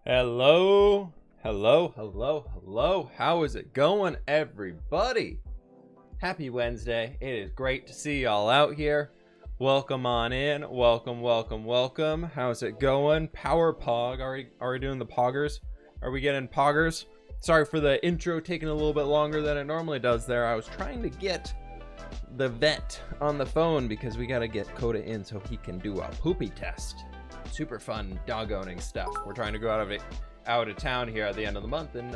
Hello, hello. How is it going, everybody? Happy Wednesday. It is great to see y'all out here. Welcome on in. Welcome. How's it going? Power Pog. Are we doing the poggers? Are we getting poggers? Sorry for the intro taking a little bit longer than it normally does there. I was trying to get the vet on the phone because we got to get Coda in so he can do a poopy test. Super fun dog owning stuff. We're trying to go out of town here at the end of the month, and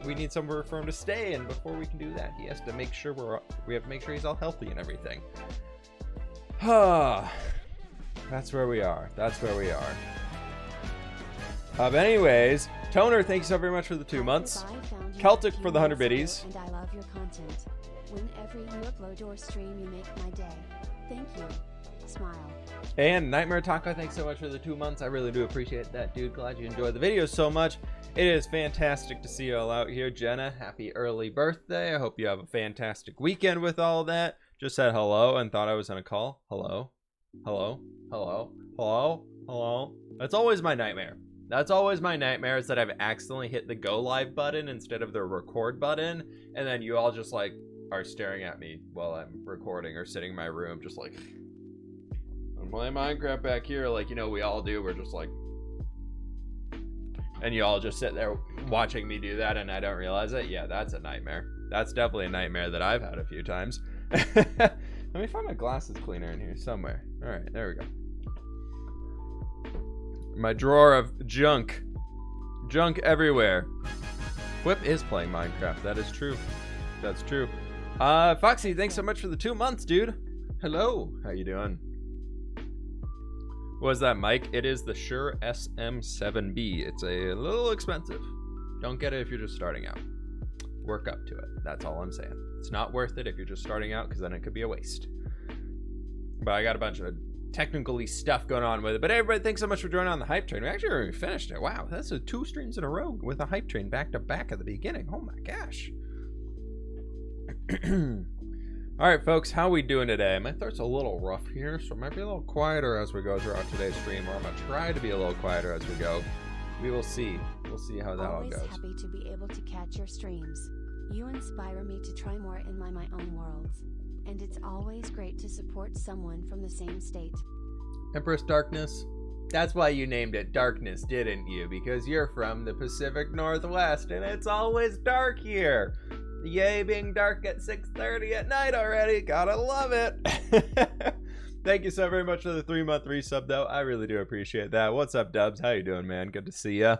we need somewhere for him to stay. And before we can do that, he has to make sure we have to make sure he's all healthy and everything. That's where we are. But anyways, Toner, thank you so very much for the 2 months. Celtic for the 100 biddies. And I love your content. Whenever you upload or stream, you make my day. Thank you. Smile. And Nightmare Taco, thanks so much for the 2 months. I really do appreciate that, dude. Glad you enjoyed the videos so much. It is fantastic to see you all out here. Jenna, happy early birthday. I hope you have a fantastic weekend with all of that. Just said hello and thought I was on a call. Hello. That's always my nightmare. That's always my nightmare, is that I've accidentally hit the go live button instead of the record button. And then you all just like are staring at me while I'm recording or sitting in my room just like, I'm playing Minecraft back here, like, you know, we all do. We're just like, and you all just sit there watching me do that and I don't realize it. Yeah, that's a nightmare. That's definitely a nightmare that I've had a few times. Let me find my glasses cleaner in here somewhere. All right, there we go. My drawer of junk everywhere. Whip is playing Minecraft. That is true. That's true. Foxy, thanks so much for the 2 months, dude. Hello, how you doing? What is that, Mike? It is the Shure SM7B. It's a little expensive. Don't get it if you're just starting out. Work up to it. That's all I'm saying. It's not worth it if you're just starting out, because then it could be a waste. But I got a bunch of technically stuff going on with it. But everybody, thanks so much for joining on the hype train. We actually already finished it. Wow, that's 2 streams in a row with a hype train back to back at the beginning. Oh my gosh. All right, folks, how we doing today? My throat's a little rough here, so it might be a little quieter as we go throughout today's stream, or I'm gonna try to be a little quieter as we go. We will see. We'll see how that all goes. Always happy to be able to catch your streams. You inspire me to try more in my own worlds. And it's always great to support someone from the same state. Empress Darkness. That's why you named it Darkness, didn't you? Because you're from the Pacific Northwest and it's always dark here. Yay, being dark at 6:30 at night already. Gotta love it. Thank you so very much for the 3-month resub, though. I really do appreciate that. What's up, Dubs? How you doing, man? Good to see ya.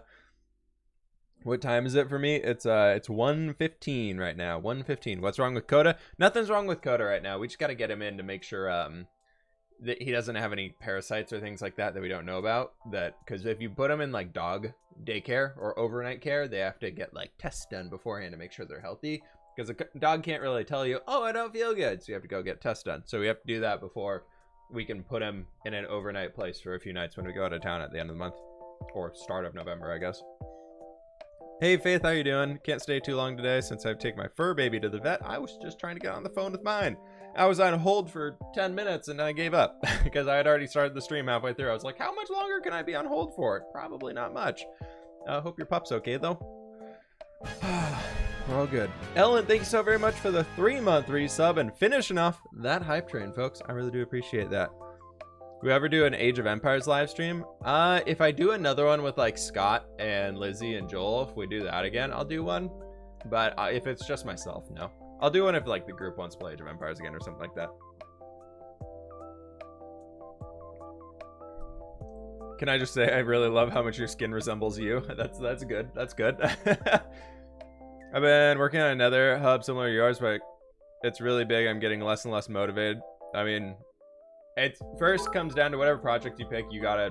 What time is it for me? It's 1:15 right now. 1:15. What's wrong with Coda? Nothing's wrong with Coda right now. We just got to get him in to make sure that he doesn't have any parasites or things like that we don't know about. That because if you put him in like dog daycare or overnight care, they have to get like tests done beforehand to make sure they're healthy. Because a dog can't really tell you, oh, I don't feel good, so you have to go get tests done. So we have to do that before we can put him in an overnight place for a few nights when we go out of town at the end of the month or start of November, I guess. Hey Faith, how you doing? Can't stay too long today since I've taken my fur baby to the vet. I was just trying to get on the phone with mine. I was on hold for 10 minutes and I gave up because I had already started the stream halfway through. I was like, how much longer can I be on hold for? Probably not much. I hope your pup's okay though. We're all good. Ellen, thank you so very much for the 3-month resub and finishing off that hype train, folks. I really do appreciate that. Do we ever do an Age of Empires live stream? If I do another one with like Scott and Lizzie and Joel, if we do that again, I'll do one. But if it's just myself, no. I'll do one if like the group wants to play Age of Empires again or something like that. Can I just say I really love how much your skin resembles you? That's good. That's good. I've been working on another hub similar to yours, but it's really big. I'm getting less and less motivated. I mean, it first comes down to whatever project you pick, you gotta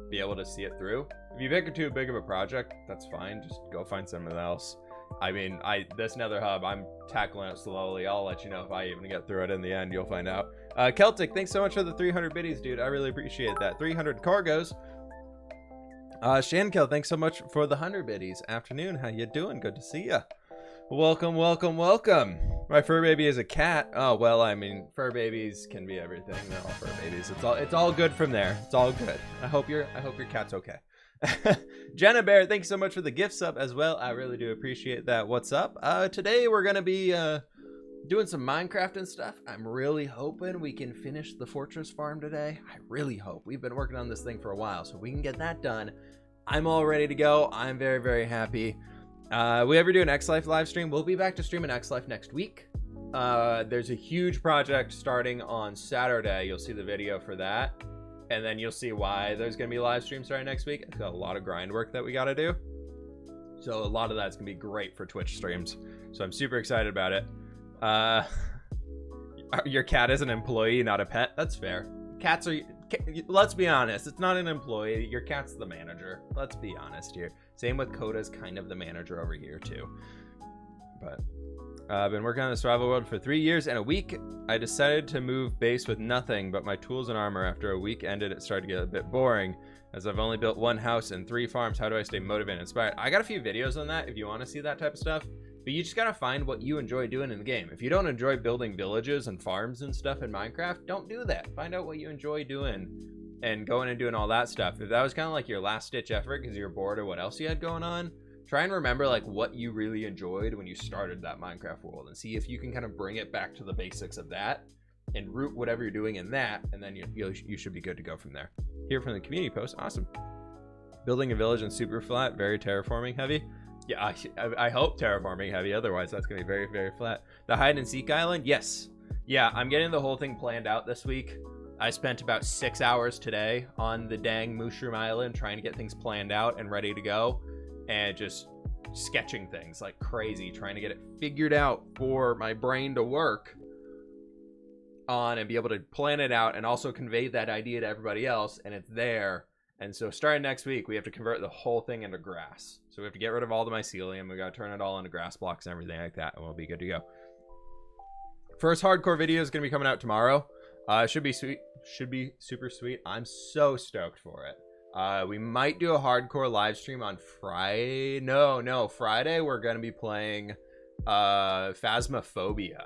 be able to see it through. If you pick too big of a project, that's fine. Just go find something else. I mean, this Nether hub, I'm tackling it slowly. I'll let you know if I even get through it in the end. You'll find out. Celtic, thanks so much for the 300 biddies, dude. I really appreciate that. 300 cargos. Shankel, thanks so much for the 100 biddies. Afternoon, how you doing? Good to see ya. Welcome. My fur baby is a cat. Oh, well, I mean, fur babies can be everything. They're all fur babies. It's all good from there. It's all good. I hope your cat's okay. Jenna Bear, thanks so much for the gift sub as well. I really do appreciate that. What's up? Today we're gonna be doing some Minecraft and stuff. I'm really hoping we can finish the fortress farm today. I really hope. We've been working on this thing for a while, so we can get that done. I'm all ready to go. I'm very, very happy. We ever do an X Life live stream? We'll be back to streaming X Life next week. There's a huge project starting on Saturday. You'll see the video for that. And then you'll see why there's going to be live streams starting next week. It's got a lot of grind work that we got to do. So a lot of that's going to be great for Twitch streams. So I'm super excited about it. Your cat is an employee, not a pet. That's fair. Cats are... Let's be honest. It's not an employee. Your cat's the manager. Let's be honest here. Same with Coda's kind of the manager over here too. But... I've been working on the survival world for 3 years and a week. I decided to move base with nothing but my tools and armor. After a week ended, it started to get a bit boring. As I've only built 1 house and 3 farms, how do I stay motivated and inspired? I got a few videos on that if you want to see that type of stuff. But you just got to find what you enjoy doing in the game. If you don't enjoy building villages and farms and stuff in Minecraft, don't do that. Find out what you enjoy doing and going and doing all that stuff. If that was kind of like your last ditch effort because you're bored of what else you had going on, try and remember like what you really enjoyed when you started that Minecraft world and see if you can kind of bring it back to the basics of that and root whatever you're doing in that, and then you should be good to go from there. Here from the community post. Awesome. Building a village in super flat, very terraforming heavy. Yeah, I hope terraforming heavy, otherwise that's gonna be very, very flat. The hide and seek island, yes. Yeah, I'm getting the whole thing planned out this week. I spent about 6 hours today on the dang mushroom island trying to get things planned out and ready to go. And just sketching things like crazy, trying to get it figured out for my brain to work on and be able to plan it out and also convey that idea to everybody else, and it's there. And so starting next week, we have to convert the whole thing into grass. So we have to get rid of all the mycelium. We got to turn it all into grass blocks and everything like that, and we'll be good to go. First hardcore video is going to be coming out tomorrow. Should be sweet. Should be super sweet. I'm so stoked for it. We might do a hardcore live stream on Friday. No, Friday we're going to be playing Phasmophobia,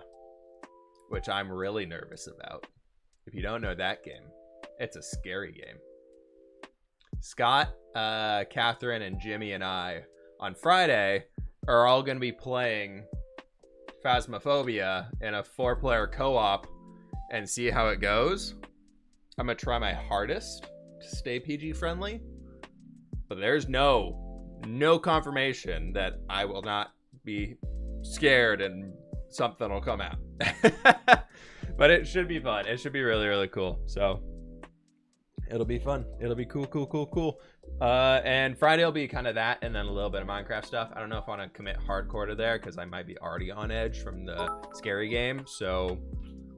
which I'm really nervous about. If you don't know that game, it's a scary game. Scott, Catherine, and Jimmy and I on Friday are all going to be playing Phasmophobia in a 4-player co-op and see how it goes. I'm going to try my hardest to stay PG friendly, but there's no confirmation that I will not be scared and something will come out. But it should be fun. It should be really, really cool. So it'll be fun. It'll be cool. And Friday will be kind of that, and then a little bit of Minecraft stuff. I don't know if I want to commit hardcore to there because I might be already on edge from the scary game. So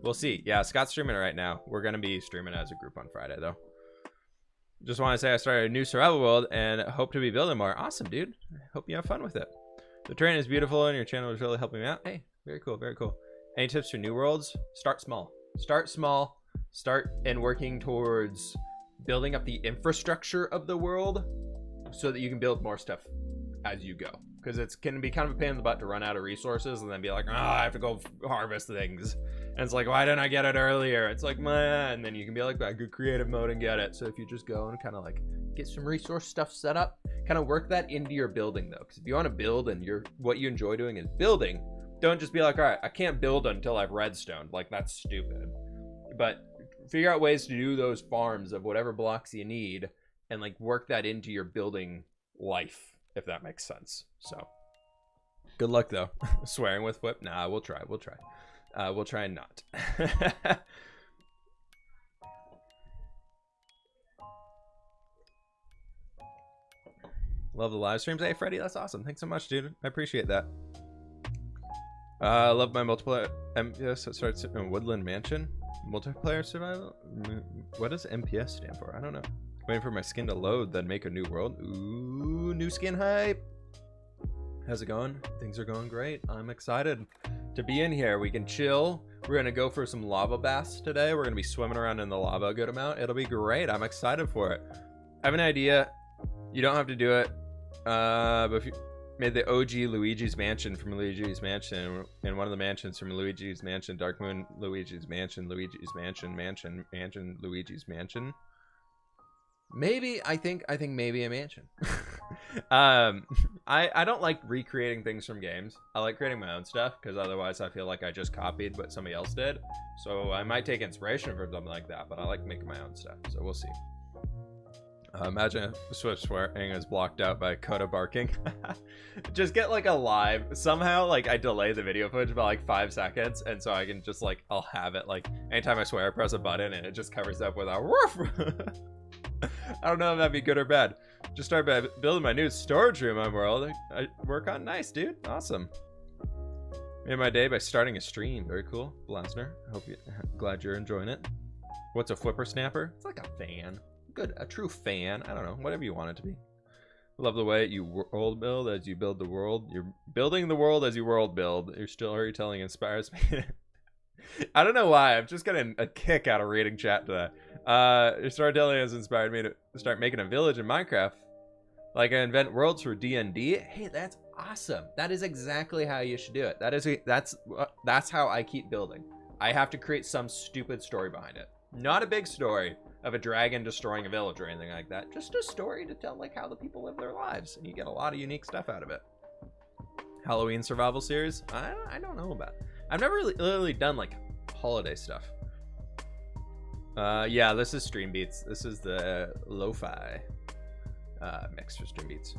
we'll see. Yeah, Scott's streaming it right now. We're going to be streaming as a group on Friday, though. Just want to say I started a new survival world and hope to be building more. Awesome, dude. Hope you have fun with it. The terrain is beautiful and your channel is really helping me out. Hey, very cool, very cool. Any tips for new worlds? Start small. Start small. Start in working towards building up the infrastructure of the world so that you can build more stuff as you go. Because it can be kind of a pain in the butt to run out of resources and then be like, I have to go harvest things. And it's like, why didn't I get it earlier? It's like, man. And then you can be like, back to creative mode and get it. So if you just go and kind of like get some resource stuff set up, kind of work that into your building though. Because if you want to build and what you enjoy doing is building, don't just be like, all right, I can't build until I've redstone. Like, that's stupid. But figure out ways to do those farms of whatever blocks you need and like work that into your building life, if that makes sense. So good luck though. Swearing with fWhip? Nah, we'll try. We'll try and not. Love the live streams. Hey, Freddy, that's awesome. Thanks so much, dude. I appreciate that. Love my multiplayer MPS that starts in Woodland Mansion. Multiplayer survival? What does MPS stand for? I don't know. Waiting for my skin to load, then make a new world. Ooh, new skin hype. How's it going? Things are going great. I'm excited to be in here. We can chill. We're going to go for some lava baths today. We're going to be swimming around in the lava a good amount. It'll be great. I'm excited for it. I have an idea. You don't have to do it. But if you made the OG Luigi's Mansion from Luigi's Mansion, and one of the mansions from Luigi's Mansion, Dark Moon, Luigi's Mansion, Luigi's Mansion, Mansion, Luigi's Mansion. Maybe, I think maybe a mansion. I don't like recreating things from games. I like creating my own stuff because otherwise I feel like I just copied what somebody else did. So I might take inspiration from something like that, but I like making my own stuff. So we'll see. Imagine if Swift swearing is blocked out by Coda barking. Just get like a live somehow, like I delay the video footage by like 5 seconds, and so I can just like I'll have it like anytime I swear I press a button and it just covers up with a woof. I don't know if that'd be good or bad. Just started by building my new storage room on World. I work on nice, dude. Awesome. Made my day by starting a stream. Very cool, Blasner. Glad you're enjoying it. What's a flipper snapper? It's like a fan. Good, a true fan. I don't know, whatever you want it to be. Love the way you world build as you build the world. You're building the world as you world build. Your storytelling inspires me. I don't know why. I'm just getting a kick out of reading chat today. Your storytelling has inspired me to start making a village in Minecraft. Like I invent worlds for D&D. Hey, that's awesome. That is exactly how you should do it. That's how I keep building. I have to create some stupid story behind it. Not a big story of a dragon destroying a village or anything like that. Just a story to tell like how the people live their lives, and you get a lot of unique stuff out of it. Halloween survival series? I don't know about. I've never really done like holiday stuff. Yeah, this is Stream Beats. This is the lo-fi mix for Stream Beats.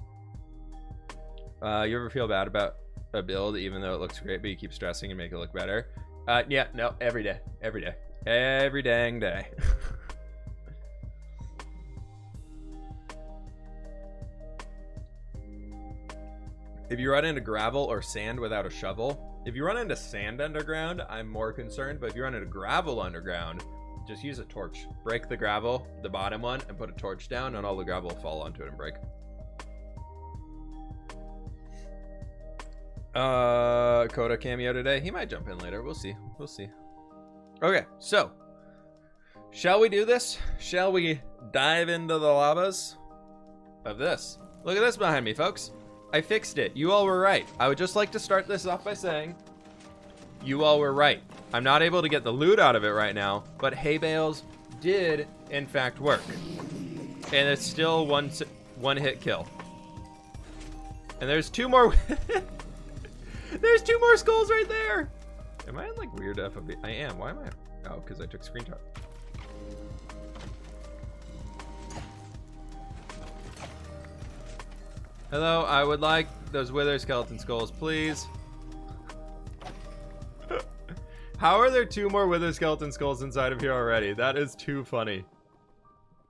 You ever feel bad about a build even though it looks great, but you keep stressing and make it look better? Yeah, no, every day, every dang day. If you run into gravel or sand without a shovel, if you run into sand underground, I'm more concerned, but if you run into gravel underground, just use a torch. Break the gravel, the bottom one, and put a torch down, and all the gravel will fall onto it and break. Coda cameo today. He might jump in later. We'll see. We'll see. Okay, so shall we do this? Shall we dive into the lavas of this? Look at this behind me, folks. I fixed it. You all were right. I would just like to start this off by saying you all were right. I'm not able to get the loot out of it right now, but hay bales did in fact work. And it's still one hit kill. And there's 2 more. There's 2 more skulls right there. Am I in like weird FOV? I am. Why am I? Oh, because I took screenshot. Hello, I would like those wither skeleton skulls, please. How are there 2 more wither skeleton skulls inside of here already? That is too funny.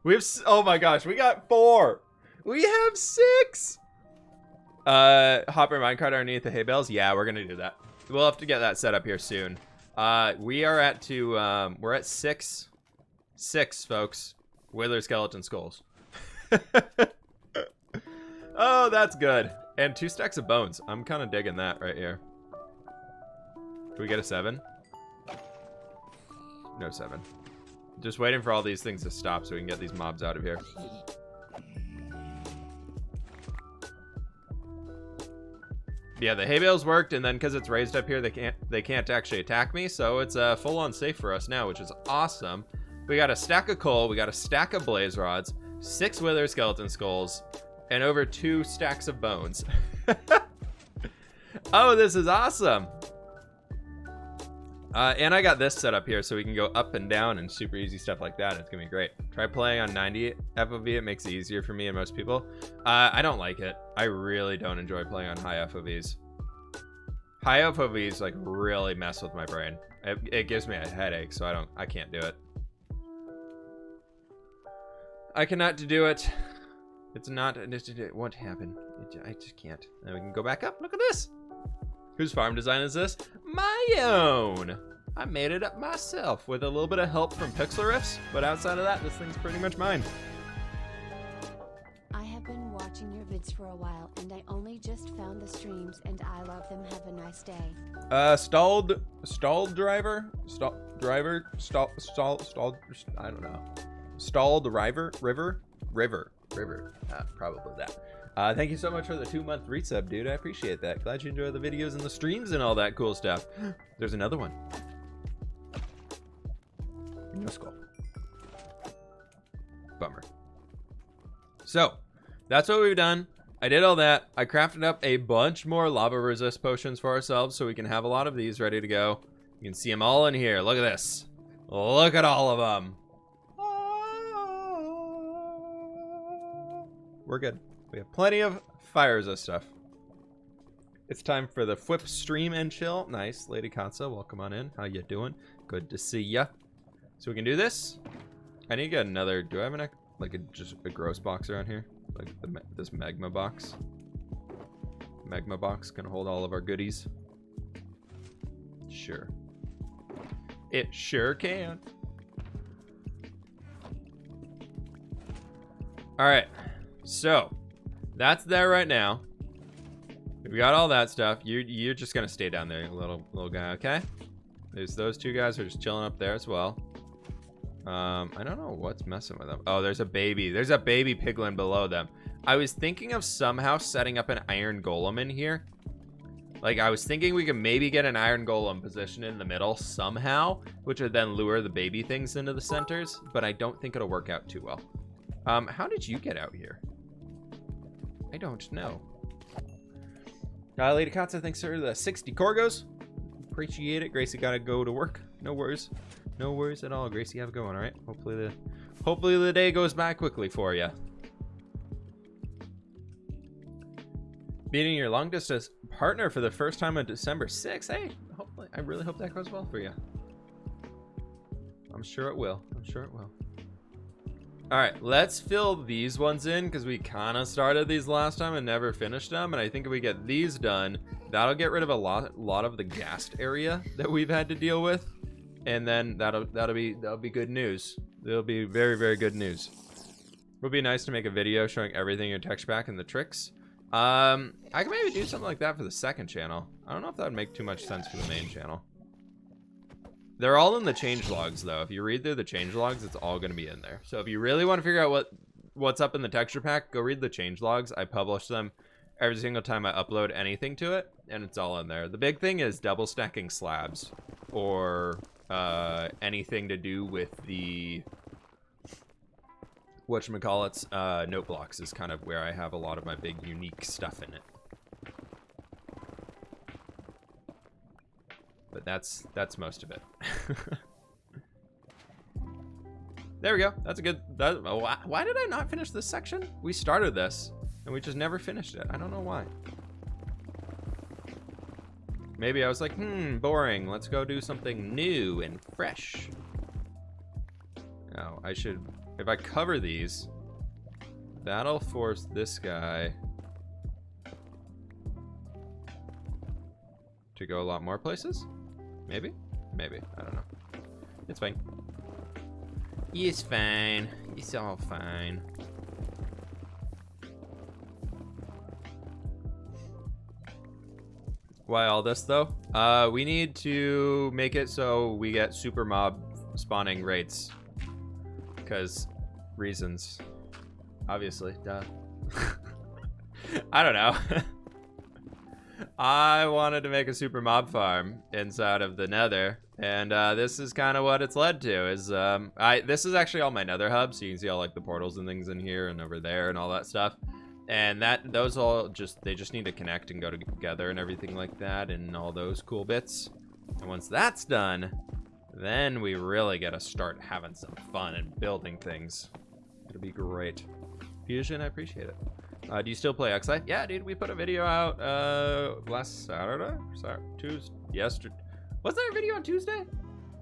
We have, oh my gosh, we got 4. We have 6. Hopper minecart underneath the hay bales. Yeah, we're gonna do that. We'll have to get that set up here soon. We are at we're at 6, folks. Wither skeleton skulls. Oh, that's good. And 2 stacks of bones. I'm kind of digging that right here. Can we get a 7? No 7. Just waiting for all these things to stop so we can get these mobs out of here. Yeah, the hay bales worked, and then because it's raised up here, they can't actually attack me, so it's full-on safe for us now, which is awesome. We got a stack of coal, we got a stack of blaze rods, 6 wither skeleton skulls, and over 2 stacks of bones. Oh, this is awesome. And I got this set up here so we can go up and down and super easy stuff like that. It's gonna be great. Try playing on 90 FOV. It makes it easier for me and most people. I don't like it. I really don't enjoy playing on high FOVs. High FOVs like really mess with my brain. It gives me a headache, so I can't do it. I cannot do it. It's not, it won't happen. I just can't. Now we can go back up. Look at this. Whose farm design is this? My own. I made it up myself with a little bit of help from Pixel Riffs, but outside of that, this thing's pretty much mine. I have been watching your vids for a while, and I only just found the streams, and I love them. Have a nice day. Stalled driver, I don't know. Stalled river. Probably that. Thank you so much for the 2-month resub, dude. I appreciate that. Glad you enjoy the videos and the streams and all that cool stuff. There's another one. No skull. Bummer. So that's what we've done. I did all that. I crafted up a bunch more lava resist potions for ourselves so we can have a lot of these ready to go. You can see them all in here. Look at this. Look at all of them. We're good. We have plenty of fire resist stuff. It's time for the fWhip stream and chill. Nice, Lady Katsa, welcome on in. How you doing? Good to see ya. So we can do this. I need to get another. Do I have just a gross box around here? Like this magma box. Magma box can hold all of our goodies. Sure. It sure can. All right. So that's there right now. We got all that stuff. You're just gonna stay down there, little guy, okay? There's those two guys who are just chilling up there as well. I don't know what's messing with them. Oh, there's a baby. There's a baby piglin below them. I was thinking of somehow setting up an iron golem in here. Like, I was thinking we could maybe get an iron golem positioned in the middle somehow, which would then lure the baby things into the centers, but I don't think it'll work out too well. How did you get out here? I don't know. Lady Katsa, thanks for the 60 Corgos. Appreciate it. Gracie gotta go to work. No worries. No worries at all. Gracie, have a good one, alright? Hopefully the day goes by quickly for you. Meeting your long distance partner for the first time on December 6th. Hey, hopefully, I really hope that goes well for you. I'm sure it will. I'm sure it will. Alright, let's fill these ones in because we kind of started these last time and never finished them. And I think if we get these done, that'll get rid of a lot of the ghast area that we've had to deal with. And then that'll be good news. It'll be very, very good news. It would be nice to make a video showing everything in your texture pack and the tricks. I can maybe do something like that for the second channel. I don't know if that would make too much sense for the main channel. They're all in the change logs though. If you read through the change logs, it's all going to be in there. So if you really want to figure out what's up in the texture pack, go read the change logs. I publish them every single time I upload anything to it, and it's all in there. The big thing is double stacking slabs or anything to do with the whatchamacallits, note blocks is kind of where I have a lot of my big unique stuff in it. But that's most of it. There we go. That's a good. Why did I not finish this section? We started this and we just never finished it. I don't know why. Maybe I was like, boring. Let's go do something new and fresh. No, I should. If I cover these, that'll force this guy to go a lot more places. Maybe? Maybe. I don't know. It's fine. It's fine. It's all fine. Why all this, though? We need to make it so we get super mob spawning rates. Because reasons. Obviously. Duh. I don't know. I wanted to make a super mob farm inside of the nether, and this is kind of what it's led to. This is actually all my nether hubs, so you can see all like the portals and things in here and over there and all that stuff. And those all they just need to connect and go together and everything like that and all those cool bits. And once that's done, then we really get to start having some fun and building things. It'll be great. Fusion, I appreciate it. Do you still play Xi? Yeah, dude, we put a video out last Saturday? Tuesday? Yesterday? Was there a video on Tuesday?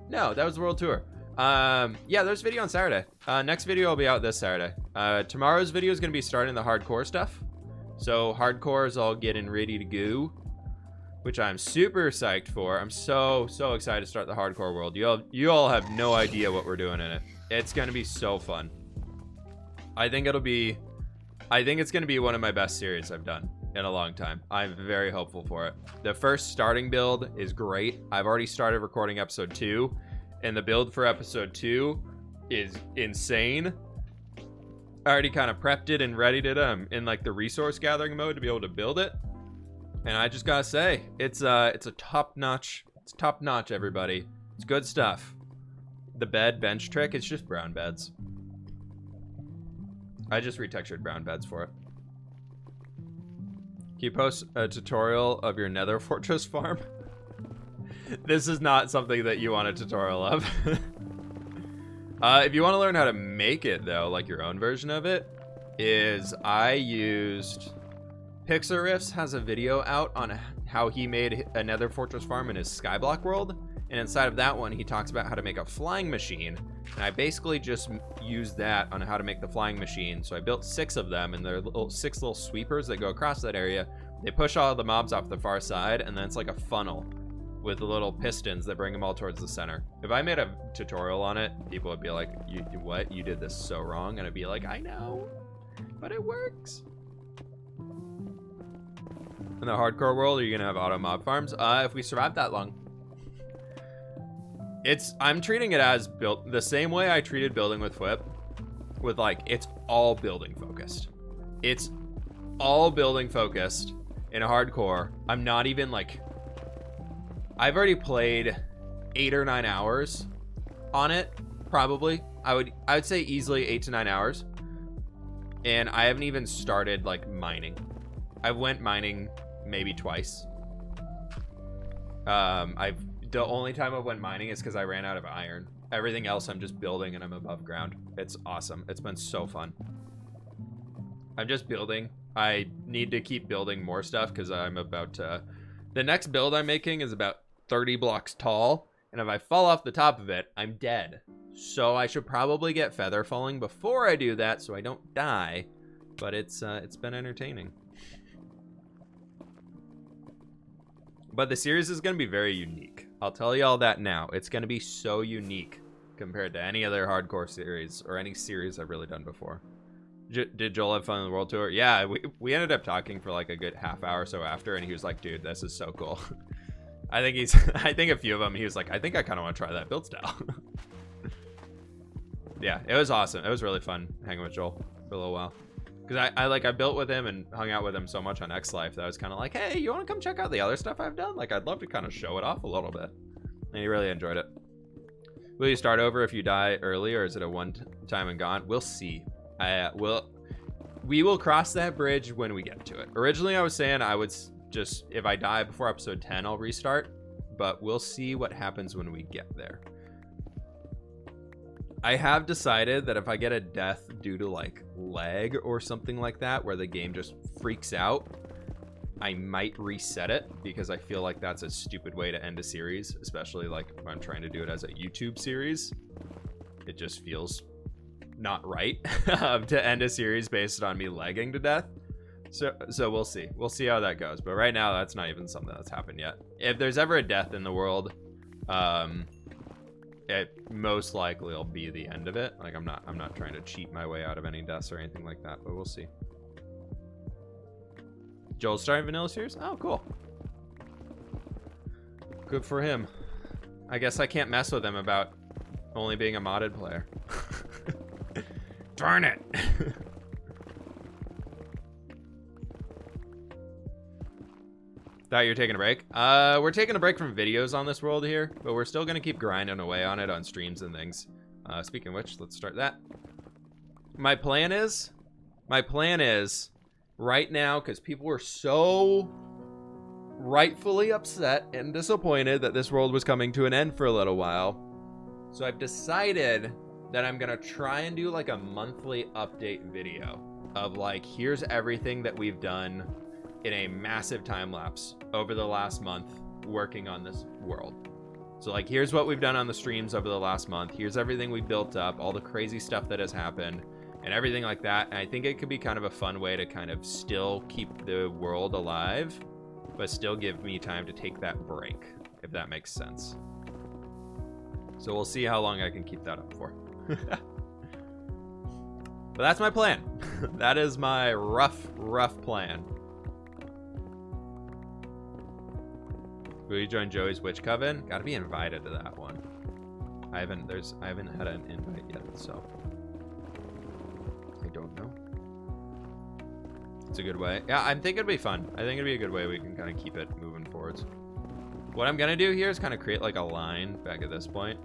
No, that was the World Tour. Yeah, there's a video on Saturday. Next video will be out this Saturday. Tomorrow's video is going to be starting the hardcore stuff. So hardcore is all getting ready to go, which I'm super psyched for. I'm so excited to start the hardcore world. You all have no idea what we're doing in it. It's going to be so fun. I think it's going to be one of my best series I've done in a long time. I'm very hopeful for it. The first starting build is great. I've already started recording episode 2, and the build for episode 2 is insane. I already kind of prepped it and readied it in like the resource gathering mode to be able to build it. And I just gotta say, it's a top-notch. It's top-notch, everybody. It's good stuff. The bench trick, it's just brown beds. I just retextured brown beds for it. Can you post a tutorial of your Nether Fortress farm? This is not something that you want a tutorial of. If you want to learn how to make it, though, like your own version of it, is I used... Pixariffs has a video out on how he made a Nether Fortress farm in his Skyblock world. And inside of that one, he talks about how to make a flying machine. And I basically just used that on how to make the flying machine. So I built 6 of them, and they're six little sweepers that go across that area. They push all the mobs off the far side, and then it's like a funnel with the little pistons that bring them all towards the center. If I made a tutorial on it, people would be like, what? You did this so wrong. And I'd be like, I know, but it works. In the hardcore world, are you gonna have auto mob farms? If we survive that long. I'm treating it as built the same way I treated building with fWhip, with like, it's all building focused. It's all building focused in a hardcore. I'm not even like, I've already played 8 or 9 hours on it, probably. I would say easily 8 to 9 hours. And I haven't even started like mining. I went mining maybe twice. The only time I went mining is because I ran out of iron. Everything else I'm just building and I'm above ground. It's awesome. It's been so fun. I'm just building. I need to keep building more stuff because I'm about to... The next build I'm making is about 30 blocks tall. And if I fall off the top of it, I'm dead. So I should probably get feather falling before I do that so I don't die. But it's been entertaining. But the series is going to be very unique. I'll tell you all that now. It's going to be so unique compared to any other hardcore series or any series I've really done before. Did Joel have fun on the world tour? Yeah, we ended up talking for like a good half hour or so after, and he was like, dude, this is so cool. I think a few of them, he was like, I think I kind of want to try that build style. Yeah, it was awesome. It was really fun hanging with Joel for a little while. Because I built with him and hung out with him so much on X Life that I was kind of like, hey, you want to come check out the other stuff I've done? Like, I'd love to kind of show it off a little bit. And he really enjoyed it. Will you start over if you die early, or is it a one time and gone? We'll see. We will cross that bridge when we get to it. Originally, I was saying I would just, if I die before episode 10, I'll restart. But we'll see what happens when we get there. I have decided that if I get a death due to like lag or something like that, where the game just freaks out, I might reset it, because I feel like that's a stupid way to end a series, especially like if I'm trying to do it as a YouTube series. It just feels not right to end a series based on me lagging to death. So we'll see. We'll see how that goes. But right now, that's not even something that's happened yet. If there's ever a death in the world, it most likely will be the end of it. Like, I'm not trying to cheat my way out of any deaths or anything like that, but we'll see. Joel's starting Vanilla Series? Oh, cool. Good for him. I guess I can't mess with him about only being a modded player. Darn it. Thought you were taking a break? We're taking a break from videos on this world here, but we're still gonna keep grinding away on it on streams and things. Speaking of which, let's start that. My plan is right now, because people were so rightfully upset and disappointed that this world was coming to an end for a little while. So I've decided that I'm gonna try and do like a monthly update video of like, here's everything that we've done in a massive time lapse over the last month working on this world. So like, here's what we've done on the streams over the last month. Here's everything we built up, all the crazy stuff that has happened and everything like that. And I think it could be kind of a fun way to kind of still keep the world alive, but still give me time to take that break, if that makes sense. So we'll see how long I can keep that up for. But that's my plan. That is my rough plan. Will you join Joey's Witch Coven? Gotta be invited to that one. I haven't had an invite yet, so I don't know. It's a good way. Yeah, I think it'd be fun. I think it'd be a good way we can kind of keep it moving forwards. What I'm gonna do here is kind of create like a line back at this point.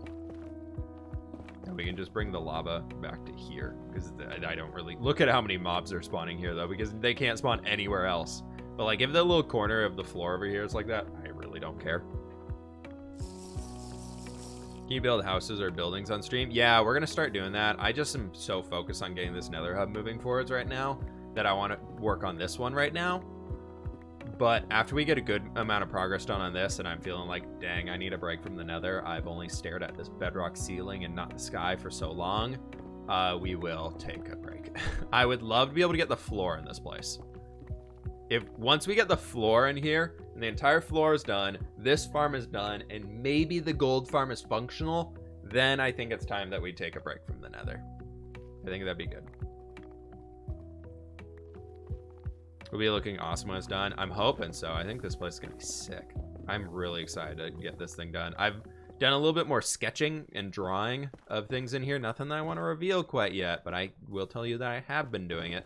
we can just bring the lava back to here, because I don't really look at how many mobs are spawning here though, because they can't spawn anywhere else. But like if the little corner of the floor over here is like that, I really don't care. Can you build houses or buildings on stream? Yeah, we're gonna start doing that. I just am so focused on getting this nether hub moving forwards right now that I want to work on this one right now. But after we get a good amount of progress done on this, and I'm feeling like, dang, I need a break from the nether. I've only stared at this bedrock ceiling and not the sky for so long. We will take a break. I would love to be able to get the floor in this place. Once we get the floor in here, and the entire floor is done, this farm is done, and maybe the gold farm is functional, then I think it's time that we take a break from the nether. I think that'd be good. It'll be looking awesome when it's done. I'm hoping so. I think this place is gonna be sick. I'm really excited to get this thing done. I've done a little bit more sketching and drawing of things in here. Nothing that I want to reveal quite yet, but I will tell you that I have been doing it.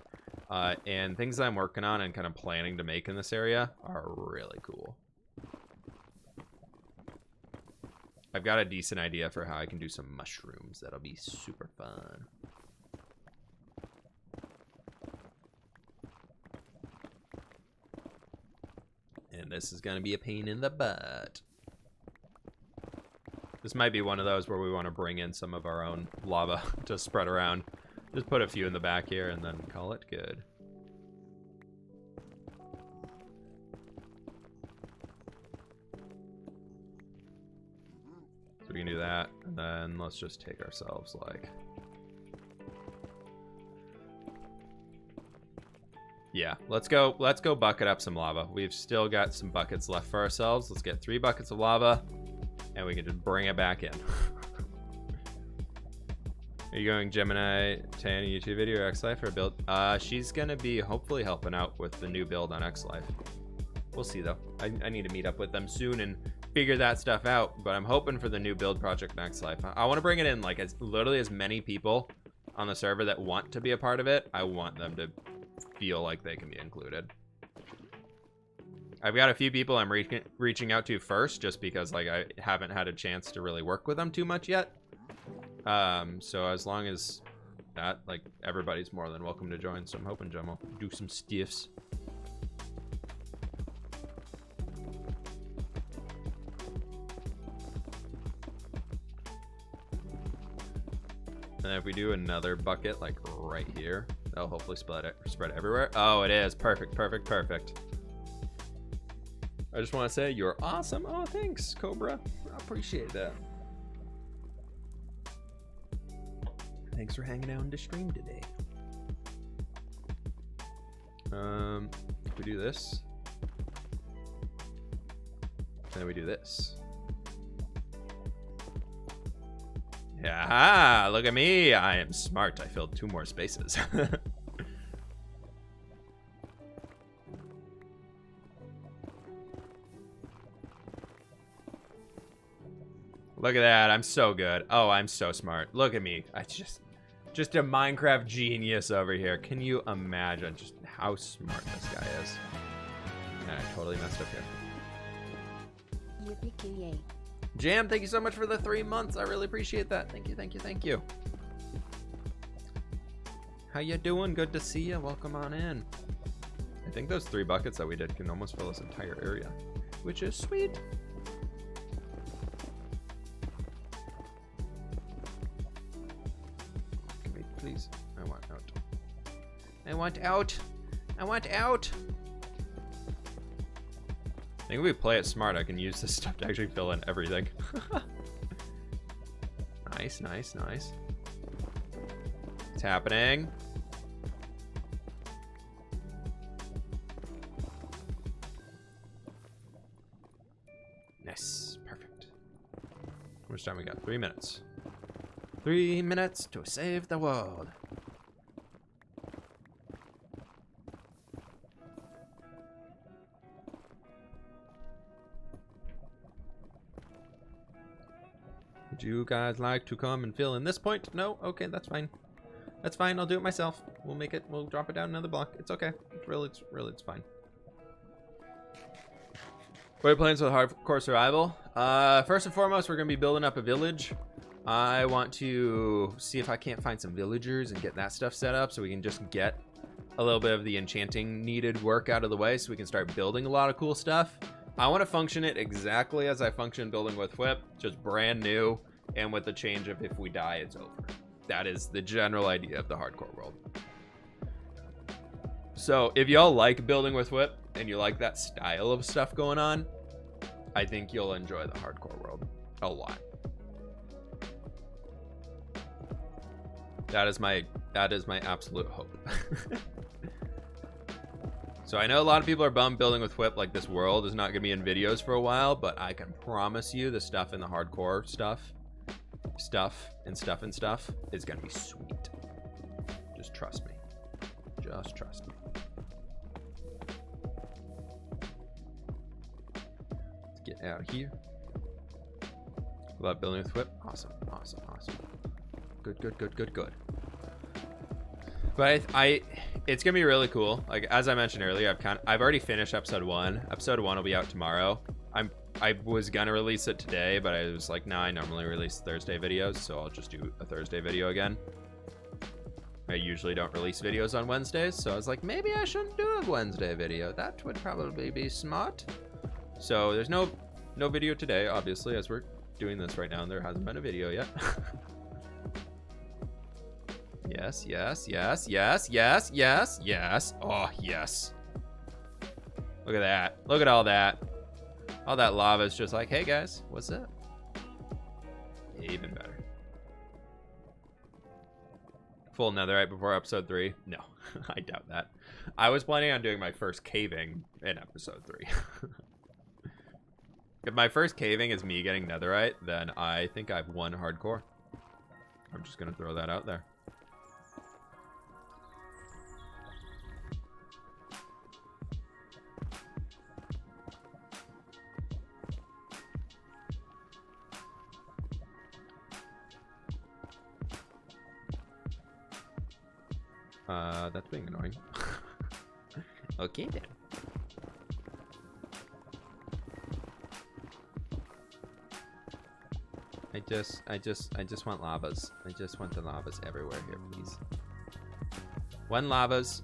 And things that I'm working on and kind of planning to make in this area are really cool. I've got a decent idea for how I can do some mushrooms. That'll be super fun. And this is going to be a pain in the butt. This might be one of those where we want to bring in some of our own lava to spread around. Just put a few in the back here and then call it good. So we can do that, and then let's just take ourselves like... Yeah, let's go bucket up some lava. We've still got some buckets left for ourselves. Let's get 3 buckets of lava, and we can just bring it back in. Are you going Gemini Tan YouTube video or X Life or build? She's gonna be hopefully helping out with the new build on X Life. We'll see though. I need to meet up with them soon and figure that stuff out. But I'm hoping for the new build project on X Life. I want to bring it in like literally as many people on the server that want to be a part of it. I want them to feel like they can be included. I've got a few people I'm reaching out to first, just because like I haven't had a chance to really work with them too much yet. So as long as that, like, everybody's more than welcome to join. So I'm hoping Jem will do some stiffs. And then if we do another bucket like right here, that'll hopefully spread everywhere. Oh, it is perfect, perfect, perfect. I just want to say you're awesome. Oh, thanks, Cobra. I appreciate that. Thanks for hanging out on the stream today. We do this. And then we do this. Yeah, look at me. I am smart. I filled 2 more spaces. Look at that. I'm so good. Oh, I'm so smart. Look at me. I just a Minecraft genius over here. Can you imagine just how smart this guy is? And I totally messed up here. Yippee-ki-yay. Jam, thank you so much for the 3 months. I really appreciate that. Thank you, thank you, thank you. How you doing? Good to see you. Welcome on in. I think those 3 buckets that we did can almost fill this entire area, which is sweet. Wait, please. I want out. I want out. I want out. I think if we play it smart, I can use this stuff to actually fill in everything. Nice, nice, nice. It's happening. Nice, perfect. How much time we got? 3 minutes. 3 minutes to save the world. Would you guys like to come and fill in this point? No? Okay, that's fine. That's fine. I'll do it myself. We'll make it. We'll drop it down another block. It's okay. It's fine. What are your plans for hardcore survival? First and foremost, we're going to be building up a village. I want to see if I can't find some villagers and get that stuff set up so we can just get a little bit of the enchanting needed work out of the way so we can start building a lot of cool stuff. I want to function it exactly as I function building with fWhip, just brand new, and with the change of if we die, it's over. That is the general idea of the hardcore world. So if y'all like building with fWhip and you like that style of stuff going on, I think you'll enjoy the hardcore world a lot. That is my absolute hope. So I know a lot of people are bummed building with fWhip, like this world is not gonna be in videos for a while, but I can promise you the stuff in the hardcore stuff is gonna be sweet. Just trust me. Just trust me. Let's get out of here. Love building with fWhip. Awesome, awesome, awesome. Good, good, good, good, good. But it's gonna be really cool. Like as I mentioned earlier, I've already finished episode 1. Episode 1 will be out tomorrow. I was gonna release it today, but I was like, nah, I normally release Thursday videos, so I'll just do a Thursday video again. I usually don't release videos on Wednesdays, so I was like, maybe I shouldn't do a Wednesday video. That would probably be smart. So there's no video today, obviously, as we're doing this right now, and there hasn't been a video yet. Yes, yes, yes, yes, yes, yes, yes. Oh, yes. Look at that. Look at all that. All that lava is just like, hey guys, what's up? Even better. Full netherite before episode 3? No, I doubt that. I was planning on doing my first caving in episode 3. If my first caving is me getting netherite, then I think I've won hardcore. I'm just gonna throw that out there. That's being annoying. Okay then. I just want lavas. I just want the lavas everywhere here, please. 1 lavas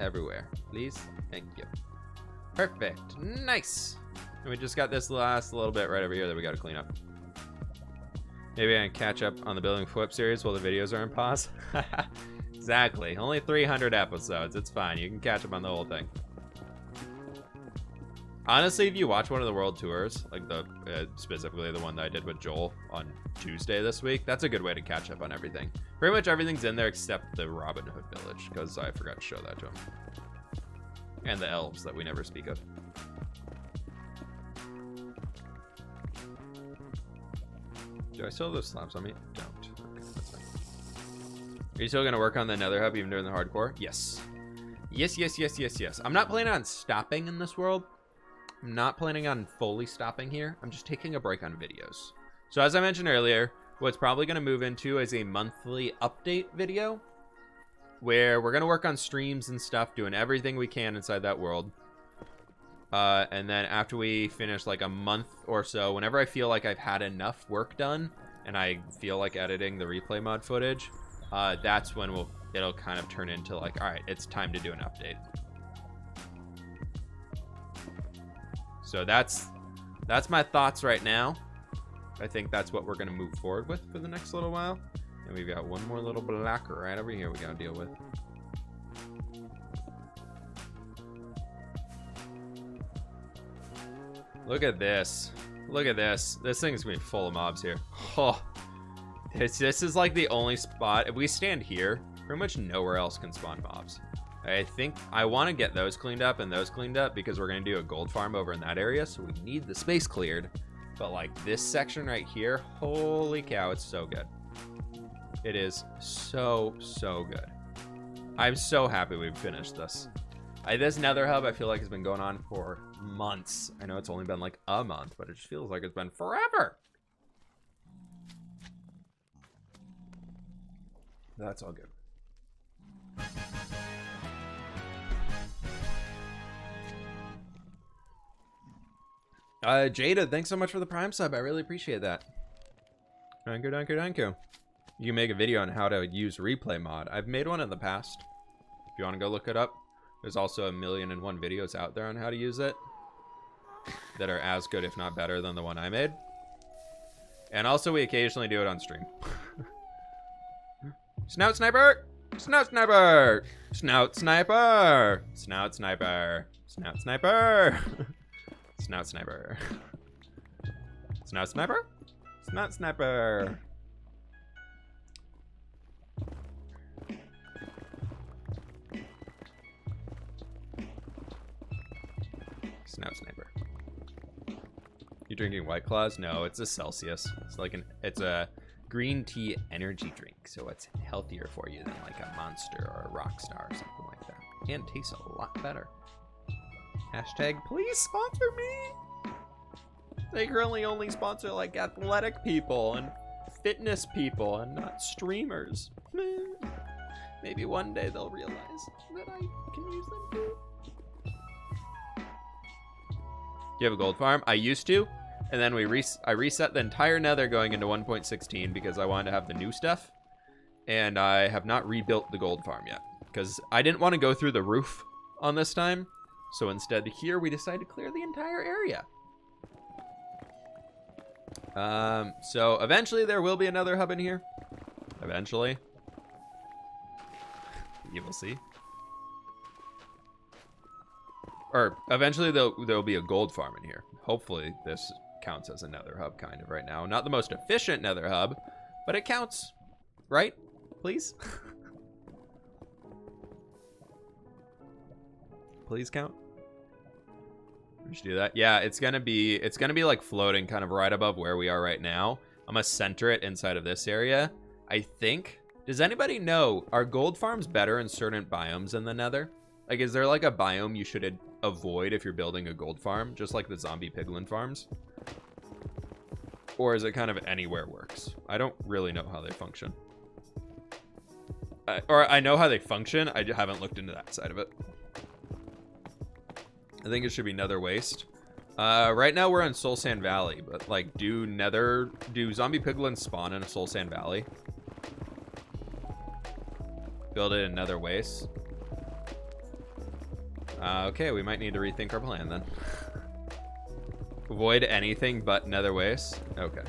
everywhere, please. Thank you. Perfect. Nice. And we just got this last little bit right over here that we got to clean up. Maybe I can catch up on the building fWhip series while the videos are in pause. Exactly. Only 300 episodes. It's fine. You can catch up on the whole thing. Honestly, if you watch one of the world tours, like the specifically the one that I did with Joel on Tuesday this week, that's a good way to catch up on everything. Pretty much everything's in there except the Robin Hood village, because I forgot to show that to him. And the elves that we never speak of. Do I still have those slabs on me? Don't. Okay, that's fine. Are you still going to work on the nether hub even during the hardcore? Yes. Yes, yes, yes, yes, yes. I'm not planning on stopping in this world. I'm not planning on fully stopping here. I'm just taking a break on videos. So as I mentioned earlier, what's probably going to move into is a monthly update video where we're going to work on streams and stuff, doing everything we can inside that world. And then after we finish like a month or so, whenever I feel like I've had enough work done and I feel like editing the replay mod footage, that's when it'll kind of turn into like, all right, it's time to do an update. So that's my thoughts right now. I think that's what we're going to move forward with for the next little while. And we've got one more little blocker right over here we got to deal with. Look at this. Look at this. This thing's going to be full of mobs here. Oh, this is like the only spot. If we stand here, pretty much nowhere else can spawn mobs. I think I want to get those cleaned up and those cleaned up because we're going to do a gold farm over in that area. So we need the space cleared. But like this section right here, holy cow, it's so good. It is so, so good. I'm so happy we've finished this. This nether hub, I feel like has been going on for months. I know it's only been like a month, but it just feels like it's been forever. That's all good. Jada, thanks so much for the Prime sub. I really appreciate that. Thank you, thank you, thank you. You can make a video on how to use replay mod. I've made one in the past. If you want to go look it up. There's also 1,000,001 videos out there on how to use it that are as good, if not better, than the one I made. And also, we occasionally do it on stream. Snout sniper! Snout sniper! Snout sniper! Snout sniper! Snout sniper! Snout sniper! Snout sniper? Snout sniper! Snout sniper. You drinking White Claws? No, it's a Celsius. It's like it's a green tea energy drink, so it's healthier for you than like a Monster or a Rockstar or something like that. And tastes a lot better. Hashtag please sponsor me. They currently only sponsor like athletic people and fitness people and not streamers. Maybe one day they'll realize that I can use them too. You have a gold farm? I used to, and then I reset the entire nether going into 1.16 because I wanted to have the new stuff, and I have not rebuilt the gold farm yet because I didn't want to go through the roof on this time. So instead here we decided to clear the entire area. So eventually there will be another hub in here. Eventually. You will see. Or eventually there'll be a gold farm in here. Hopefully this counts as a nether hub kind of right now. Not the most efficient nether hub, but it counts. Right? Please? Please count. We should do that. Yeah, it's gonna be like floating kind of right above where we are right now. I'm gonna center it inside of this area. I think. Does anybody know, are gold farms better in certain biomes in the nether? Like, is there like a biome you should avoid if you're building a gold farm, just like the zombie piglin farms? Or is it kind of anywhere works? I don't really know how they function. Or I know how they function, I haven't looked into that side of it. I think it should be Nether Waste. Right now we're in Soul Sand Valley, but like, do zombie piglins spawn in a Soul Sand Valley? Build it in Nether Waste. Okay, we might need to rethink our plan then. Avoid anything but Nether Waste. Okay.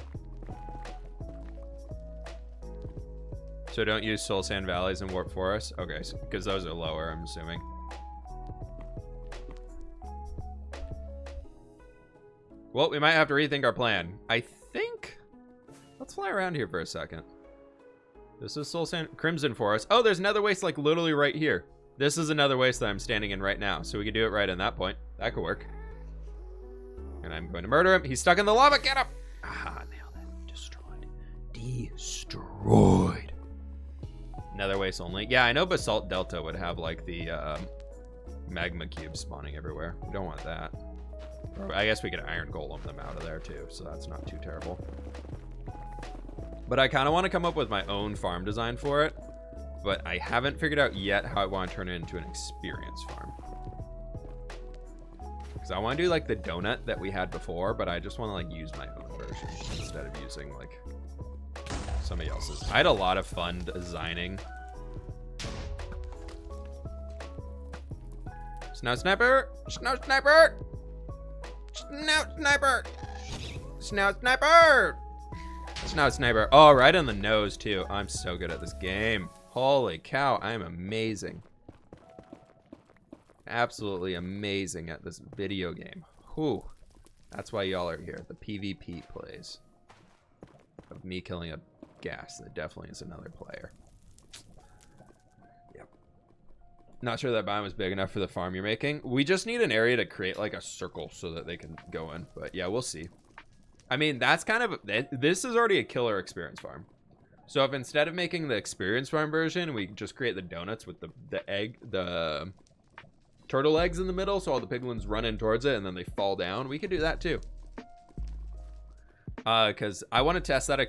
So don't use Soul Sand Valleys and Warp Forests? Okay, because those are lower, I'm assuming. Well, we might have to rethink our plan. I think... Let's fly around here for a second. This is Soul Sand... Crimson Forest. Oh, there's Nether Waste like literally right here. This is another waste that I'm standing in right now. So we could do it right in that point. That could work. And I'm going to murder him. He's stuck in the lava. Get up! Ah, nailed it. Destroyed. Destroyed. Nether waste only. Yeah, I know Basalt Delta would have like the magma cubes spawning everywhere. We don't want that. Or I guess we could iron golem them out of there too, so that's not too terrible. But I kind of want to come up with my own farm design for it. But I haven't figured out yet how I want to turn it into an experience farm. Because I want to do like the donut that we had before, but I just want to like use my own version instead of using like somebody else's. I had a lot of fun designing. Snout sniper! Snout sniper! Snout sniper! Snout sniper! Snout sniper. Oh, right on the nose too. I'm so good at this game. Holy cow, I am amazing. Absolutely amazing at this video game. Whew. That's why y'all are here. The PvP plays. Of me killing a ghast. That definitely is another player. Yep. Not sure that biome is big enough for the farm you're making. We just need an area to create like a circle so that they can go in. But yeah, we'll see. I mean, that's kind of... This is already a killer experience farm. So if instead of making the experience farm version, we just create the donuts with the turtle eggs in the middle, so all the piglins run in towards it and then they fall down, we could do that too. Because I want to test that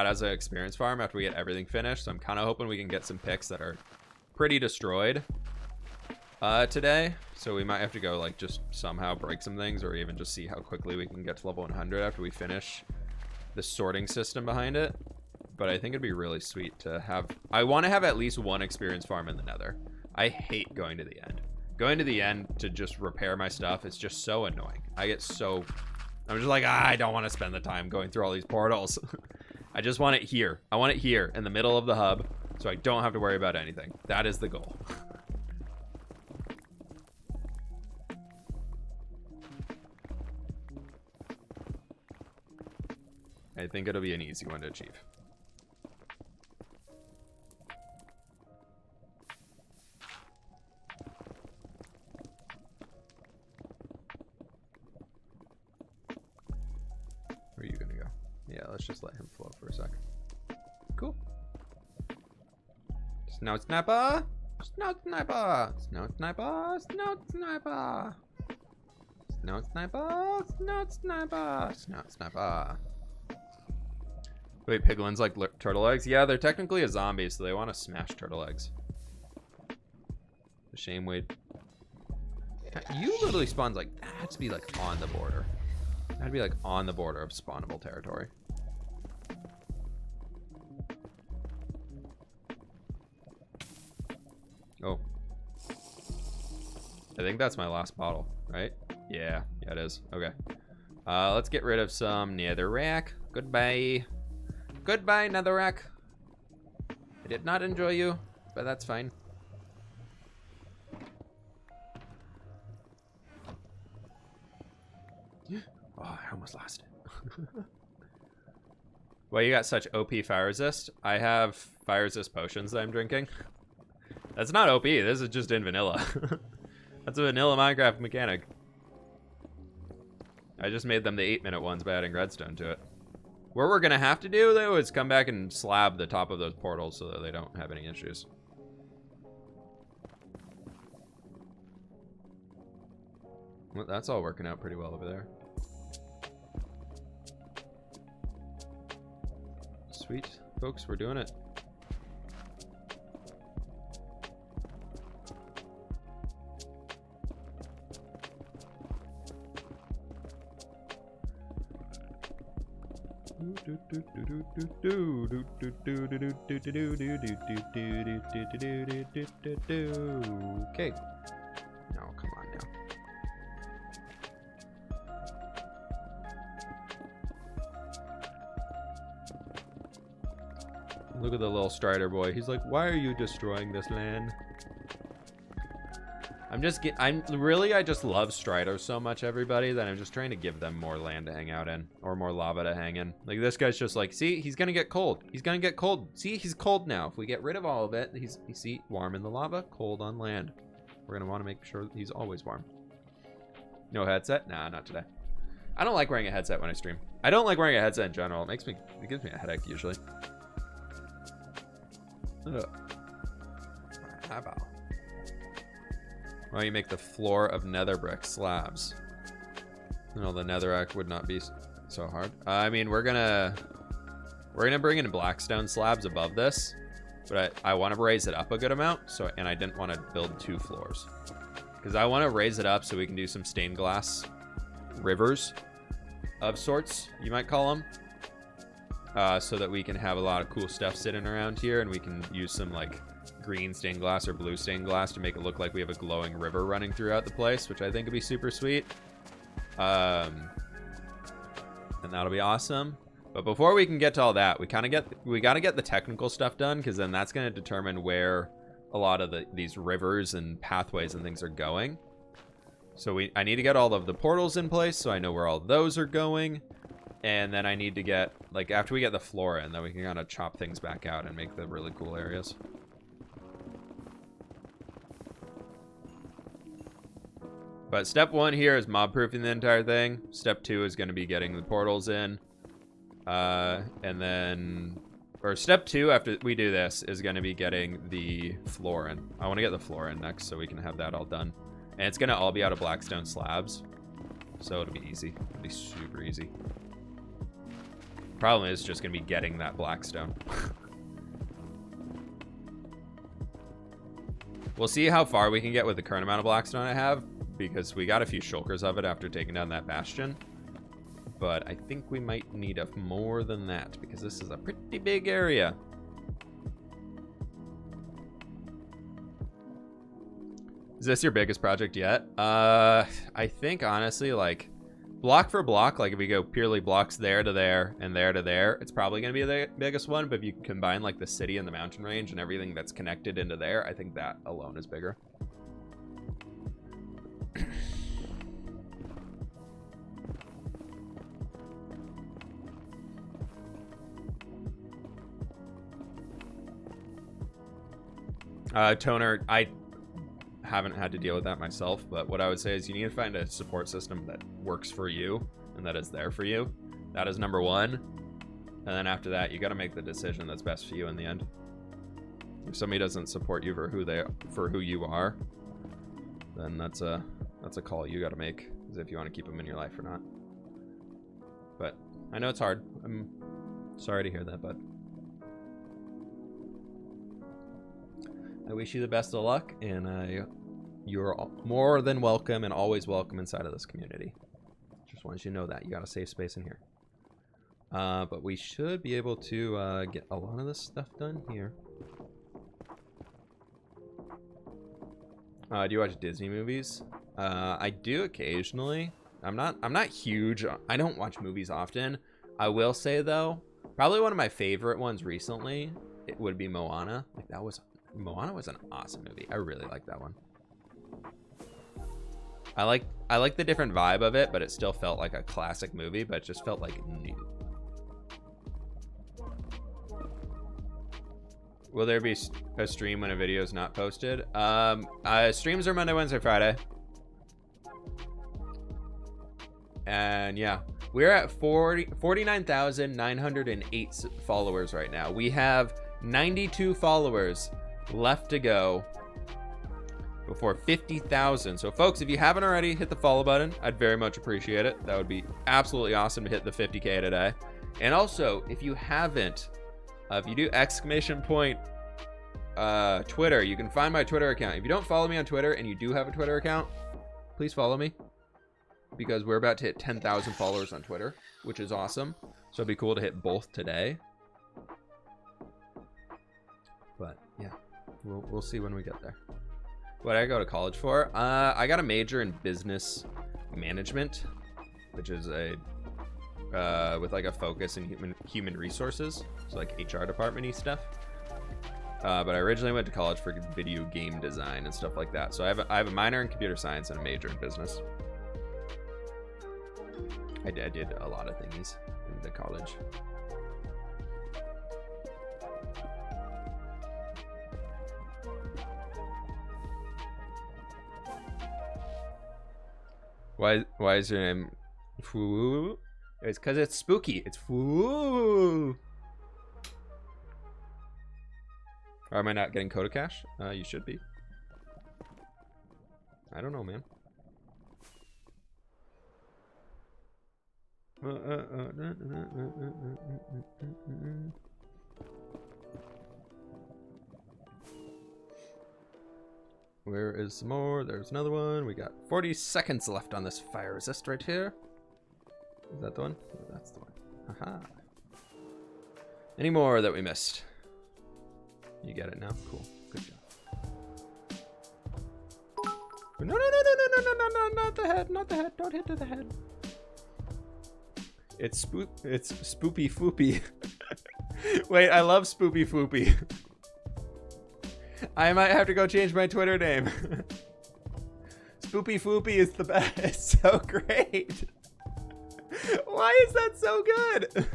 as an experience farm after we get everything finished. So I'm kind of hoping we can get some picks that are pretty destroyed today. So we might have to go like just somehow break some things, or even just see how quickly we can get to level 100 after we finish the sorting system behind it. but I think it'd be really sweet to have. I want to have at least one experience farm in the Nether. I hate going to the end. Going to the end to just repair my stuff, it's just so annoying. I'm just like, I don't want to spend the time going through all these portals. I just want it here. I want it here in the middle of the hub so I don't have to worry about anything. That is the goal. I think it'll be an easy one to achieve. Where are you gonna go? Yeah, let's just let him flow for a sec. Cool. Snout sniper! Snout sniper! Snout sniper! Snout sniper! Snout sniper! Snout sniper! Snout sniper! Wait, piglins like turtle eggs? Yeah, they're technically a zombie, so they want to smash turtle eggs. The shame Wade. You literally spawns like, that has to be like on the border. That'd be like on the border of spawnable territory. Oh. I think that's my last bottle, right? Yeah, it is. Okay. Let's get rid of some netherrack. Goodbye. Goodbye, netherrack. I did not enjoy you, but that's fine. Oh, I almost lost it. Well, you got such OP fire resist. I have fire resist potions that I'm drinking. That's not OP. This is just in vanilla. That's a vanilla Minecraft mechanic. I just made them the 8-minute ones by adding redstone to it. What we're gonna have to do though is come back and slab the top of those portals so that they don't have any issues. Well, that's all working out pretty well over there. Sweet, folks, we're doing it. Okay. No, come on now. Look at the little Strider boy. He's like, why are you destroying this land? I just love Striders so much, everybody, that I'm just trying to give them more land to hang out in, or more lava to hang in. Like, this guy's just like, see, he's gonna get cold. He's gonna get cold. See, he's cold now. If we get rid of all of it, see, warm in the lava, cold on land. We're gonna want to make sure he's always warm. No headset? Nah, not today. I don't like wearing a headset when I stream. I don't like wearing a headset in general. It gives me a headache usually. How about? Why don't you make the floor of nether brick slabs? You know, the netherrack would not be so hard. I mean, we're gonna bring in blackstone slabs above this, but I want to raise it up a good amount. And I didn't want to build 2 floors because I want to raise it up so we can do some stained glass rivers of sorts, you might call them, so that we can have a lot of cool stuff sitting around here, and we can use some like green stained glass or blue stained glass to make it look like we have a glowing river running throughout the place, which I think would be super sweet. And that'll be awesome. But before we can get to all that, we gotta get the technical stuff done, because then that's going to determine where a lot of these rivers and pathways and things are going. So I need to get all of the portals in place so I know where all those are going. And then I need to get, like, after we get the floor in, then we can kind of chop things back out and make the really cool areas. But step 1 here is mob proofing the entire thing. Step 2 is going to be getting the portals in. And then, or step 2 after we do this is going to be getting the floor in. I want to get the floor in next so we can have that all done. And it's going to all be out of blackstone slabs. So it'll be easy. It'll be super easy. Problem is just going to be getting that blackstone. We'll see how far we can get with the current amount of blackstone I have, because we got a few shulkers of it after taking down that bastion. but I think we might need more than that because this is a pretty big area. Is this your biggest project yet? I think honestly, like block for block, like if we go purely blocks there to there and there to there, it's probably gonna be the biggest one. But if you combine like the city and the mountain range and everything that's connected into there, I think that alone is bigger. Toner, I haven't had to deal with that myself, but what I would say is you need to find a support system that works for you and that is there for you. That is number one. And then after that, you got to make the decision that's best for you in the end. If somebody doesn't support you for who you are, then that's a call you got to make, is if you want to keep them in your life or not. But I know it's hard. I'm sorry to hear that, bud. I wish you the best of luck, and you're more than welcome and always welcome inside of this community. Just wanted you to know that. You got a safe space in here. But we should be able to get a lot of this stuff done here. Do you watch Disney movies? I do occasionally. I'm not huge. I don't watch movies often. I will say though, probably one of my favorite ones recently, it would be Moana. Like Moana was an awesome movie. I really like that one. I like the different vibe of it, but it still felt like a classic movie, but it just felt like new. Will there be a stream when a video is not posted? Streams are Monday, Wednesday, Friday. And yeah, we're at 49,908 followers right now. We have 92 followers left to go before 50,000. So folks, if you haven't already, hit the follow button. I'd very much appreciate it. That would be absolutely awesome to hit the 50K today. And also, if you haven't, if you do exclamation point Twitter, you can find my Twitter account. If you don't follow me on Twitter and you do have a Twitter account, please follow me, because we're about to hit 10,000 followers on Twitter, which is awesome. So it'd be cool to hit both today. But yeah, we'll see when we get there. What did I go to college for? I got a major in business management, which is a with like a focus in human resources, so like HR department-y stuff. But I originally went to college for video game design and stuff like that. So I have a minor in computer science and a major in business. I did a lot of things in the college. Why is your name Foo? It's because it's spooky. It's Foo. Or am I not getting Coda Cash? You should be. I don't know, man. Where is some more? There's another one. We got 40 seconds left on this fire resist right here. Is that the one? Oh, that's the one. Haha. Any more that we missed? You get it now? Cool. Good job. No, not the head, not the head. Don't hit to the head. It's Spoopy Foopy. Wait, I love Spoopy Foopy. I might have to go change my Twitter name. Spoopy Foopy is the best. It's so great. Why is that so good?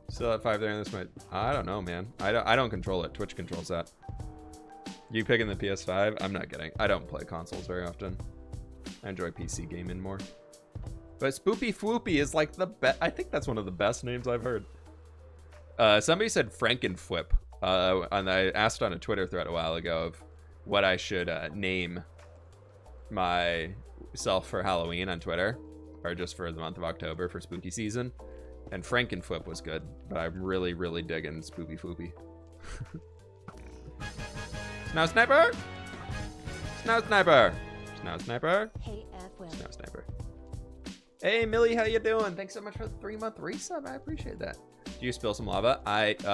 Still at 5 there, and this might. I don't know, man. I don't control it. Twitch controls that. You picking the PS5? I'm not getting. I don't play consoles very often. I enjoy PC gaming more. But Spoopy Foopy is like the best. I think that's one of the best names I've heard. Somebody said fWhip. And I asked on a Twitter thread a while ago of what I should name myself for Halloween on Twitter, or just for the month of October for spooky season. And fWhip was good, but I'm really, really digging Spoopy Foopy. Snow Sniper! Snow Sniper! Snow Sniper. Hey fWhip. Snow Sniper. Hey Millie, how you doing? Thanks so much for the 3-month resub. I appreciate that. Do you spill some lava?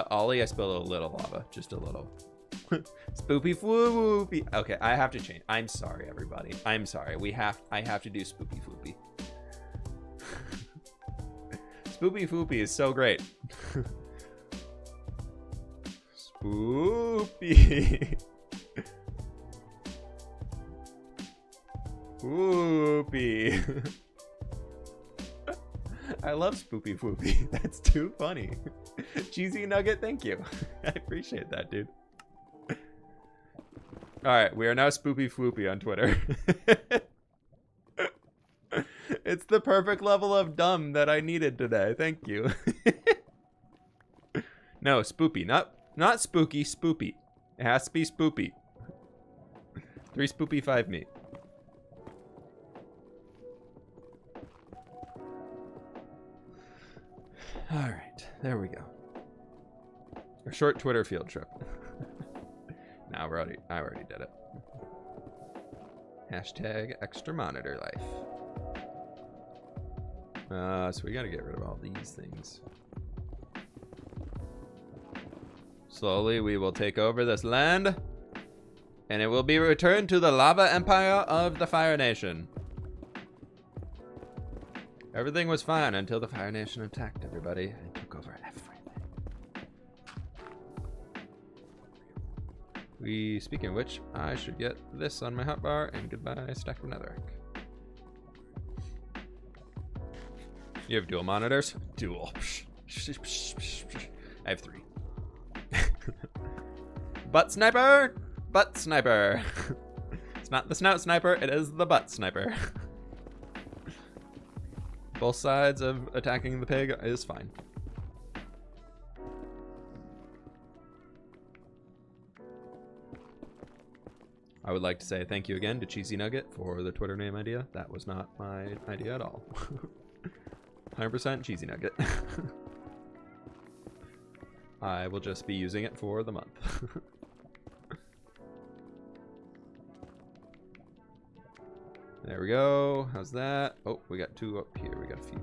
Ollie, I spilled a little lava, just a little. Spoopy floopy. Okay, I have to change. I'm sorry, everybody. I'm sorry. I have to do spoopy floopy. Spoopy floopy is so great. Spoopy. Spoopy. I love spoopy floopy. That's too funny. Cheesy nugget, thank you. I appreciate that, dude. All right, we are now spoopy floopy on Twitter. It's the perfect level of dumb that I needed today. Thank you. No, spoopy, not spooky, spoopy. It has to be spoopy. 3 spoopy, 5 me. All right, there we go. A short Twitter field trip. Now I already did it. Hashtag extra monitor life. So we gotta get rid of all these things. Slowly we will take over this land, and it will be returned to the lava empire of the Fire Nation. Everything was fine until the Fire Nation attacked everybody and took over everything. Speaking of which, I should get this on my hotbar, and goodbye, stack of netherrack. You have dual monitors? Dual. I have 3. Butt sniper! Butt sniper! It's not the snout sniper, it is the butt sniper. Both sides of attacking the pig is fine. I would like to say thank you again to Cheesy Nugget for the Twitter name idea. That was not my idea at all. 100% Cheesy Nugget. I will just be using it for the month. There we go. How's that? Oh, we got 2 up here. We got a few.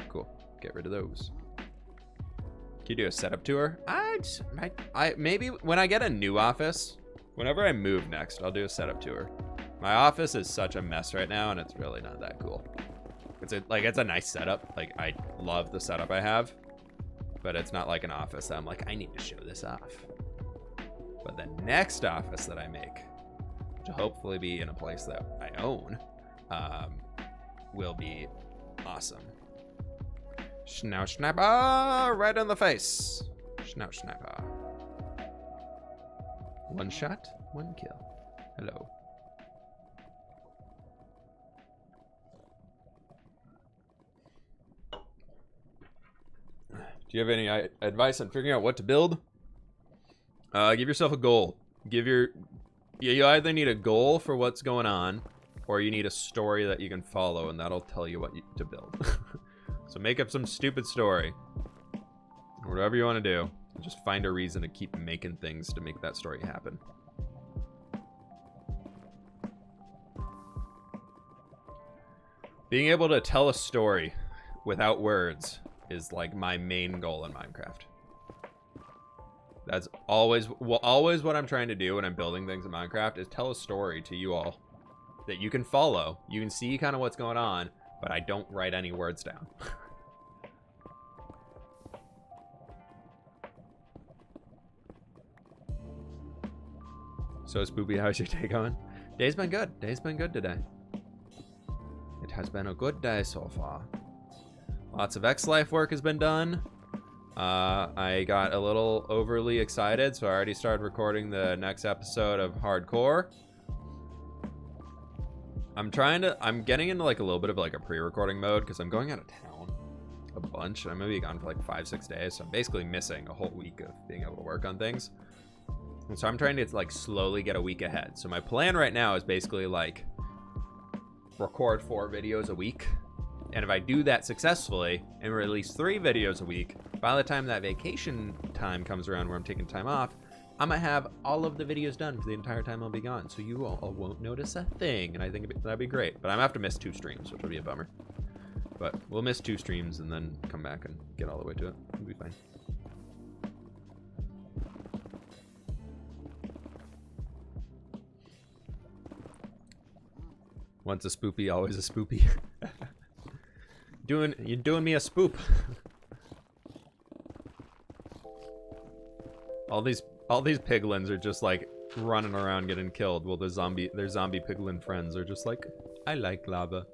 Cool. Get rid of those. Can you do a setup tour? I maybe when I get a new office, whenever I move next, I'll do a setup tour. My office is such a mess right now, and it's really not that cool. It's a nice setup. Like, I love the setup I have, but it's not like an office that I'm like, I need to show this off. But the next office that I make, which will hopefully be in a place that I own, will be awesome. Schnout Schnapper! Right in the face. Schnout Schnapper. 1 shot, 1 kill. Hello. Do you have any advice on figuring out what to build? Give yourself a goal. You either need a goal for what's going on, or you need a story that you can follow, and that'll tell you what to build. So make up some stupid story. Whatever you want to do. Just find a reason to keep making things to make that story happen. Being able to tell a story without words is like my main goal in Minecraft. That's always what I'm trying to do when I'm building things in Minecraft is tell a story to you all that you can follow. You can see kind of what's going on, but I don't write any words down. So Spoopy, how's your day going? Day's been good. Day's been good today. It has been a good day so far. Lots of X-Life work has been done. I got a little overly excited, so I already started recording the next episode of Hardcore. I'm getting into like a little bit of like a pre-recording mode because I'm going out of town a bunch. I'm gonna be gone for like 5-6 days, so I'm basically missing a whole week of being able to work on things. And so I'm trying to like slowly get a week ahead. So my plan right now is basically like record 4 videos a week. And if I do that successfully and release 3 videos a week, by the time that vacation time comes around where I'm taking time off, I'm gonna have all of the videos done for the entire time I'll be gone, so you all won't notice a thing, and I think that'd be great. But I'm gonna have to miss 2 streams, which will be a bummer. But we'll miss 2 streams and then come back and get all the way to it. It'll be fine. Once a spoopy, always a spoopy. You're doing me a spoop. All these piglins are just like running around getting killed, while their zombie piglin friends are just like, I like lava.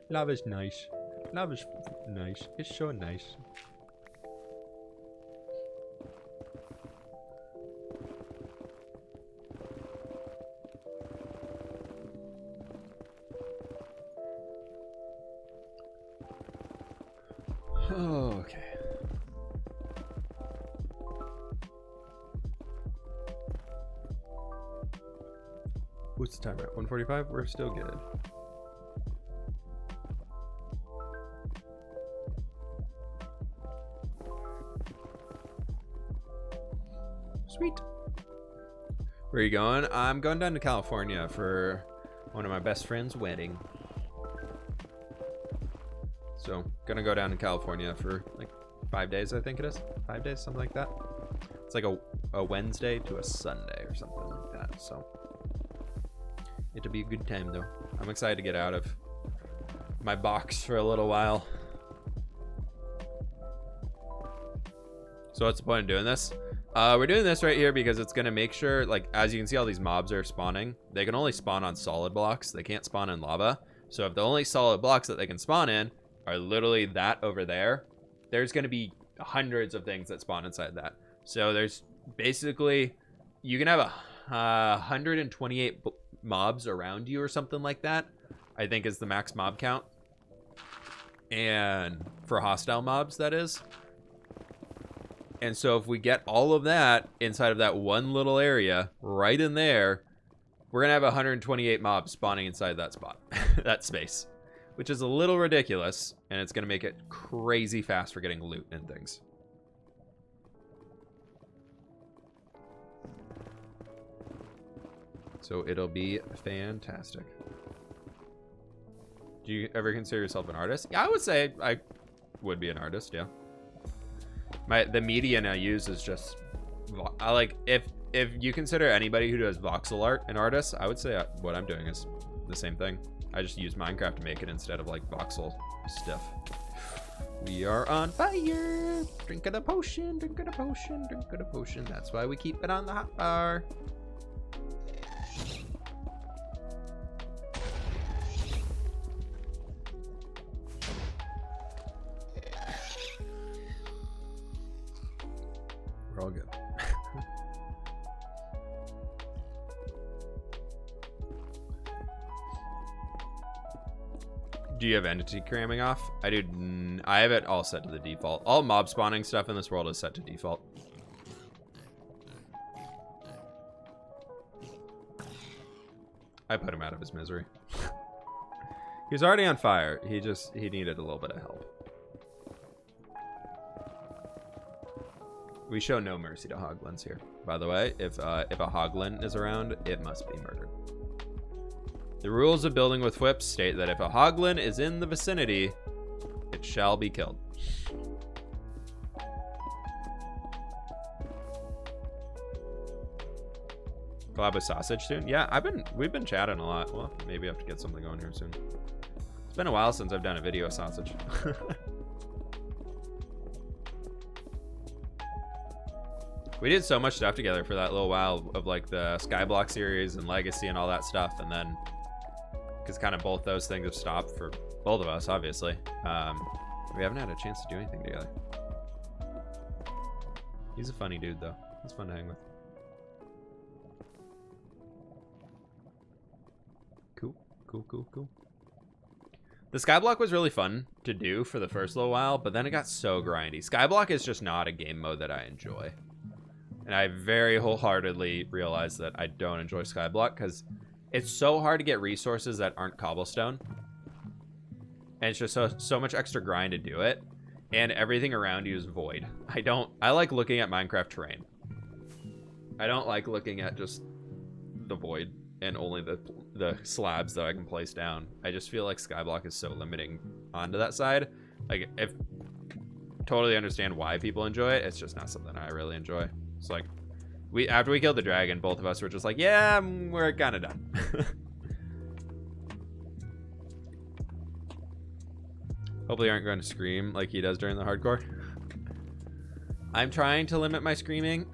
Lava's nice. Lava's nice. It's so nice. Oh, okay. What's the timer at? 1:45? We're still good. Sweet. Where are you going? I'm going down to California for one of my best friend's wedding. So, gonna go down to California for like 5 days, I think it is. 5 days, something like that. It's like a Wednesday to a Sunday or something like that. So, it'll be a good time though. I'm excited to get out of my box for a little while. So what's the point of doing this? We're doing this right here because it's gonna make sure, like, as you can see, all these mobs are spawning. They can only spawn on solid blocks. They can't spawn in lava. So if the only solid blocks that they can spawn in are literally that over there, there's gonna be hundreds of things that spawn inside that. So there's basically, you can have 128 mobs around you or something like that, I think is the max mob count. And for hostile mobs, that is. And so if we get all of that inside of that one little area right in there, we're gonna have 128 mobs spawning inside that spot, that space, which is a little ridiculous, and it's gonna make it crazy fast for getting loot and things. So it'll be fantastic. Do you ever consider yourself an artist? Yeah, I would say I would be an artist, yeah. The median I use is just, I like, if you consider anybody who does voxel art an artist, I would say what I'm doing is the same thing. I just use Minecraft to make it instead of like voxel stuff. We are on fire. Drinking a potion, drinking a potion, drinking a potion. That's why we keep it on the hot bar. We're all good. Do you have entity cramming off? I do. I have it all set to the default. All mob spawning stuff in this world is set to default. I put him out of his misery. He was already on fire. He needed a little bit of help. We show no mercy to hoglins here. By the way, if a hoglin is around, it must be murdered. The rules of building with fWhip state that if a hoglin is in the vicinity, it shall be killed. Collab with Sausage soon? Yeah, we've been chatting a lot. Well, maybe I have to get something going here soon. It's been a while since I've done a video with Sausage. We did so much stuff together for that little while of like the Skyblock series and Legacy and all that stuff, and then because kind of both those things have stopped for both of us, obviously. We haven't had a chance to do anything together. He's a funny dude, though. He's fun to hang with. Cool, cool, cool, cool. The Skyblock was really fun to do for the first little while, but then it got so grindy. Skyblock is just not a game mode that I enjoy. And I very wholeheartedly realized that I don't enjoy Skyblock because it's so hard to get resources that aren't cobblestone. And it's just so much extra grind to do it. And everything around you is void. I like looking at Minecraft terrain. I don't like looking at just the void and only the slabs that I can place down. I just feel like skyblock is so limiting onto that side. Like, if totally understand why people enjoy it, it's just not something I really enjoy. It's like, after we killed the dragon, both of us were just like, yeah, we're kind of done. Hopefully you aren't going to scream like he does during the hardcore. I'm trying to limit my screaming.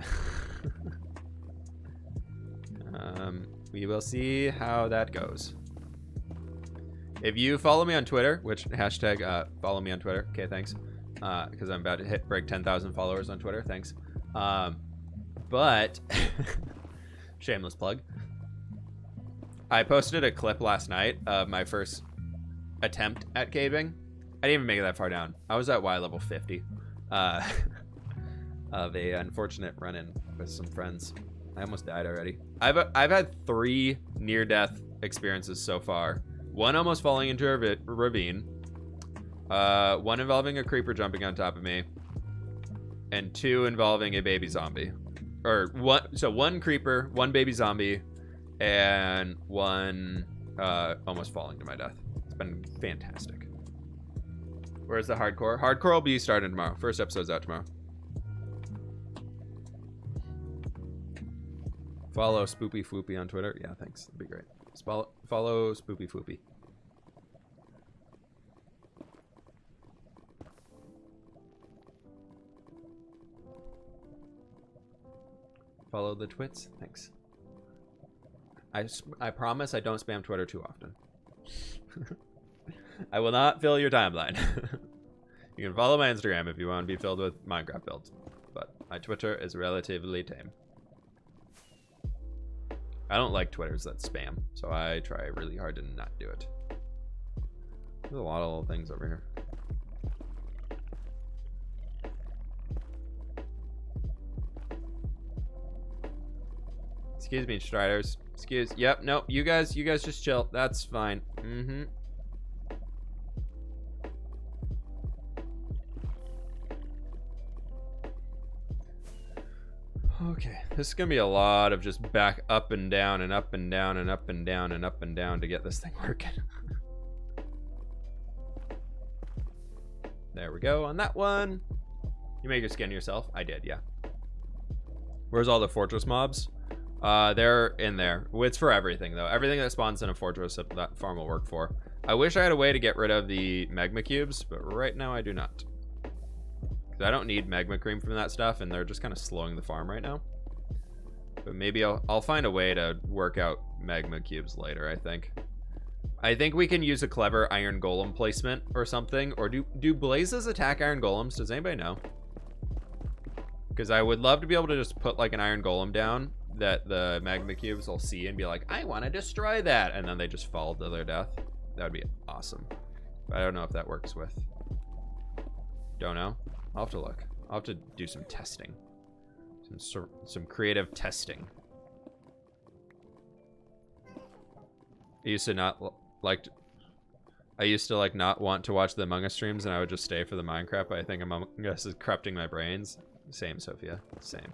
We will see how that goes. If you follow me on Twitter, which hashtag follow me on Twitter. Okay, thanks. Because I'm about to break 10,000 followers on Twitter. Thanks. But shameless plug. I posted a clip last night of my first attempt at caving. I didn't even make it that far down. I was at Y level 50 of a unfortunate run-in with some friends. I almost died already. I've had 3 near-death experiences so far. 1 almost falling into a ravine. 1 involving a creeper jumping on top of me. And 2 involving a baby zombie. Or 1 creeper, 1 baby zombie, and 1 almost falling to my death. It's been fantastic. Where's the hardcore? Hardcore will be starting tomorrow. First episode's out tomorrow. Follow Spoopy Foopy on Twitter. Yeah, thanks. That'd be great. Follow Spoopy Foopy. Follow the twits. Thanks. I promise I don't spam Twitter too often. I will not fill your timeline. You can follow my Instagram if you want to be filled with Minecraft builds. But my Twitter is relatively tame. I don't like Twitters that spam, so I try really hard to not do it. There's a lot of little things over here. Excuse me, Striders. Yep, no, you guys just chill. That's fine. Mm-hmm. Okay, this is gonna be a lot of just back up and down and up and down and up and down and up and down to get this thing working. There we go on that one. You make your skin yourself? I did, yeah. Where's all the fortress mobs? They're in there. It's for everything though. Everything that spawns in a fortress that farm will work for. I wish I had a way to get rid of the magma cubes, but right now I do not. I don't need magma cream from that stuff, and they're just kind of slowing the farm right now. But maybe I'll find a way to work out magma cubes later, I think. I think we can use a clever iron golem placement or something. Or do blazes attack iron golems? Does anybody know? Because I would love to be able to just put like an iron golem down that the magma cubes will see and be like, I want to destroy that. And then they just fall to their death. That would be awesome. But I don't know if that works with. Don't know. I'll have to look. I'll have to do some testing. Some creative testing. I used to not not want to watch the Among Us streams, and I would just stay for the Minecraft, but I think Among Us is corrupting my brains. Same, Sophia. Same.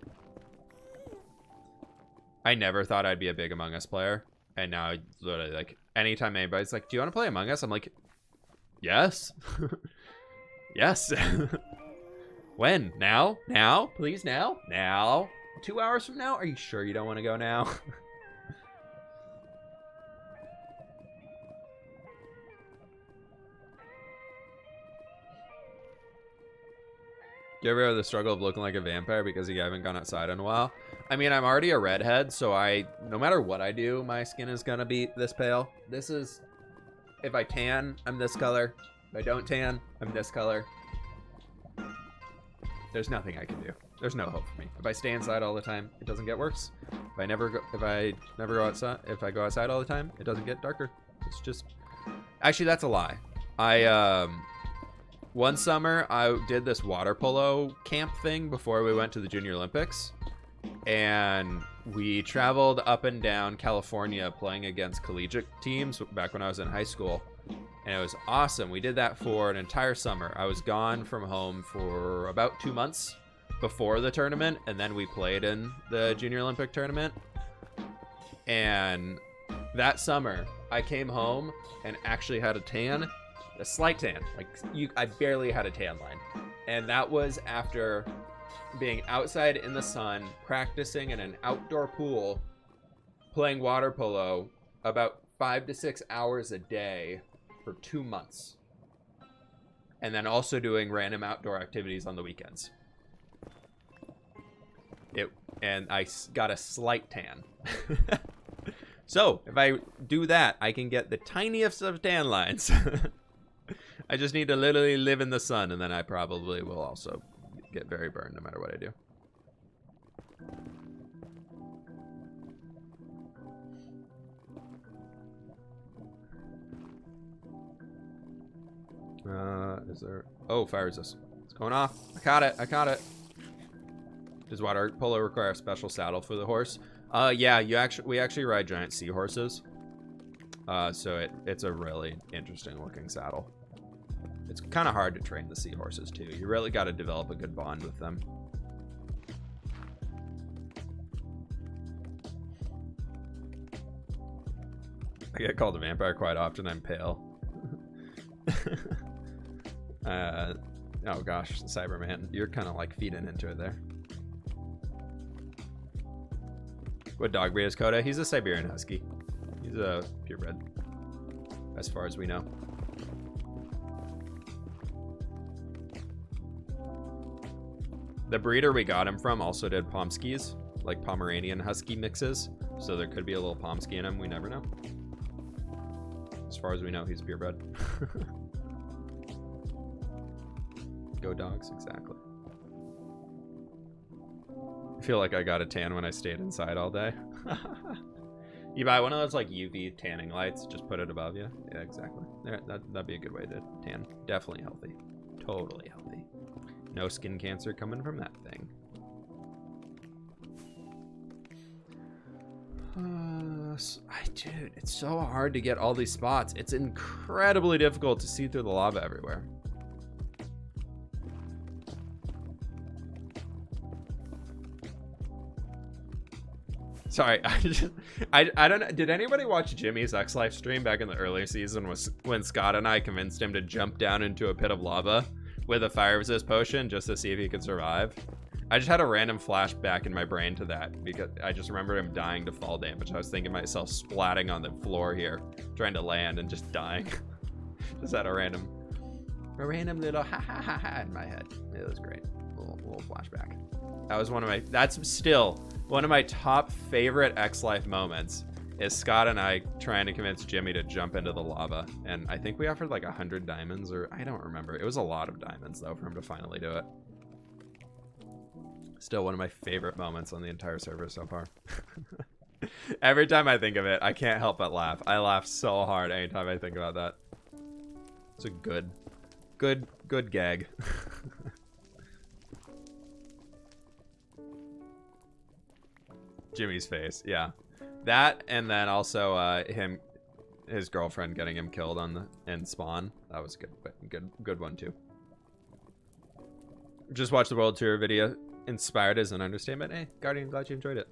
I never thought I'd be a big Among Us player, and now literally, like, anytime anybody's like, do you want to play Among Us? I'm like, yes. Yes. When? Now? Now? Please, now? Now? 2 hours from now? Are you sure you don't want to go now? You ever have the struggle of looking like a vampire because you haven't gone outside in a while? I mean, I'm already a redhead, so no matter what I do, my skin is gonna be this pale. This is, if I tan, I'm this color. If I don't tan, I'm this color. There's nothing I can do. There's no hope for me. If I stay inside all the time, it doesn't get worse. If I go outside all the time, it doesn't get darker. It's just, actually, that's a lie. One summer I did this water polo camp thing before we went to the Junior Olympics, and we traveled up and down California playing against collegiate teams back when I was in high school. And it was awesome. We did that for an entire summer. I was gone from home for about 2 months. before the tournament, and then we played in the Junior Olympic tournament. And that summer, I came home and actually had a tan, a slight tan. Like I barely had a tan line. And that was after being outside in the sun, practicing in an outdoor pool, playing water polo about 5 to 6 hours a day for 2 months. And then also doing random outdoor activities on the weekends. And I got a slight tan. So, if I do that, I can get the tiniest of tan lines. I just need to literally live in the sun, and then I probably will also get very burned no matter what I do. Is there... Oh, fire resist. It's going off. I caught it. I caught it. Does water polo require a special saddle for the horse? Yeah, we actually ride giant seahorses. So it's a really interesting looking saddle. It's kind of hard to train the seahorses too. You really got to develop a good bond with them. I get called a vampire quite often. I'm pale. Oh gosh, Cyberman, you're kind of like feeding into it there. What dog breed is Coda? He's a Siberian Husky. He's a purebred, as far as we know. The breeder we got him from also did Pomskis, like Pomeranian Husky mixes. So there could be a little Pomsky in him. We never know. As far as we know, he's purebred. Go dogs, exactly. I feel like I got a tan when I stayed inside all day. You buy one of those like UV tanning lights, just put it above you. Yeah, exactly. There, that'd be a good way to tan. Definitely healthy. Totally healthy. No skin cancer coming from that thing. Dude, it's so hard to get all these spots. It's incredibly difficult to see through the lava everywhere. Sorry, I don't know. Did anybody watch Jimmy's X Life stream back in the earlier season when Scott and I convinced him to jump down into a pit of lava with a fire resist potion just to see if he could survive? I just had a random flashback in my brain to that because I just remember him dying to fall damage. I was thinking myself splatting on the floor here, trying to land and just dying. Just had a random little ha ha ha ha in my head. It was great. Little flashback. That was that's still one of my top favorite X Life moments is Scott and I trying to convince Jimmy to jump into the lava. And I think we offered like 100 diamonds, or I don't remember. It was a lot of diamonds though for him to finally do it. Still one of my favorite moments on the entire server so far. Every time I think of it, I can't help but laugh. I laugh so hard anytime I think about that. It's a good gag. Jimmy's face, yeah. That, and then also his girlfriend getting him killed in spawn. That was a good one too. Just watched the world tour video. Inspired is an understatement. Hey, Guardian, glad you enjoyed it.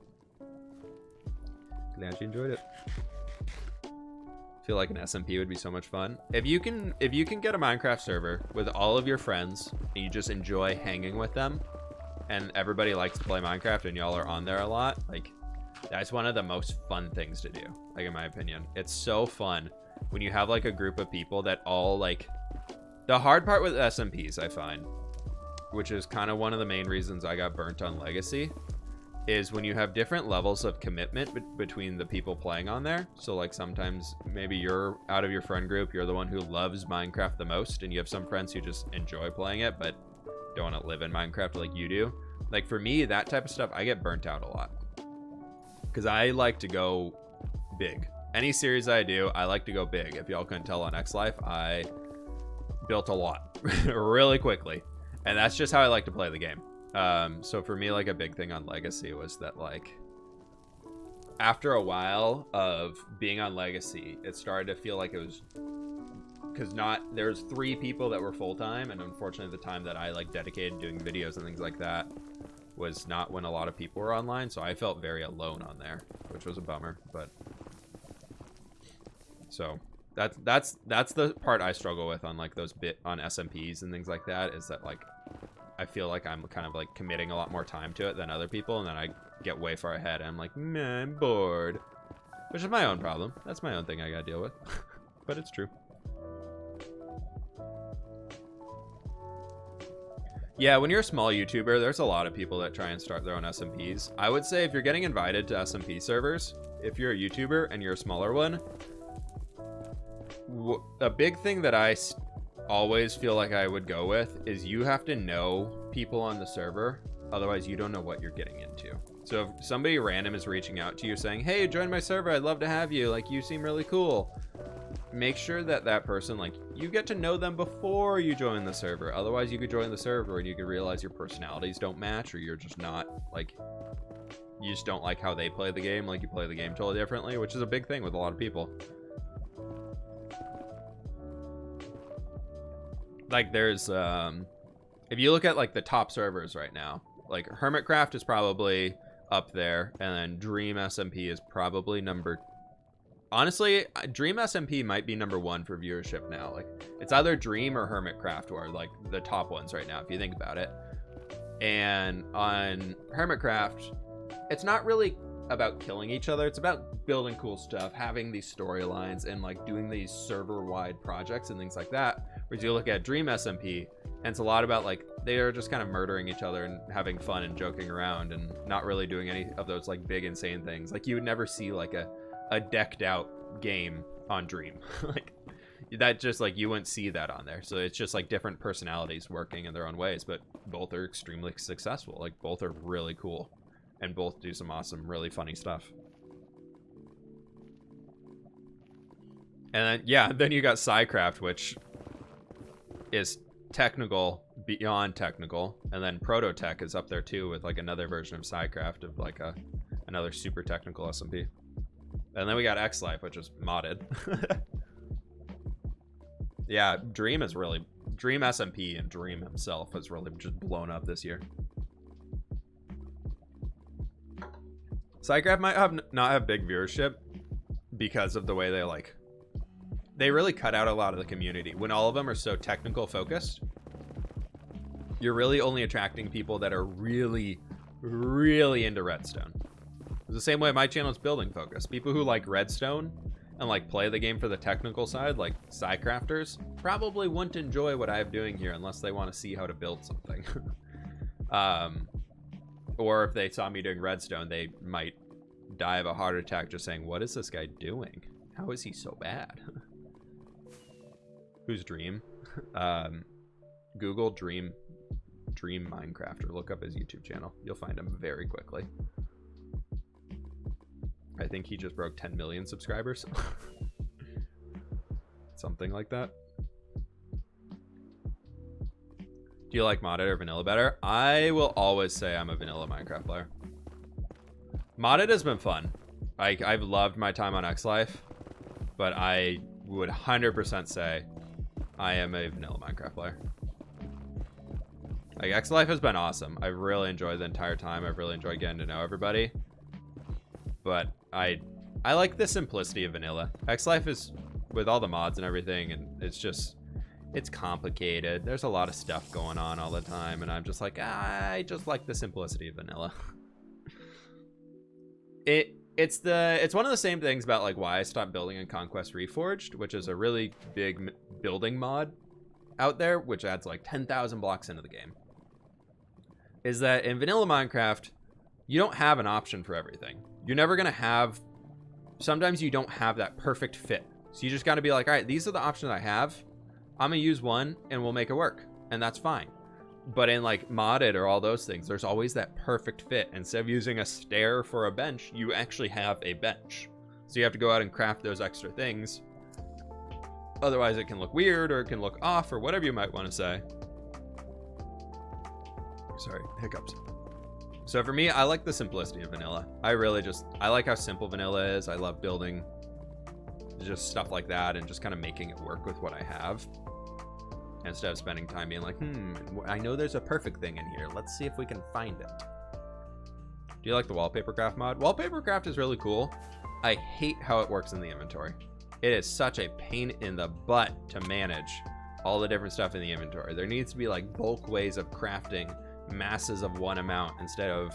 Glad you enjoyed it. Feel like an SMP would be so much fun. If you can get a Minecraft server with all of your friends and you just enjoy hanging with them, and everybody likes to play Minecraft and y'all are on there a lot, like that's one of the most fun things to do, like in my opinion. It's so fun when you have like a group of people that all like. The hard part with SMPs, I find, which is kind of one of the main reasons I got burnt on Legacy, is when you have different levels of commitment between the people playing on there. So like sometimes maybe you're out of your friend group, you're the one who loves Minecraft the most, and you have some friends who just enjoy playing it but don't want to live in Minecraft like you do. Like for me, that type of stuff, I get burnt out a lot because I like to go big. Any series I do, I like to go big. If y'all couldn't tell on X Life, I built a lot really quickly. And that's just how I like to play the game. So for me, like a big thing on Legacy was that like after a while of being on Legacy, it started to feel like it was because there's 3 people that were full-time, and unfortunately the time that I like dedicated doing videos and things like that was not when a lot of people were online, so I felt very alone on there, which was a bummer. But so that's the part I struggle with on like those on SMPs and things like that, is that like I feel like I'm kind of like committing a lot more time to it than other people, and then I get way far ahead and I'm like, man, I'm bored, which is my own problem. That's my own thing I gotta deal with. But it's true. Yeah, when you're a small YouTuber, there's a lot of people that try and start their own SMPs. I would say if you're getting invited to SMP servers, if you're a YouTuber and you're a smaller one, a big thing that I always feel like I would go with is you have to know people on the server. Otherwise, you don't know what you're getting into. So if somebody random is reaching out to you saying, hey, join my server, I'd love to have you, like, you seem really cool, make sure that that person, like, you get to know them before you join the server. Otherwise, you could join the server and you could realize your personalities don't match, or you're just not, like, you just don't like how they play the game, like you play the game totally differently, which is a big thing with a lot of people. Like, there's, if you look at, like, the top servers right now, like, Hermitcraft is probably up there, and then Dream SMP is probably honestly, Dream SMP might be number 1 for viewership now. Like, it's either Dream or Hermitcraft are, like, the top ones right now, if you think about it. And on Hermitcraft, it's not really about killing each other. It's about building cool stuff, having these storylines, and, like, doing these server-wide projects and things like that. Whereas you look at Dream SMP, and it's a lot about, like, they are just kind of murdering each other and having fun and joking around and not really doing any of those, like, big insane things. Like, you would never see, like, a decked out game on Dream. Like, that just, like, you wouldn't see that on there. So it's just, like, different personalities working in their own ways, but both are extremely successful. Like, both are really cool and both do some awesome, really funny stuff. And then, yeah, then you got Psycraft, which is technical beyond technical, and then Prototech is up there too with like another version of Psycraft of like another super technical SMP. And then we got XLife, which is modded. Yeah, Dream SMP and Dream himself has really just blown up this year. Psycraft might not have big viewership because of the way they really cut out a lot of the community. When all of them are so technical focused, you're really only attracting people that are really, really into Redstone. It's the same way my channel is building focused. People who like Redstone and like play the game for the technical side, like Psycrafters, probably wouldn't enjoy what I'm doing here unless they want to see how to build something. Or if they saw me doing Redstone, they might die of a heart attack just saying, what is this guy doing? How is he so bad? Who's Dream? Google Dream Minecraft, or look up his YouTube channel. You'll find him very quickly. I think he just broke 10 million subscribers. Something like that. Do you like modded or vanilla better? I will always say I'm a vanilla Minecraft player. Modded has been fun. I've loved my time on XLife, but I would 100% say I am a vanilla Minecraft player. Like, XLife has been awesome. I've really enjoyed the entire time. I've really enjoyed getting to know everybody. But I like the simplicity of vanilla. XLife is, with all the mods and everything, and it's complicated. There's a lot of stuff going on all the time, and I'm just like, I just like the simplicity of vanilla. It's one of the same things about like why I stopped building in Conquest Reforged, which is a really big building mod out there, which adds like 10,000 blocks into the game. Is that in vanilla Minecraft, you don't have an option for everything. You're never gonna have. Sometimes you don't have that perfect fit, so you just got to be like, all right, these are the options I have. I'm gonna use one, and we'll make it work, and that's fine. But in like modded or all those things, there's always that perfect fit. Instead of using a stair for a bench, you actually have a bench. So you have to go out and craft those extra things. Otherwise it can look weird, or it can look off, or whatever you might want to say. Sorry, hiccups. So for me, I like the simplicity of vanilla. I like how simple vanilla is. I love building just stuff like that, and just kind of making it work with what I have. Instead of spending time being like, I know there's a perfect thing in here. Let's see if we can find it. Do you like the wallpaper craft mod? Wallpaper craft is really cool. I hate how it works in the inventory. It is such a pain in the butt to manage all the different stuff in the inventory. There needs to be like bulk ways of crafting masses of one amount instead of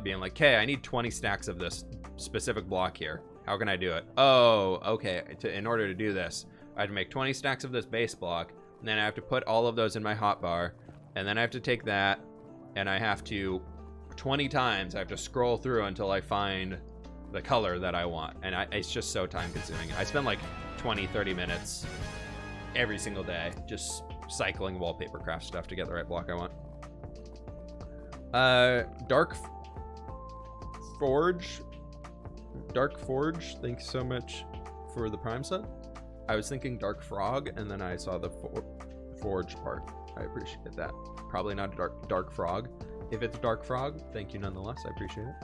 being like, okay, I need 20 stacks of this specific block here. How can I do it? Oh, okay. In order to do this, I have to make 20 stacks of this base block, and then I have to put all of those in my hotbar, and then I have to take that, and I have to 20 times I have to scroll through until I find the color that I want, and it's just so time consuming. I spend like 20-30 minutes every single day just cycling wallpaper craft stuff to get the right block I want. Dark Forge, thanks so much for the Prime sub. I was thinking Dark Frog, and then I saw the Forge part. I appreciate that. Probably not a dark Frog. If it's Dark Frog, thank you nonetheless. I appreciate it.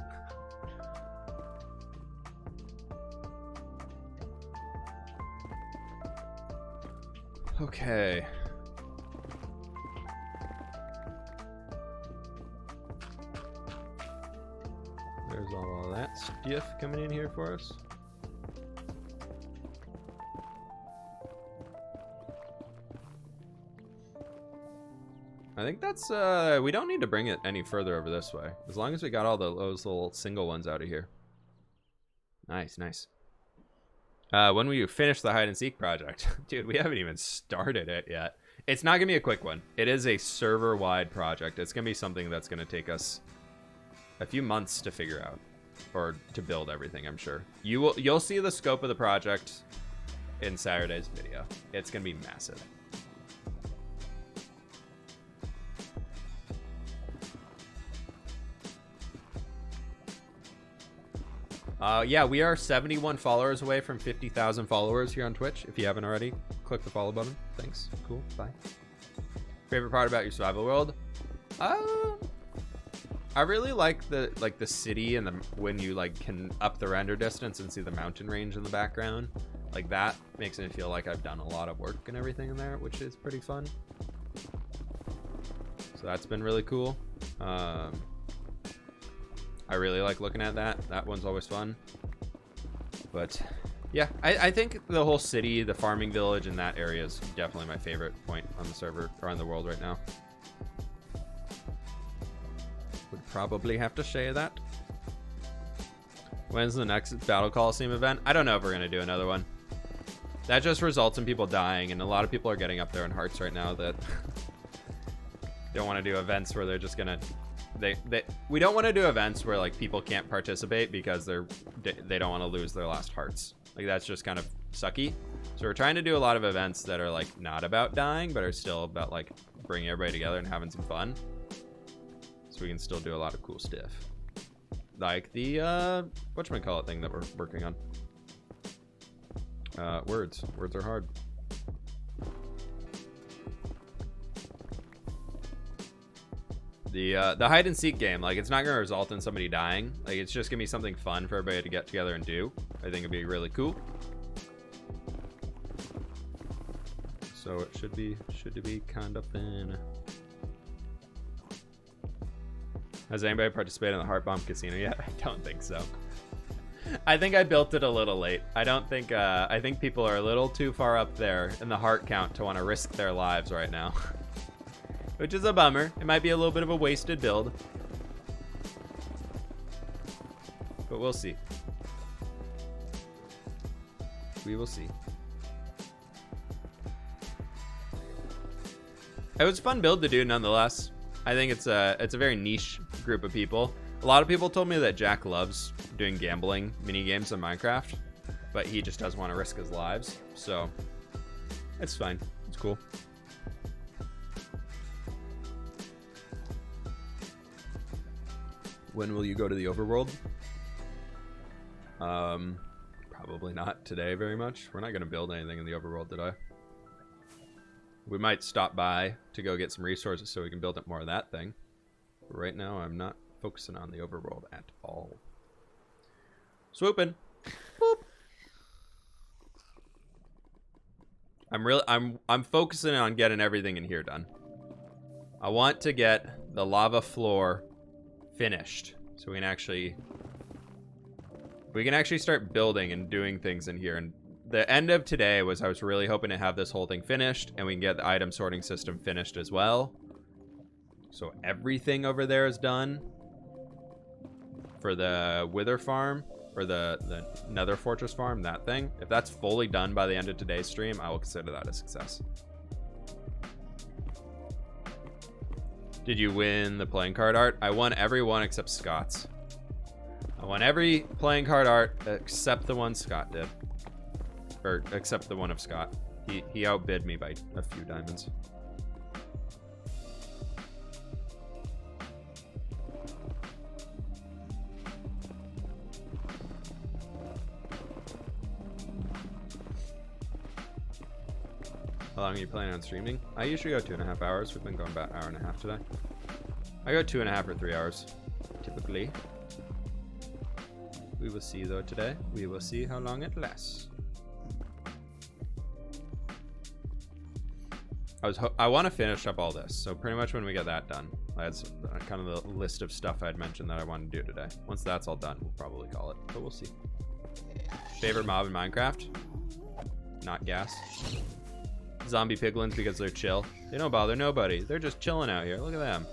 Okay. There's all of that stuff coming in here for us. I think that's, we don't need to bring it any further over this way. As long as we got all those little single ones out of here. Nice, nice. When will you finish the hide and seek project? Dude, we haven't even started it yet. It's not gonna be a quick one. It is a server-wide project. It's gonna be something that's gonna take us a few months to figure out, or to build everything, I'm sure. You'll see the scope of the project in Saturday's video. It's gonna be massive. Yeah, we are 71 followers away from 50,000 followers here on Twitch. If you haven't already, click the follow button. Thanks. Cool. Bye. Favorite part about your survival world? I really like the city and when you like can up the render distance and see the mountain range in the background. Like that makes me feel like I've done a lot of work and everything in there, which is pretty fun. So that's been really cool. I really like looking at that. That one's always fun. But yeah, I think the whole city, the farming village, and that area is definitely my favorite point on the server or on the world right now. Would probably have to say that. When's the next Battle Coliseum event? I don't know if we're gonna do another one. That just results in people dying, and a lot of people are getting up there in hearts right now that don't want to do events where they're just gonna. We don't want to do events where like people can't participate because they don't want to lose their last hearts. Like that's just kind of sucky. So we're trying to do a lot of events that are like not about dying, but are still about like bringing everybody together and having some fun. So we can still do a lot of cool stuff. Like the whatchamacallit thing that we're working on. Words are hard. The hide and seek game, like it's not gonna result in somebody dying. Like it's just gonna be something fun for everybody to get together and do. I think it'd be really cool. So it should be kind of fun. Has anybody participated in the Heart Bomb Casino yet? I don't think so. I think I built it a little late. I don't think I think people are a little too far up there in the heart count to want to risk their lives right now. Which is a bummer. It might be a little bit of a wasted build. But we'll see. We will see. It was a fun build to do nonetheless. I think it's a very niche group of people. A lot of people told me that Jack loves doing gambling mini games in Minecraft, but he just doesn't want to risk his lives. So it's fine. It's cool. When will you go to the overworld? Probably not today very much. We're not going to build anything in the overworld today. We might stop by to go get some resources so we can build up more of that thing. But right now, I'm not focusing on the overworld at all. Swooping. Whoop. I'm focusing on getting everything in here done. I want to get the lava floor finished so we can actually start building and doing things in here. And the end of today was I was really hoping to have this whole thing finished and we can get the item sorting system finished as well. So everything over there is done for the Wither farm or the Nether Fortress farm, that thing. If that's fully done by the end of today's stream, I will consider that a success. Did you win the playing card art? I won every one except Scott's. I won every playing card art except the one Scott did. Or except the one of Scott. He outbid me by a few diamonds. How long are you planning on streaming? I usually go 2.5 hours. We've been going about an hour and a half today. I go 2.5 or 3 hours, typically. We will see though today. We will see how long it lasts. I want to finish up all this, so pretty much when we get that done, I had kind of the list of stuff I'd mentioned that I wanted to do today. Once that's all done, we'll probably call it, but we'll see. Favorite mob in Minecraft? Not gas. Zombie piglins because they're chill. They don't bother nobody. They're just chilling out here. Look at them.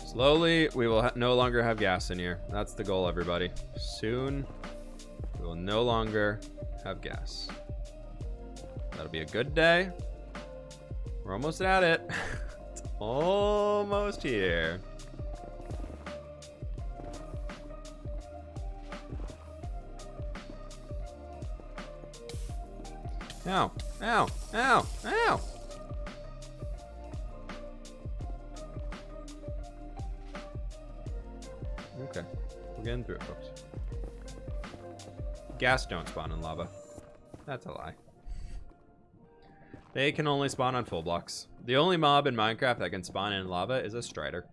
Slowly, we will no longer have gas in here. That's the goal, everybody. Soon, we will no longer have gas. That'll be a good day. We're almost at it. It's almost here. Ow, ow, ow, ow. Okay, we're getting through it, folks. Gas don't spawn in lava. That's a lie. They can only spawn on full blocks. The only mob in Minecraft that can spawn in lava is a strider.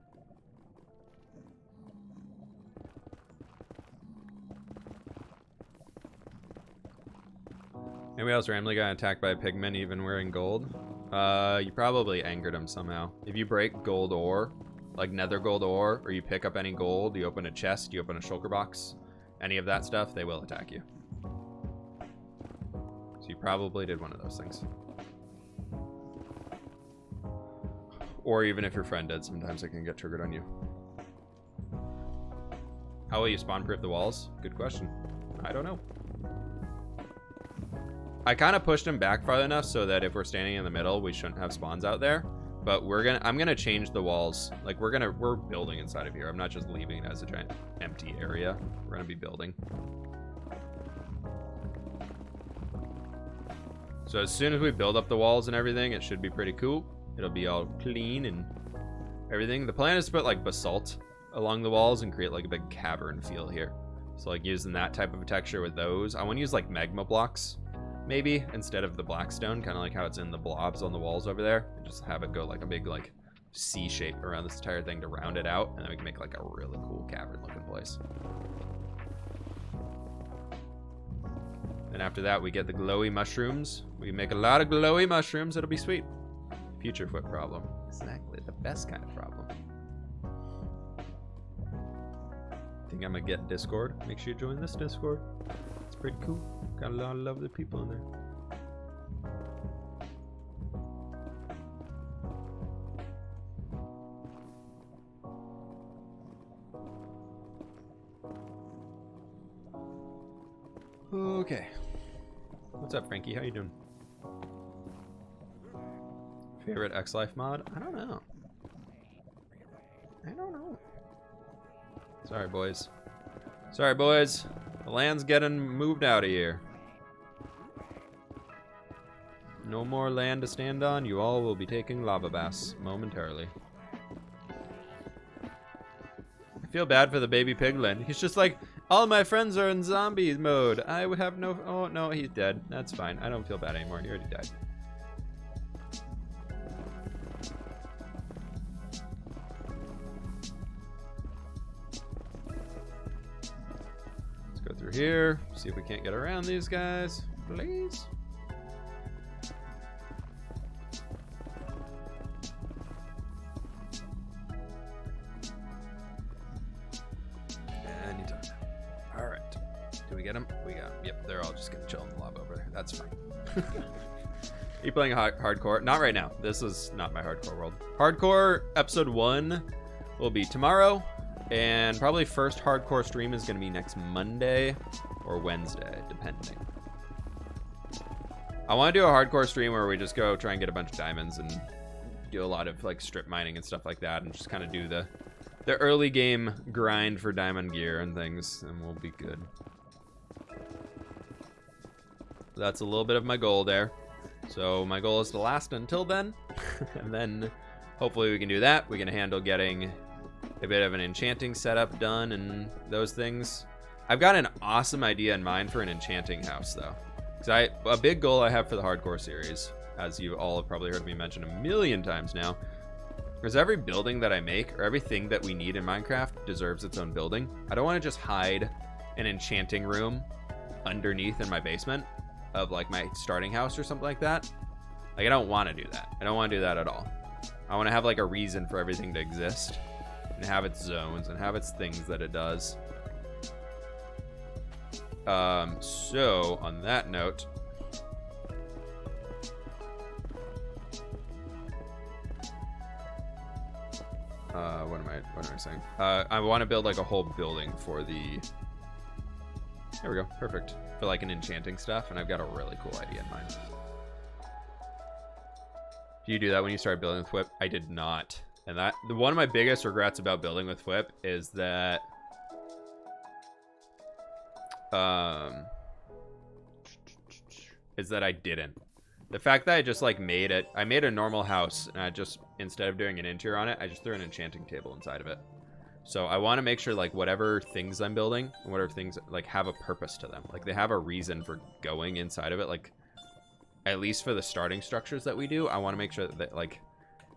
Anybody else randomly got attacked by a pigman even wearing gold? You probably angered him somehow. If you break gold ore, like nether gold ore, or you pick up any gold, you open a chest, you open a shulker box, any of that stuff, they will attack you. So you probably did one of those things. Or even if your friend did, sometimes it can get triggered on you. How will you spawn proof the walls? Good question. I don't know. I kind of pushed him back far enough so that if we're standing in the middle, we shouldn't have spawns out there. But I'm gonna change the walls. Like we're building inside of here. I'm not just leaving it as a giant empty area. We're gonna be building. So as soon as we build up the walls and everything, it should be pretty cool. It'll be all clean and everything. The plan is to put like basalt along the walls and create like a big cavern feel here. So like using that type of a texture with those. I want to use like magma blocks. Maybe instead of the blackstone, kind of like how it's in the blobs on the walls over there, and just have it go like a big like C shape around this entire thing to round it out, and then we can make like a really cool cavern looking place. And after that, we get the glowy mushrooms. We make a lot of glowy mushrooms. It'll be sweet. Future foot problem. Exactly, the best kind of problem. Think I'm gonna get Discord. Make sure you join this Discord. It's pretty cool. Got a lot of lovely people in there. Okay. What's up, Frankie? How you doing? Favorite X-Life mod? I don't know. Sorry, boys. Sorry, boys. The land's getting moved out of here. No more land to stand on. You all will be taking lava baths momentarily. I feel bad for the baby piglin. He's just like, all my friends are in zombie mode. I would have no... Oh, no, he's dead. That's fine. I don't feel bad anymore. He already died. through here. See if we can't get around these guys, please. Anytime. All right. Do we get them? We got them. Yep, they're all just gonna chill in the lava over there. That's fine. Are you playing hardcore? Not right now. This is not my hardcore world. Hardcore episode 1 will be tomorrow, and probably first hardcore stream is going to be next Monday or Wednesday, depending. I want to do a hardcore stream where we just go try and get a bunch of diamonds and do a lot of like strip mining and stuff like that, and just kind of do the early game grind for diamond gear and things, and we'll be good. That's a little bit of my goal there. So my goal is to last until then, and then hopefully we can do that. We can handle getting a bit of an enchanting setup done and those things. I've got an awesome idea in mind for an enchanting house, though. Because a big goal I have for the hardcore series, as you all have probably heard me mention a million times now, is every building that I make, or everything that we need in Minecraft, deserves its own building. I don't want to just hide an enchanting room underneath in my basement of like my starting house or something like that. Like, I don't want to do that. I don't want to do that at all. I want to have like a reason for everything to exist and have its zones and have its things that it does. So on that note, what am I saying? I want to build like a whole building for the, there we go, perfect, for like an enchanting stuff, and I've got a really cool idea in mind. Do you do that when you start building with fWhip? I did not. And that, one of my biggest regrets about building with fWhip is that I didn't. The fact that I just like I made a normal house, and I just, instead of doing an interior on it, I just threw an enchanting table inside of it. So I want to make sure like whatever things I'm building, and whatever things like have a purpose to them. Like they have a reason for going inside of it. Like at least for the starting structures that we do, I want to make sure that like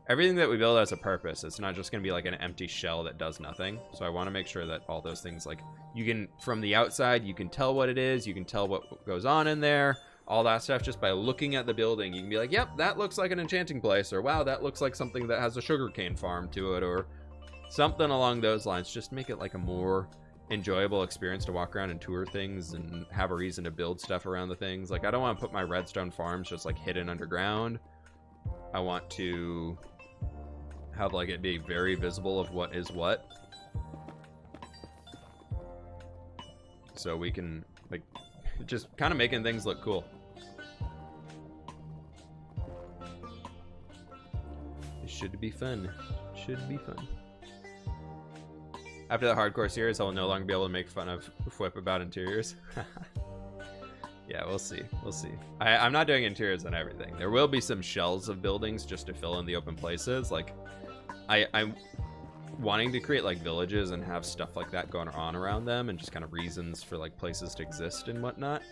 everything that we build has a purpose. It's not just going to be like an empty shell that does nothing. So I want to make sure that all those things, like you can, from the outside, you can tell what it is. You can tell what goes on in there. All that stuff just by looking at the building. You can be like, yep, that looks like an enchanting place. Or wow, that looks like something that has a sugarcane farm to it. Or something along those lines. Just make it like a more enjoyable experience to walk around and tour things and have a reason to build stuff around the things. Like I don't want to put my redstone farms just like hidden underground. I want to have like it be very visible of what is what. So we can like just kind of making things look cool. It should be fun. Should be fun. After the hardcore series, I will no longer be able to make fun of fWhip about interiors. Yeah, we'll see. We'll see. I'm not doing interiors on everything. There will be some shells of buildings just to fill in the open places. Like, I'm wanting to create like villages and have stuff like that going on around them, and just kind of reasons for like places to exist and whatnot.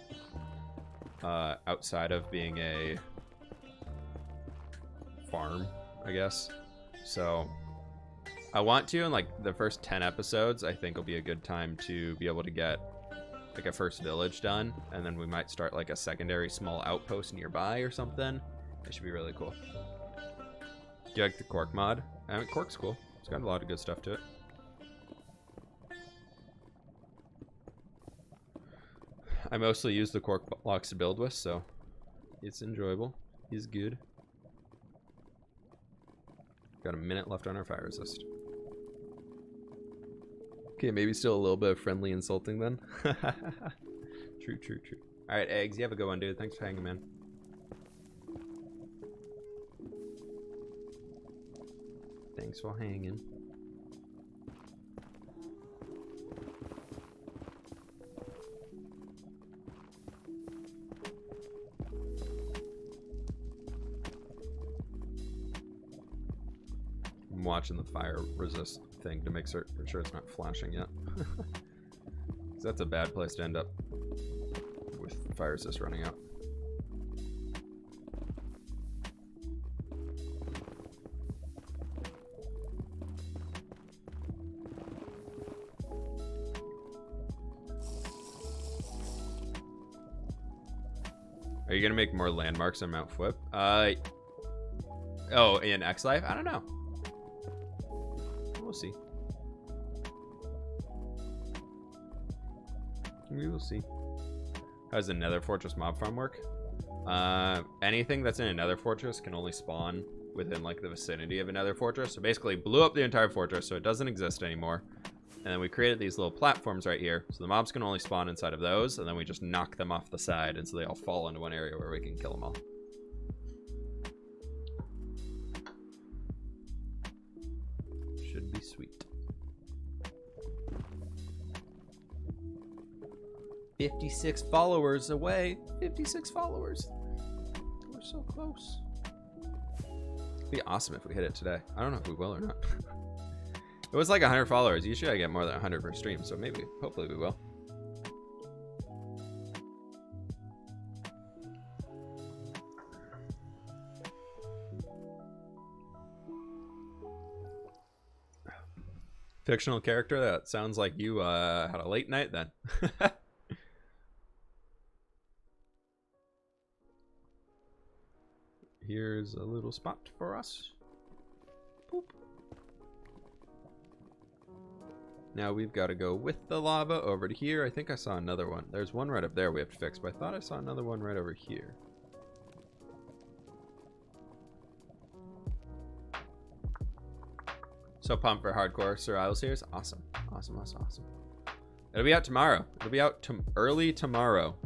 Outside of being a farm, I guess. So I want to, in like the first 10 episodes, I think will be a good time to be able to get like a first village done, and then we might start like a secondary small outpost nearby or something. It should be really cool. Do you like the cork mod? I mean, cork's cool. It's got a lot of good stuff to it. I mostly use the cork blocks to build with, so it's enjoyable. It's good. Got a minute left on our fire resist. Okay, maybe still a little bit of friendly insulting then. True. Alright, Eggs, you have a good one, dude. Thanks for hanging, man. Thanks for hanging. I'm watching the fire resist thing to make sure it's not flashing yet. Because that's a bad place to end up with fire resist running out. Are you gonna make more landmarks on Mount fWhip? Oh, in X Life? I don't know. We'll see. We will see. How does the Nether Fortress mob farm work? Anything that's in a Nether Fortress can only spawn within like the vicinity of a Nether Fortress. So basically blew up the entire fortress so it doesn't exist anymore. And then we created these little platforms right here. So the mobs can only spawn inside of those, and then we just knock them off the side, and so they all fall into one area where we can kill them all. Should be sweet. 56 followers away. 56 followers. We're so close. It'd be awesome if we hit it today. I don't know if we will or not. It was like 100 followers. Usually I get more than 100 per stream, so maybe, hopefully we will. Fictional character? That sounds like you had a late night then. Here's a little spot for us. Boop. Now we've got to go with the lava over to here. I think I saw another one. There's one right up there we have to fix, but I thought I saw another one right over here. So pumped for hardcore survival series. Awesome. Awesome, awesome, awesome. It'll be out tomorrow. It'll be out early tomorrow.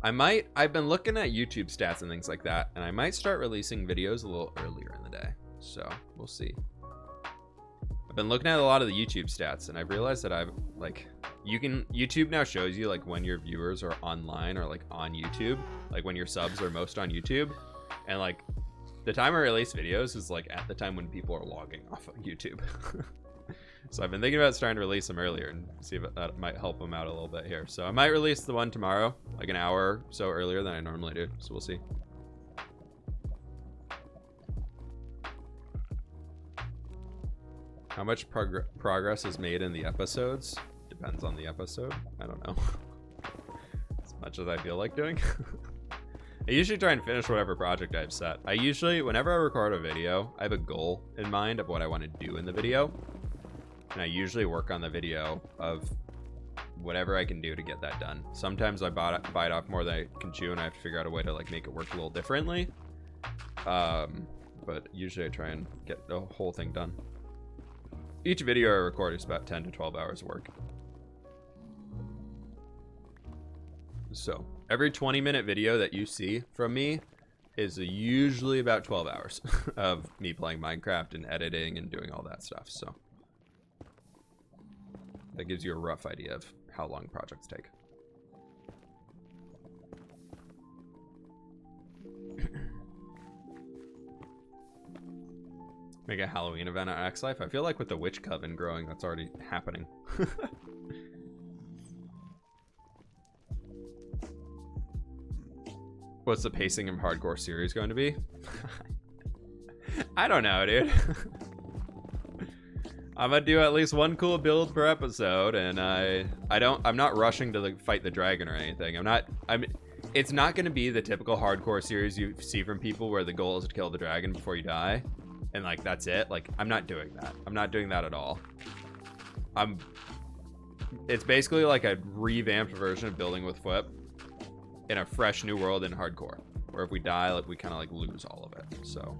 I've been looking at YouTube stats and things like that, and I might start releasing videos a little earlier in the day. So we'll see. I've been looking at a lot of the YouTube stats, and I've realized that YouTube now shows you like when your viewers are online or like on YouTube, like when your subs are most on YouTube, and like the time I release videos is like at the time when people are logging off of YouTube. So I've been thinking about starting to release them earlier and see if that might help them out a little bit here. So I might release the one tomorrow, like an hour or so earlier than I normally do. So we'll see. How much progress is made in the episodes? Depends on the episode. I don't know. As much as I feel like doing. I usually try and finish whatever project I've set. Whenever I record a video, I have a goal in mind of what I want to do in the video. And I usually work on the video of whatever I can do to get that done. Sometimes I bite off more than I can chew, and I have to figure out a way to like make it work a little differently. But usually I try and get the whole thing done. Each video I record is about 10 to 12 hours of work. So every 20-minute video that you see from me is usually about 12 hours of me playing Minecraft and editing and doing all that stuff. So that gives you a rough idea of how long projects take. Make a Halloween event at X Life. I feel like with the Witch Coven growing, that's already happening. What's the pacing of hardcore series going to be? I don't know, dude. I'm gonna do at least one cool build per episode, and I'm not rushing to like fight the dragon or anything. It's not gonna be the typical hardcore series you see from people where the goal is to kill the dragon before you die, and like that's it. Like I'm not doing that. I'm not doing that at all. It's basically like a revamped version of building with fWhip in a fresh new world in hardcore, where if we die, like we kind of like lose all of it. So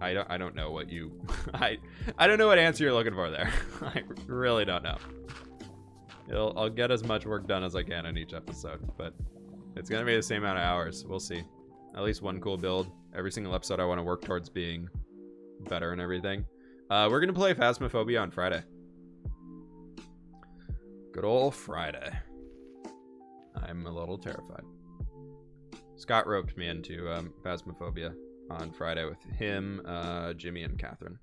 I don't know what you I don't know what answer you're looking for there. I really don't know. I'll get as much work done as I can in each episode, but it's gonna be the same amount of hours. We'll see. At least one cool build. Every single episode I want to work towards being better and everything. We're gonna play Phasmophobia on Friday. Good old Friday. I'm a little terrified. Scott roped me into Phasmophobia on Friday with him, Jimmy, and Catherine.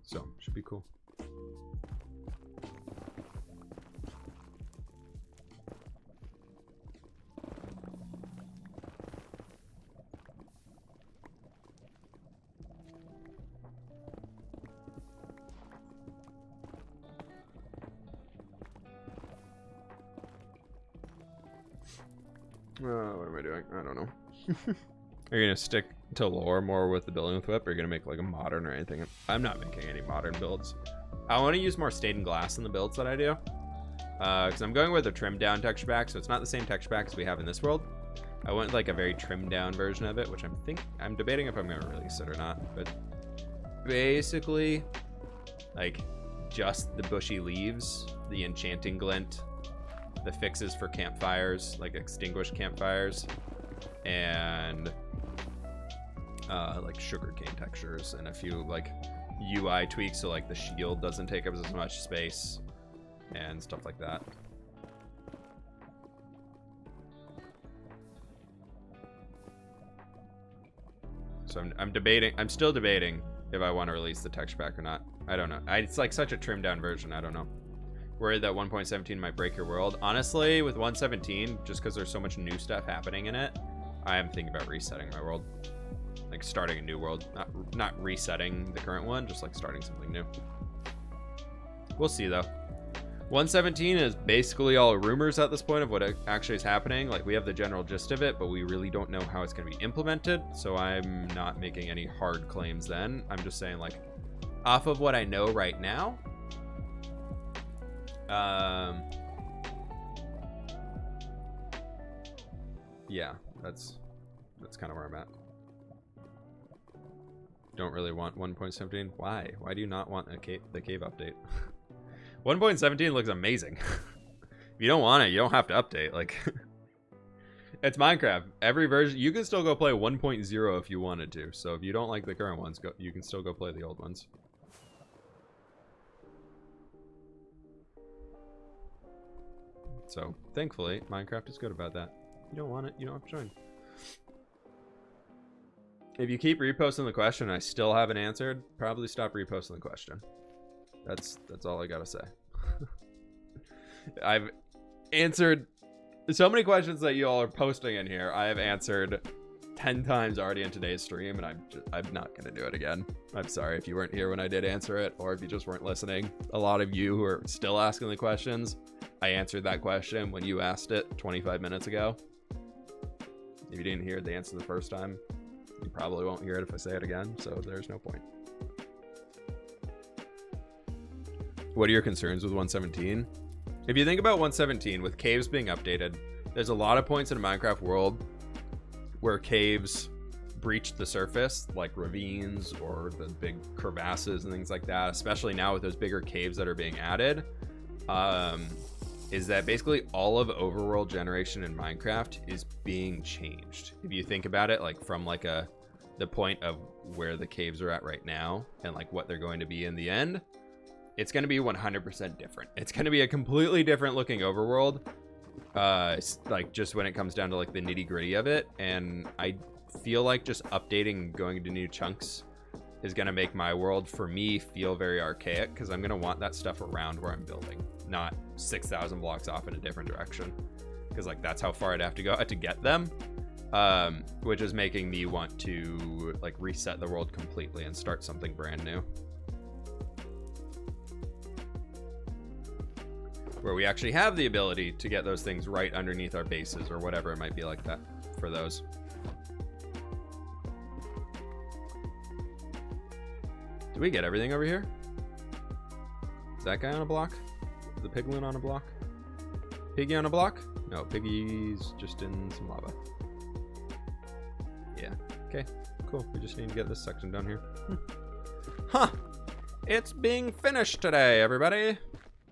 So, should be cool. What am I doing? I don't know. Are you gonna stick to lore more with the building with whip, or are you gonna make like a modern or anything? I'm not making any modern builds. I want to use more stained glass in the builds that I do, because I'm going with a trimmed down texture pack, so it's not the same texture pack as we have in this world. I went like a very trimmed down version of it, which I'm debating if I'm gonna release it or not. But basically, like just the bushy leaves, the enchanting glint, the fixes for campfires, like extinguished campfires, and like sugarcane textures, and a few like UI tweaks, so like the shield doesn't take up as much space and stuff like that. So I'm still debating if I want to release the texture pack or not. I don't know. It's like such a trimmed down version. I don't know. Worried that 1.17 might break your world. Honestly, with 1.17, just because there's so much new stuff happening in it, I am thinking about resetting my world. Like starting a new world. Not resetting the current one, just like starting something new. We'll see though. 1.17 is basically all rumors at this point of what actually is happening. Like we have the general gist of it, but we really don't know how it's going to be implemented. So I'm not making any hard claims then. I'm just saying like off of what I know right now. Yeah, that's kind of where I'm at. Don't really want 1.17. Why do you not want the cave update? 1.17 looks amazing. If you don't want it, you don't have to update. Like it's Minecraft. Every version, you can still go play 1.0 if you wanted to. So if you don't like the current ones, you can still go play the old ones. So thankfully, Minecraft is good about that. You don't want it, you don't have to join. If you keep reposting the question and I still haven't answered, probably stop reposting the question. That's all I gotta say. I've answered so many questions that you all are posting in here. I have answered 10 times already in today's stream, and I'm not gonna do it again. I'm sorry if you weren't here when I did answer it, or if you just weren't listening. A lot of you who are still asking the questions, I answered that question when you asked it 25 minutes ago. If you didn't hear the answer the first time, you probably won't hear it if I say it again, so there's no point. What are your concerns with 1.17? If you think about 1.17, with caves being updated, there's a lot of points in a Minecraft world where caves breach the surface, like ravines or the big crevasses and things like that, especially now with those bigger caves that are being added. Is that basically all of overworld generation in Minecraft is being changed. If you think about it, like from like the point of where the caves are at right now and like what they're going to be in the end, it's going to be 100% different. It's going to be a completely different looking overworld, like just when it comes down to like the nitty gritty of it. And I feel like just updating, going into new chunks is going to make my world, for me, feel very archaic, because I'm going to want that stuff around where I'm building, not 6,000 blocks off in a different direction, because like that's how far I'd have to go to get them, which is making me want to like reset the world completely and start something brand new, where we actually have the ability to get those things right underneath our bases or whatever it might be like that for those. Do we get everything over here? Is that guy on a block? Is the piglin on a block? Piggy on a block? No, Piggy's just in some lava. Yeah, okay, cool. We just need to get this section done here. Huh! It's being finished today, everybody!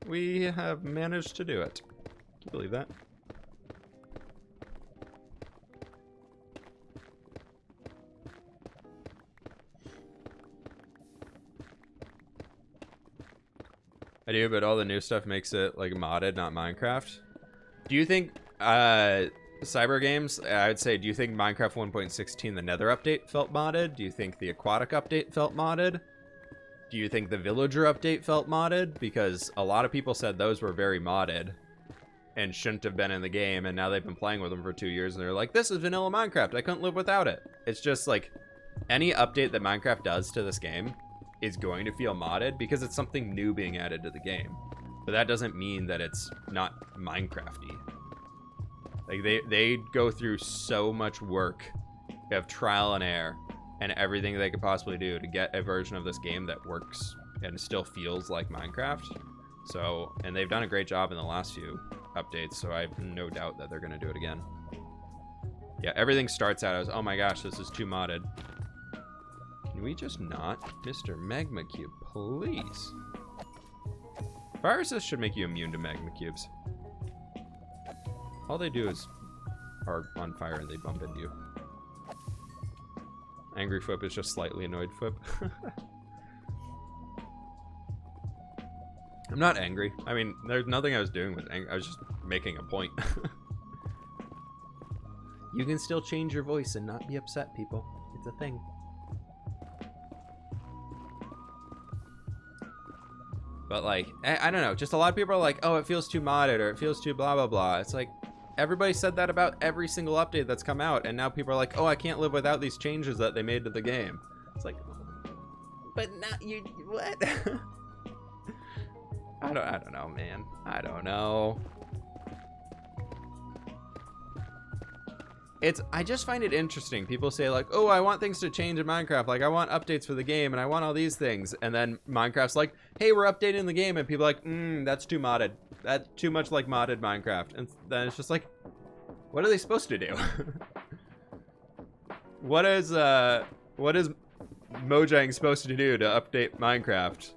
We have managed to do it. Can you believe that? I do, but all the new stuff makes it like modded, not Minecraft. Do you think Cyber Games, I would say, do you think Minecraft 1.16 the Nether update felt modded? Do you think the Aquatic update felt modded? Do you think the Villager update felt modded? Because a lot of people said those were very modded and shouldn't have been in the game, and now they've been playing with them for 2 years and they're like, this is vanilla Minecraft, I couldn't live without it. It's just like any update that Minecraft does to this game is going to feel modded because it's something new being added to the game. But that doesn't mean that it's not Minecrafty. Like they go through so much work of trial and error and everything they could possibly do to get a version of this game that works and still feels like Minecraft. So, and they've done a great job in the last few updates, so I have no doubt that they're going to do it again. Yeah, everything starts out as, oh my gosh, this is too modded. Can we just not? Mr. Magma Cube, please. Viruses should make you immune to magma cubes. All they do is are on fire and they bump into you. Angry fWhip is just slightly annoyed fWhip. I'm not angry. I mean, there's nothing I was doing with anger. I was just making a point. You can still change your voice and not be upset, people. It's a thing. But like, I don't know. Just a lot of people are like, oh, it feels too modded or it feels too blah, blah, blah. It's like, everybody said that about every single update that's come out. And now people are like, oh, I can't live without these changes that they made to the game. It's like, but not you, what? I don't know, man. I don't know. I just find it interesting. People say like, oh, I want things to change in Minecraft. Like I want updates for the game and I want all these things. And then Minecraft's like, hey, we're updating the game. And people are like, that's too modded. That's too much like modded Minecraft. And then it's just like, what are they supposed to do? What is Mojang supposed to do to update Minecraft?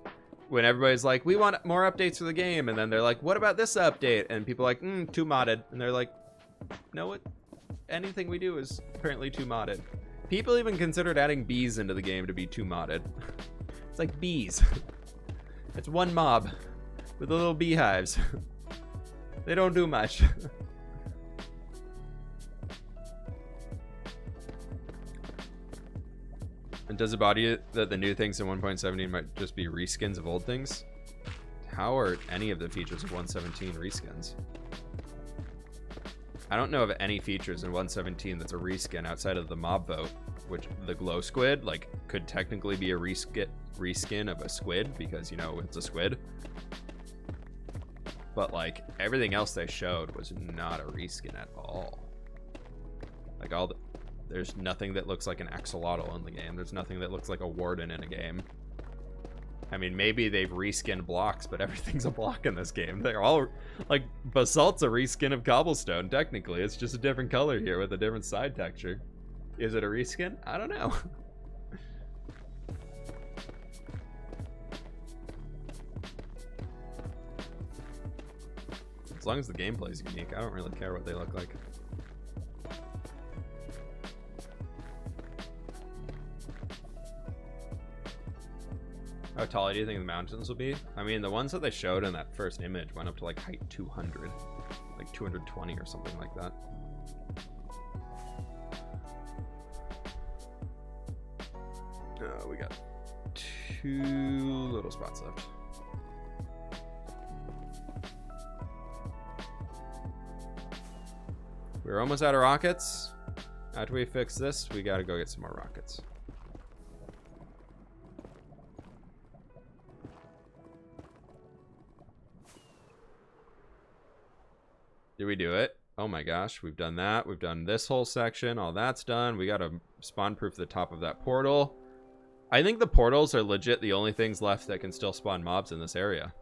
When everybody's like, we want more updates for the game. And then they're like, what about this update? And people are like, too modded. And they're like, no, what? Anything we do is apparently too modded. People even considered adding bees into the game to be too modded. It's like bees. It's one mob with the little beehives. They don't do much. And does it bother you that the new things in 1.17 might just be reskins of old things? How are any of the features of 1.17 reskins? I don't know of any features in 1.17 that's a reskin outside of the mob vote, which the glow squid, like, could technically be a reskin of a squid because, you know, it's a squid. But, like, everything else they showed was not a reskin at all. Like, there's nothing that looks like an axolotl in the game. There's nothing that looks like a warden in a game. I mean, maybe they've reskinned blocks, but everything's a block in this game. They're all, like, basalt's a reskin of cobblestone, technically. It's just a different color here with a different side texture. Is it a reskin? I don't know. As long as the gameplay's unique, I don't really care what they look like. How tall do you think the mountains will be? I mean, the ones that they showed in that first image went up to like height 200, like 220 or something like that. We got 2 little spots left. We're almost out of rockets. After we fix this, we gotta go get some more rockets. Did we do it? Oh my gosh, we've done that. We've done this whole section. All that's done. We gotta spawn proof the top of that portal. I think the portals are legit the only things left that can still spawn mobs in this area.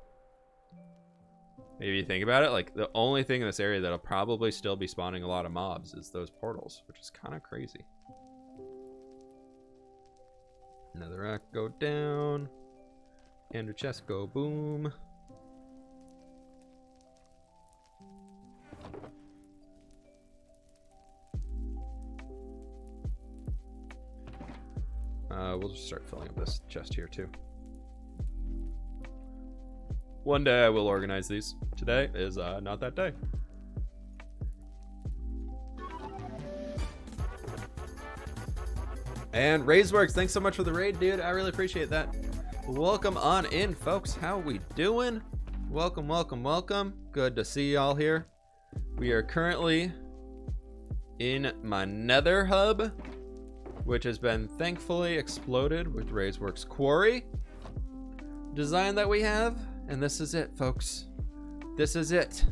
Maybe you think about it, like the only thing in this area that'll probably still be spawning a lot of mobs is those portals, which is kind of crazy. Another rack go down. Ender chest go boom. We'll just start filling up this chest here too. One day I will organize these. Today is not that day. And Raiseworks, thanks so much for the raid, dude. I really appreciate that. Welcome on in, folks. How we doing? Welcome, welcome, welcome. Good to see y'all here. We are currently in my nether hub, which has been thankfully exploded with Raiseworks quarry design that we have. And this is it, folks. This is it.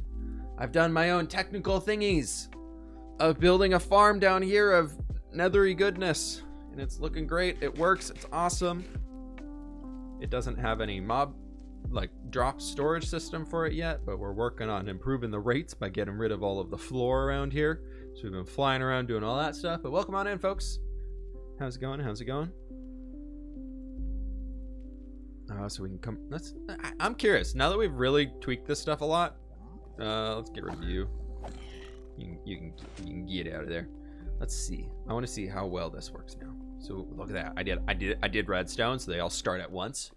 I've done my own technical thingies. of building a farm down here of nethery goodness. And it's looking great. It works. It's awesome. It doesn't have any mob like drop storage system for it yet, but we're working on improving the rates by getting rid of all of the floor around here. So we've been flying around doing all that stuff. But welcome on in, folks. How's it going? How's it going? So we can come. I'm curious. Now that we've really tweaked this stuff a lot, let's get rid of you. You can get out of there. Let's see. I want to see how well this works now. So look at that. I did redstone, so they all start at once.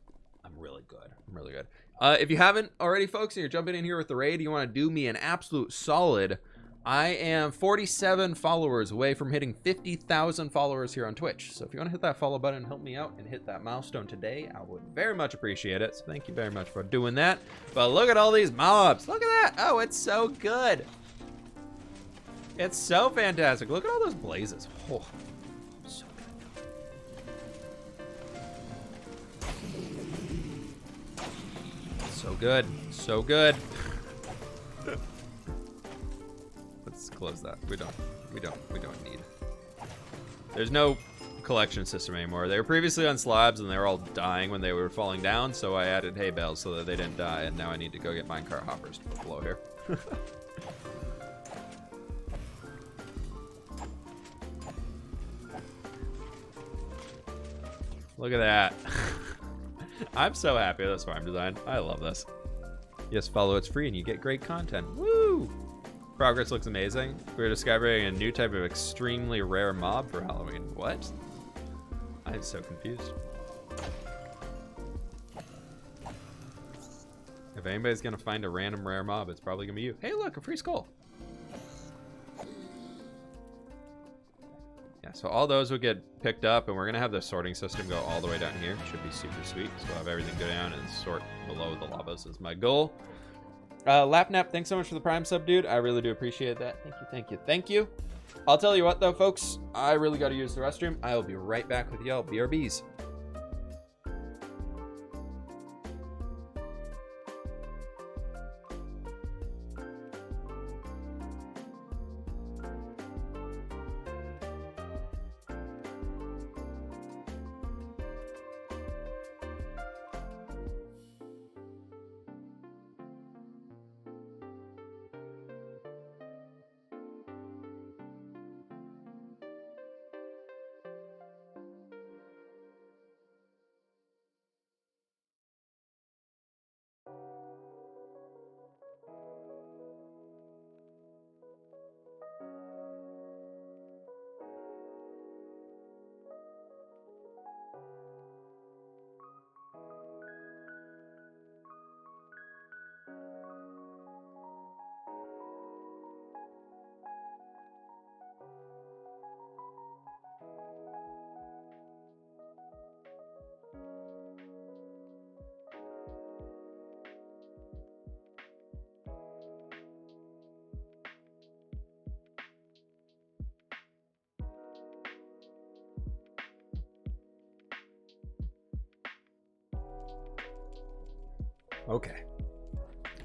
I'm really good. I'm really good. If you haven't already, folks, and you're jumping in here with the raid, you want to do me an absolute solid. I am 47 followers away from hitting 50,000 followers here on Twitch. So if you want to hit that follow button and help me out and hit that milestone today, I would very much appreciate it. So thank you very much for doing that. But look at all these mobs. Look at that. Oh, it's so good. It's so fantastic. Look at all those blazes. Oh, so good. So good. So good. Let's close that. We don't need. There's no collection system anymore. They were previously on slabs and they were all dying when they were falling down, so I added hay bales so that they didn't die, and now I need to go get minecart hoppers to put below here. Look at that. I'm so happy with this farm design. I love this. Yes, follow, it's free and you get great content. Woo! Progress looks amazing. We're discovering a new type of extremely rare mob for Halloween. What? I'm so confused. If anybody's gonna find a random rare mob, it's probably gonna be you. Hey look, a free skull. Yeah, so all those will get picked up, and we're gonna have the sorting system go all the way down here. Should be super sweet. So we'll have everything go down and sort below the lavas is my goal. Lapnap, thanks so much for the Prime sub, dude. I really do appreciate that. Thank you, thank you, thank you. I'll tell you what though, folks, I really gotta use the restroom. I will be right back with y'all. BRBs.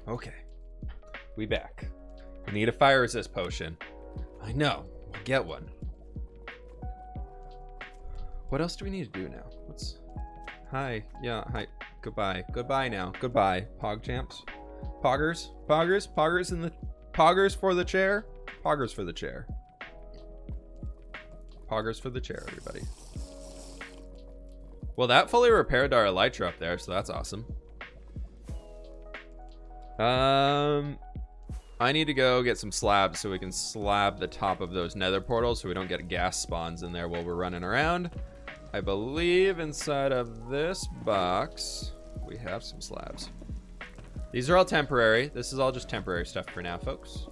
Okay. We back. We need a fire resist potion. I know. We'll get one. What else do we need to do now? Hi. Yeah, hi. Goodbye. Goodbye now. Goodbye. Pog champs. Poggers. Poggers in the... Poggers for the chair. Poggers for the chair. Poggers for the chair, everybody. Well, that fully repaired our elytra up there, so that's awesome. I need to go get some slabs so we can slab the top of those nether portals so we don't get gas spawns in there while we're running around. I believe inside of this box we have some slabs. These are all temporary. This is all just temporary stuff for now, folks.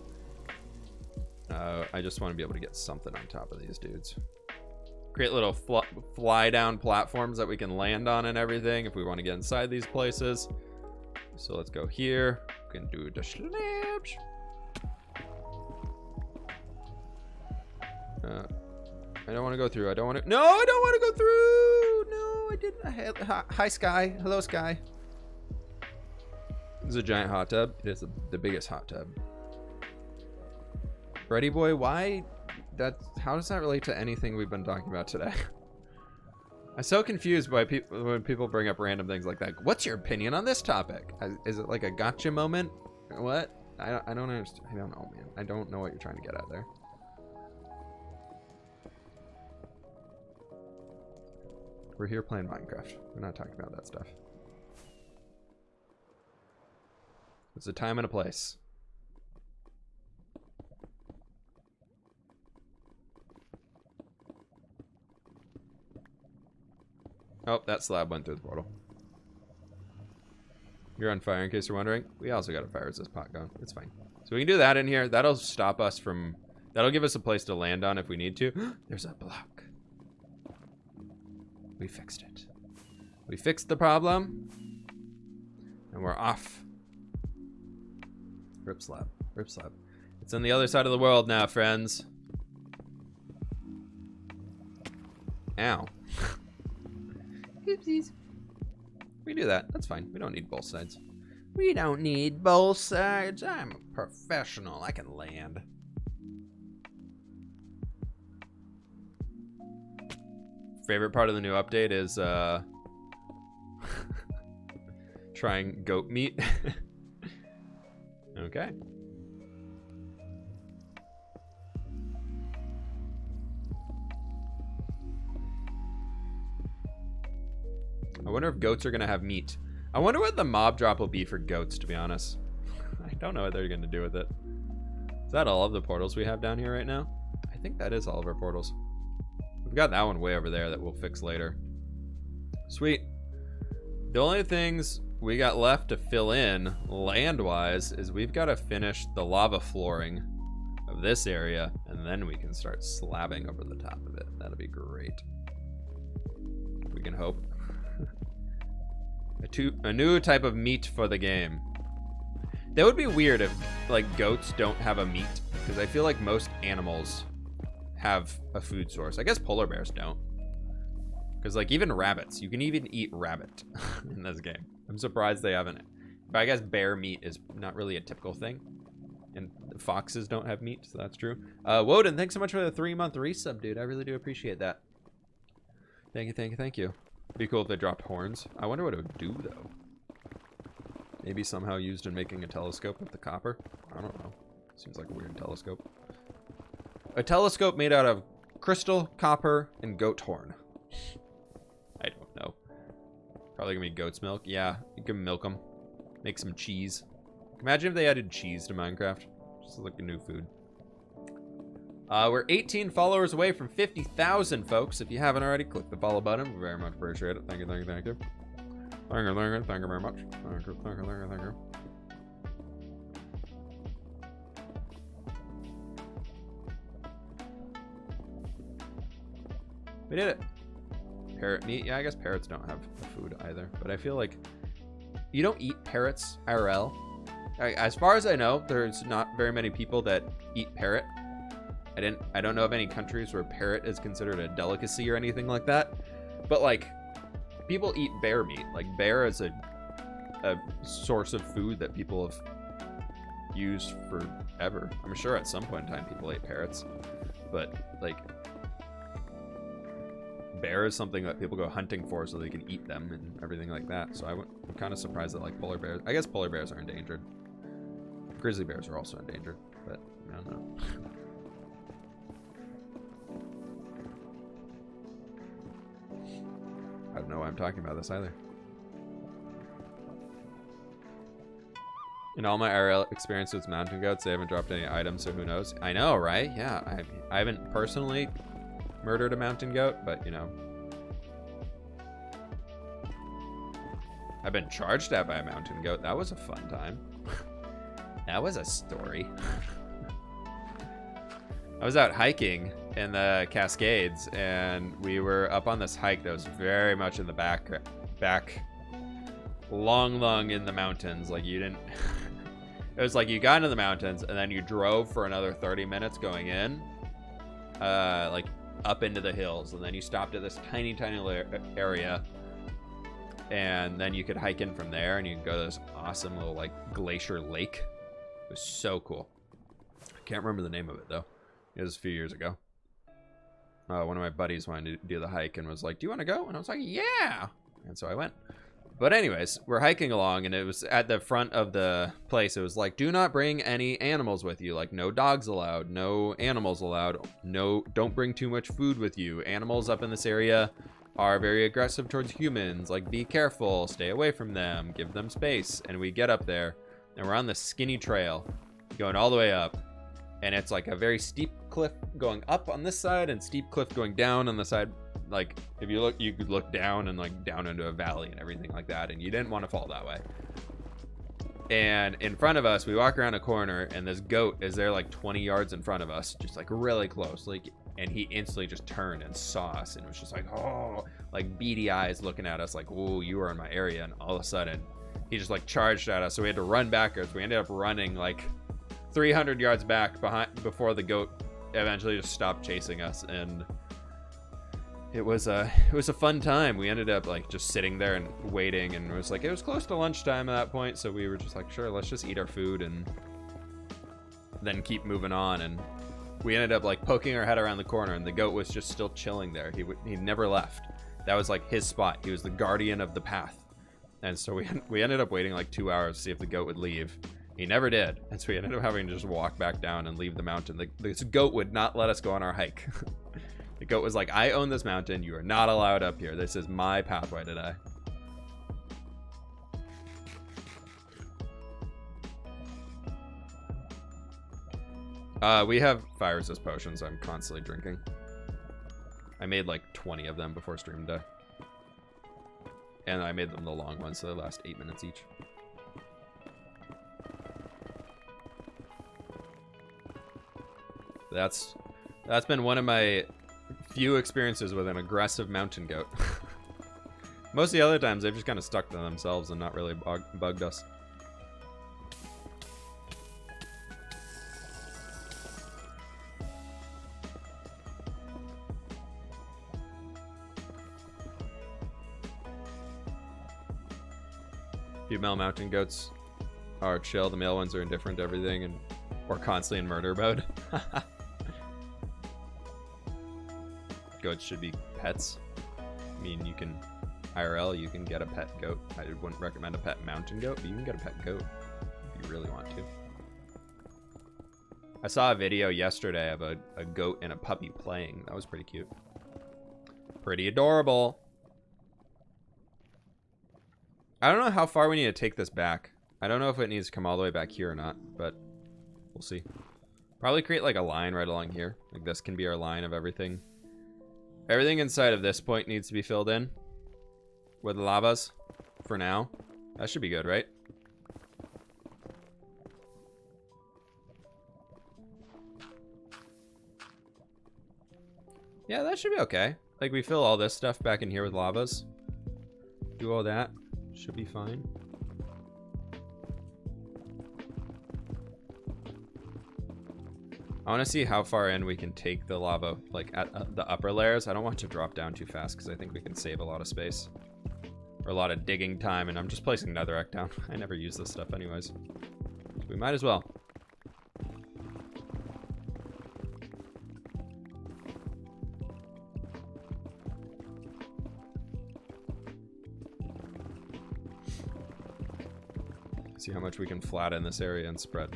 I just want to be able to get something on top of these dudes. Create little fly down platforms that we can land on and everything if we want to get inside these places. So let's go here. We can do the slabs. I don't want to go through. I don't want to. No, I don't want to go through. No, I didn't. Hi, Sky. Hello, Sky. This is a giant hot tub. It is the biggest hot tub. Ready, boy, why how does that relate to anything we've been talking about today? I'm so confused by people when people bring up random things like that. What's your opinion on this topic? Is it like a gotcha moment? What? I don't understand. I don't know, man. I don't know what you're trying to get at there. We're here playing Minecraft. We're not talking about that stuff. It's a time and a place. Oh, that slab went through the portal. You're on fire, in case you're wondering. We also got a fire resist pot going. It's fine. So we can do that in here. That'll stop us from... That'll give us a place to land on if we need to. There's a block. We fixed it. We fixed the problem. And we're off. Rip slab. Rip slab. It's on the other side of the world now, friends. Ow. Oopsies. We do that. That's fine. We don't need both sides. We don't need both sides. I'm a professional. I can land. Favorite part of the new update is trying goat meat. Okay. I wonder if goats are gonna have meat. I wonder what the mob drop will be for goats, to be honest. I don't know what they're gonna do with it. Is that all of the portals we have down here right now? I think that is all of our portals. We've got that one way over there that we'll fix later. Sweet. The only things we got left to fill in land-wise is we've got to finish the lava flooring of this area, and then we can start slabbing over the top of it. That'll be great. We can hope. A new type of meat for the game. That would be weird if like goats don't have a meat, because I feel like most animals have a food source. I guess polar bears don't, because like even rabbits, you can even eat rabbit in this game. I'm surprised they haven't. But I guess bear meat is not really a typical thing, and foxes don't have meat, so that's true. Woden, thanks so much for the 3-month resub, dude. I really do appreciate that. Thank you, thank you, thank you. Be cool if they dropped horns. I wonder what it would do though. Maybe somehow used in making a telescope with the copper. I don't know. Seems like a weird telescope. A telescope made out of crystal, copper, and goat horn. I don't know. Probably gonna be goat's milk. Yeah, you can milk them. Make some cheese. Imagine if they added cheese to Minecraft. Just like a new food. We're 18 followers away from 50,000, folks. If you haven't already, click the follow button. We very much appreciate it. Thank you, thank you, thank you. Thank you, thank you, thank you very much. Thank you, thank you, thank you, thank you. We did it. Parrot meat. Yeah, I guess parrots don't have food either. But I feel like you don't eat parrots IRL. As far as I know, there's not very many people that eat parrot. I don't know of any countries where parrot is considered a delicacy or anything like that. But like, people eat bear meat. Like bear is a source of food that people have used forever. I'm sure at some point in time people ate parrots, but like bear is something that people go hunting for so they can eat them and everything like that. So I'm kind of surprised that like polar bears, I guess polar bears are endangered. Grizzly bears are also endangered, but I don't know. I don't know why I'm talking about this either. In all my IRL experience with mountain goats, they haven't dropped any items, so who knows? I know, right? Yeah, I haven't personally murdered a mountain goat, but you know. I've been charged at by a mountain goat. That was a fun time. That was a story. I was out hiking in the Cascades, and we were up on this hike that was very much in the back long in the mountains. Like you didn't it was like you got into the mountains and then you drove for another 30 minutes going in like up into the hills, and then you stopped at this tiny area, and then you could hike in from there, and you could go to this awesome little like glacier lake. It was so cool. I can't remember the name of it though. It was a few years ago. one of my buddies wanted to do the hike and was like, do you want to go? And I was like, yeah. And so I went. But anyways, we're hiking along, and it was at the front of the place. It was like, do not bring any animals with you. Like, no dogs allowed, no animals allowed. No, don't bring too much food with you. Animals up in this area are very aggressive towards humans. Like, be careful, stay away from them, give them space. And we get up there, and we're on the skinny trail going all the way up. And it's like a very steep cliff going up on this side and steep cliff going down on the side. Like, if you look, you could look down and like down into a valley and everything like that, and you didn't want to fall that way. And in front of us, we walk around a corner, and this goat is there like 20 yards in front of us, just like really close. Like, and he instantly just turned and saw us, and it was just like, oh, like beady eyes looking at us, like, oh, you are in my area. And all of a sudden, he just like charged at us, so we had to run backwards. We ended up running like 300 yards back before the goat eventually just stopped chasing us. And it was a fun time. We ended up like just sitting there and waiting, and it was close to lunchtime at that point, so we were just like, sure, let's just eat our food and then keep moving on. And we ended up like poking our head around the corner, and the goat was just still chilling there. He never left. That was like his spot. He was the guardian of the path. And so we ended up waiting like 2 hours to see if the goat would leave. He never did, and so we ended up having to just walk back down and leave the mountain. This goat would not let us go on our hike. The goat was like, I own this mountain. You are not allowed up here. This is my pathway today. We have fire resist potions I'm constantly drinking. I made like 20 of them before stream day. And I made them the long ones, so they last 8 minutes each. That's been one of my few experiences with an aggressive mountain goat. Most of the other times, they've just kind of stuck to themselves and not really bugged us. Female mountain goats are chill. The male ones are indifferent to everything and or constantly in murder mode. Goats should be pets. I mean, you can IRL, you can get a pet goat. I wouldn't recommend a pet mountain goat, but you can get a pet goat if you really want to. I saw a video yesterday of a goat and a puppy playing. That was pretty cute. Pretty adorable. I don't know how far we need to take this back. I don't know if it needs to come all the way back here or not, but we'll see. Probably create like a line right along here. Like this can be our line of everything. Everything inside of this point needs to be filled in with lavas for now. That should be good, right? Yeah, that should be okay. Like we fill all this stuff back in here with lavas. Do all that. Should be fine. I want to see how far in we can take the lava, like at the upper layers. I don't want it to drop down too fast because I think we can save a lot of space. Or a lot of digging time, and I'm just placing netherrack down. I never use this stuff anyways. So we might as well. See how much we can flatten this area and spread.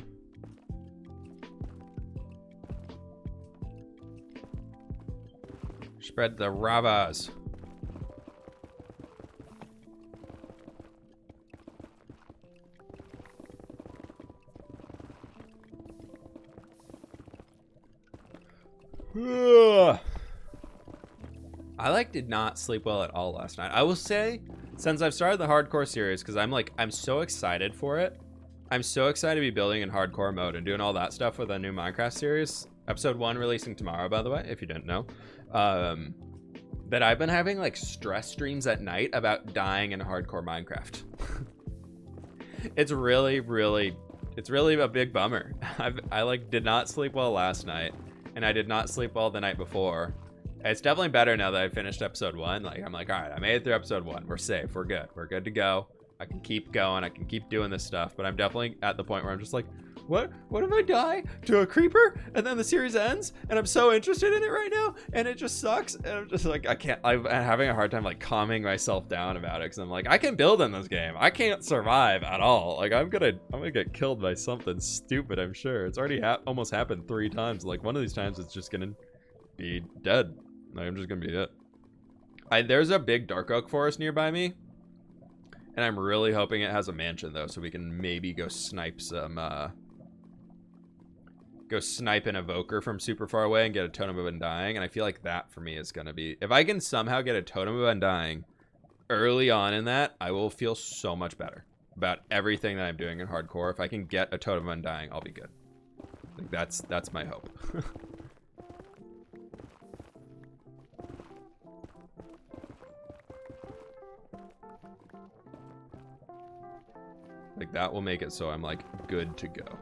Spread the ravas. I did not sleep well at all last night. I will say, since I've started the hardcore series, because I'm so excited for it. I'm so excited to be building in hardcore mode and doing all that stuff with a new Minecraft series. Episode 1 releasing tomorrow, by the way, if you didn't know. That I've been having like stress streams at night about dying in hardcore Minecraft. It's really a big bummer. I did not sleep well last night, and I did not sleep well the night before. It's definitely better now that I finished episode 1. Like I'm like, all right, I made it through episode 1. We're safe. We're good to go. I can keep going. I can keep doing this stuff. But I'm definitely at the point where I'm just like, what if I die to a creeper and then the series ends and I'm so interested in it right now and it just sucks, and I'm just like, I'm having a hard time like calming myself down about it, because I'm like, I can build in this game, I can't survive at all. Like I'm gonna get killed by something stupid, I'm sure. It's already almost happened 3 times. Like one of these times it's just gonna be dead. Like I'm just gonna be it. There's a big dark oak forest nearby me, and I'm really hoping it has a mansion though, so we can maybe go snipe some go snipe an evoker from super far away and get a totem of undying. And I feel like that for me is gonna be, if I can somehow get a totem of undying early on in that, I will feel so much better about everything that I'm doing in hardcore. If I can get a totem of undying, I'll be good. Like that's my hope. Like that will make it so I'm like good to go.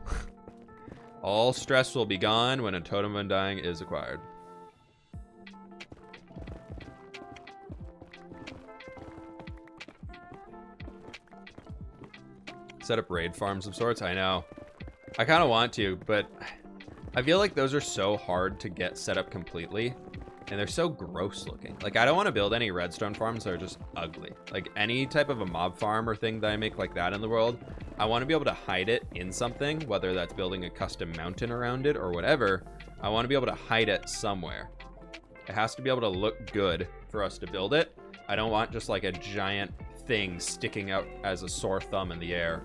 All stress will be gone when a totem of undying is acquired. Set up raid farms of sorts. I know. I kind of want to, but I feel like those are so hard to get set up completely. And they're so gross looking. Like, I don't want to build any redstone farms that are just ugly. Like, any type of a mob farm or thing that I make like that in the world, I want to be able to hide it in something, whether that's building a custom mountain around it or whatever. I want to be able to hide it somewhere. It has to be able to look good for us to build it. I don't want just like a giant thing sticking out as a sore thumb in the air.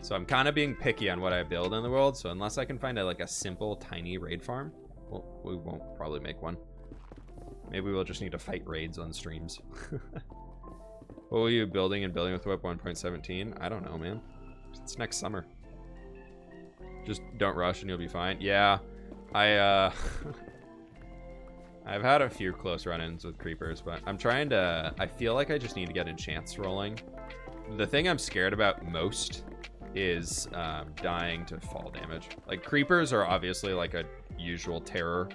So I'm kind of being picky on what I build in the world. So unless I can find like a simple, tiny raid farm, well, we won't probably make one. Maybe we'll just need to fight raids on streams. What were you building and building with fWhip 1.17? I don't know, man. It's next summer. Just don't rush and you'll be fine. Yeah, I've had a few close run-ins with creepers, but I'm trying to, I feel like I just need to get enchants rolling. The thing I'm scared about most is dying to fall damage. Like creepers are obviously like a usual terror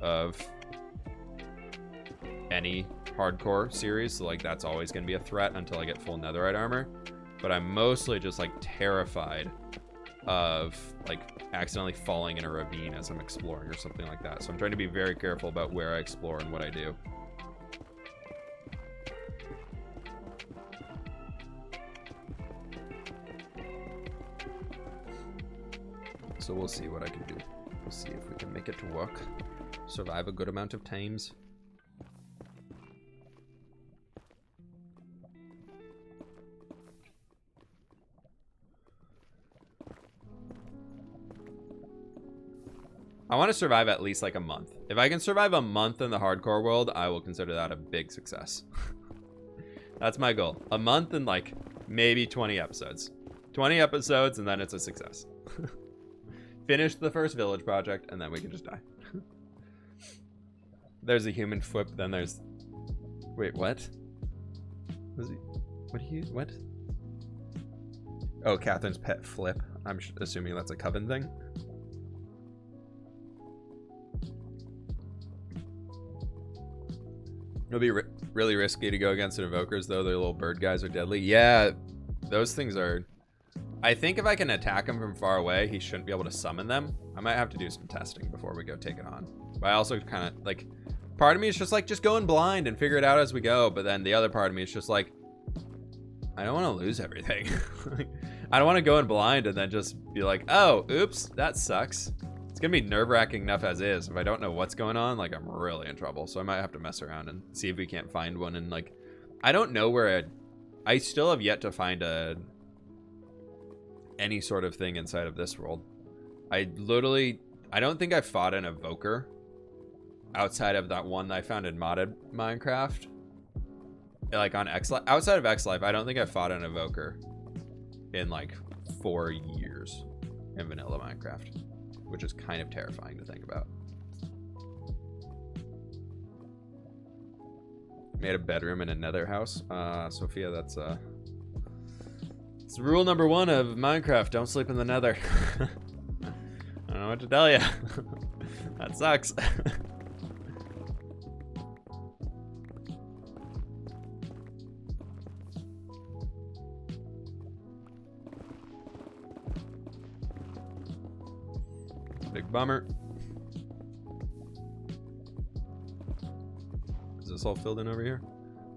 of any hardcore series, so like that's always going to be a threat until I get full netherite armor. But I'm mostly just like terrified of like accidentally falling in a ravine as I'm exploring or something like that. So I'm trying to be very careful about where I explore and what I do. So we'll see what I can do. We'll see if we can make it to work. Survive a good amount of times. I want to survive at least like a month. If I can survive a month in the hardcore world, I will consider that a big success. That's my goal. A month and like maybe 20 episodes. 20 episodes and then it's a success. Finish the first village project and then we can just die. There's a human fWhip, then there's... Wait, what? What? Oh, Catherine's pet flip. I'm assuming that's a coven thing. It'll be really risky to go against the invokers, though. Their little bird guys are deadly. Yeah, those things are... I think if I can attack him from far away, he shouldn't be able to summon them. I might have to do some testing before we go take it on. But I also kind of, like... Part of me is just like, just go in blind and figure it out as we go. But then the other part of me is just like, I don't want to lose everything. I don't want to go in blind and then just be like, oh, oops, that sucks. It's going to be nerve-wracking enough as is. If I don't know what's going on, like, I'm really in trouble. So I might have to mess around and see if we can't find one. And, like, I don't know where I still have yet to find any sort of thing inside of this world. I don't think I fought an evoker outside of that one that I found in modded Minecraft. Like, on X-Life. Outside of X-Life, I don't think I fought an evoker in, like, 4 years in vanilla Minecraft. Which is kind of terrifying to think about. Made a bedroom in a nether house. Sophia, that's it's rule number 1 of Minecraft. Don't sleep in the nether. I don't know what to tell you. That sucks. Big bummer. Is this all filled in over here?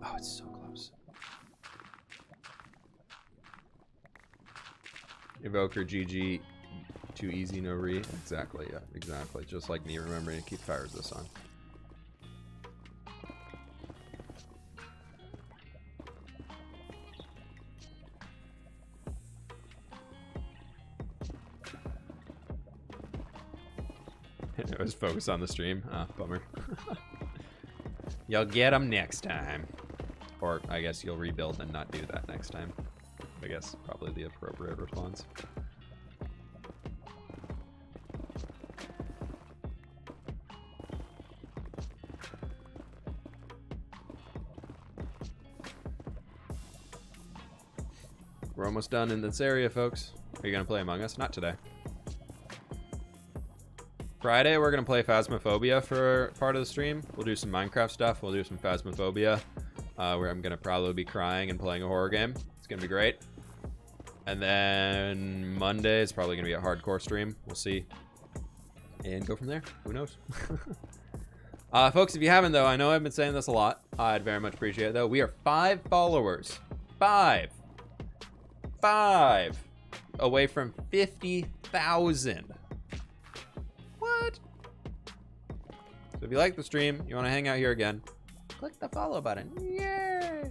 Oh, it's so close. Evoker GG. Too easy, no re. Exactly, yeah, exactly. Just like me remembering to keep fire resist on. It was focused on the stream. Ah, bummer. You'll get them next time. Or I guess you'll rebuild and not do that next time. I guess probably the appropriate response. We're almost done in this area, folks. Are you gonna play Among Us? Not today. Friday, we're gonna play Phasmophobia for part of the stream. We'll do some Minecraft stuff. We'll do some Phasmophobia, where I'm gonna probably be crying and playing a horror game. It's gonna be great. And then Monday is probably gonna be a hardcore stream. We'll see. And go from there. Who knows? Folks, if you haven't though, I know I've been saying this a lot. I'd very much appreciate it though. We are 5 followers. 5 away from 50,000. What? So if you like the stream, you want to hang out here again, click the follow button. Yay!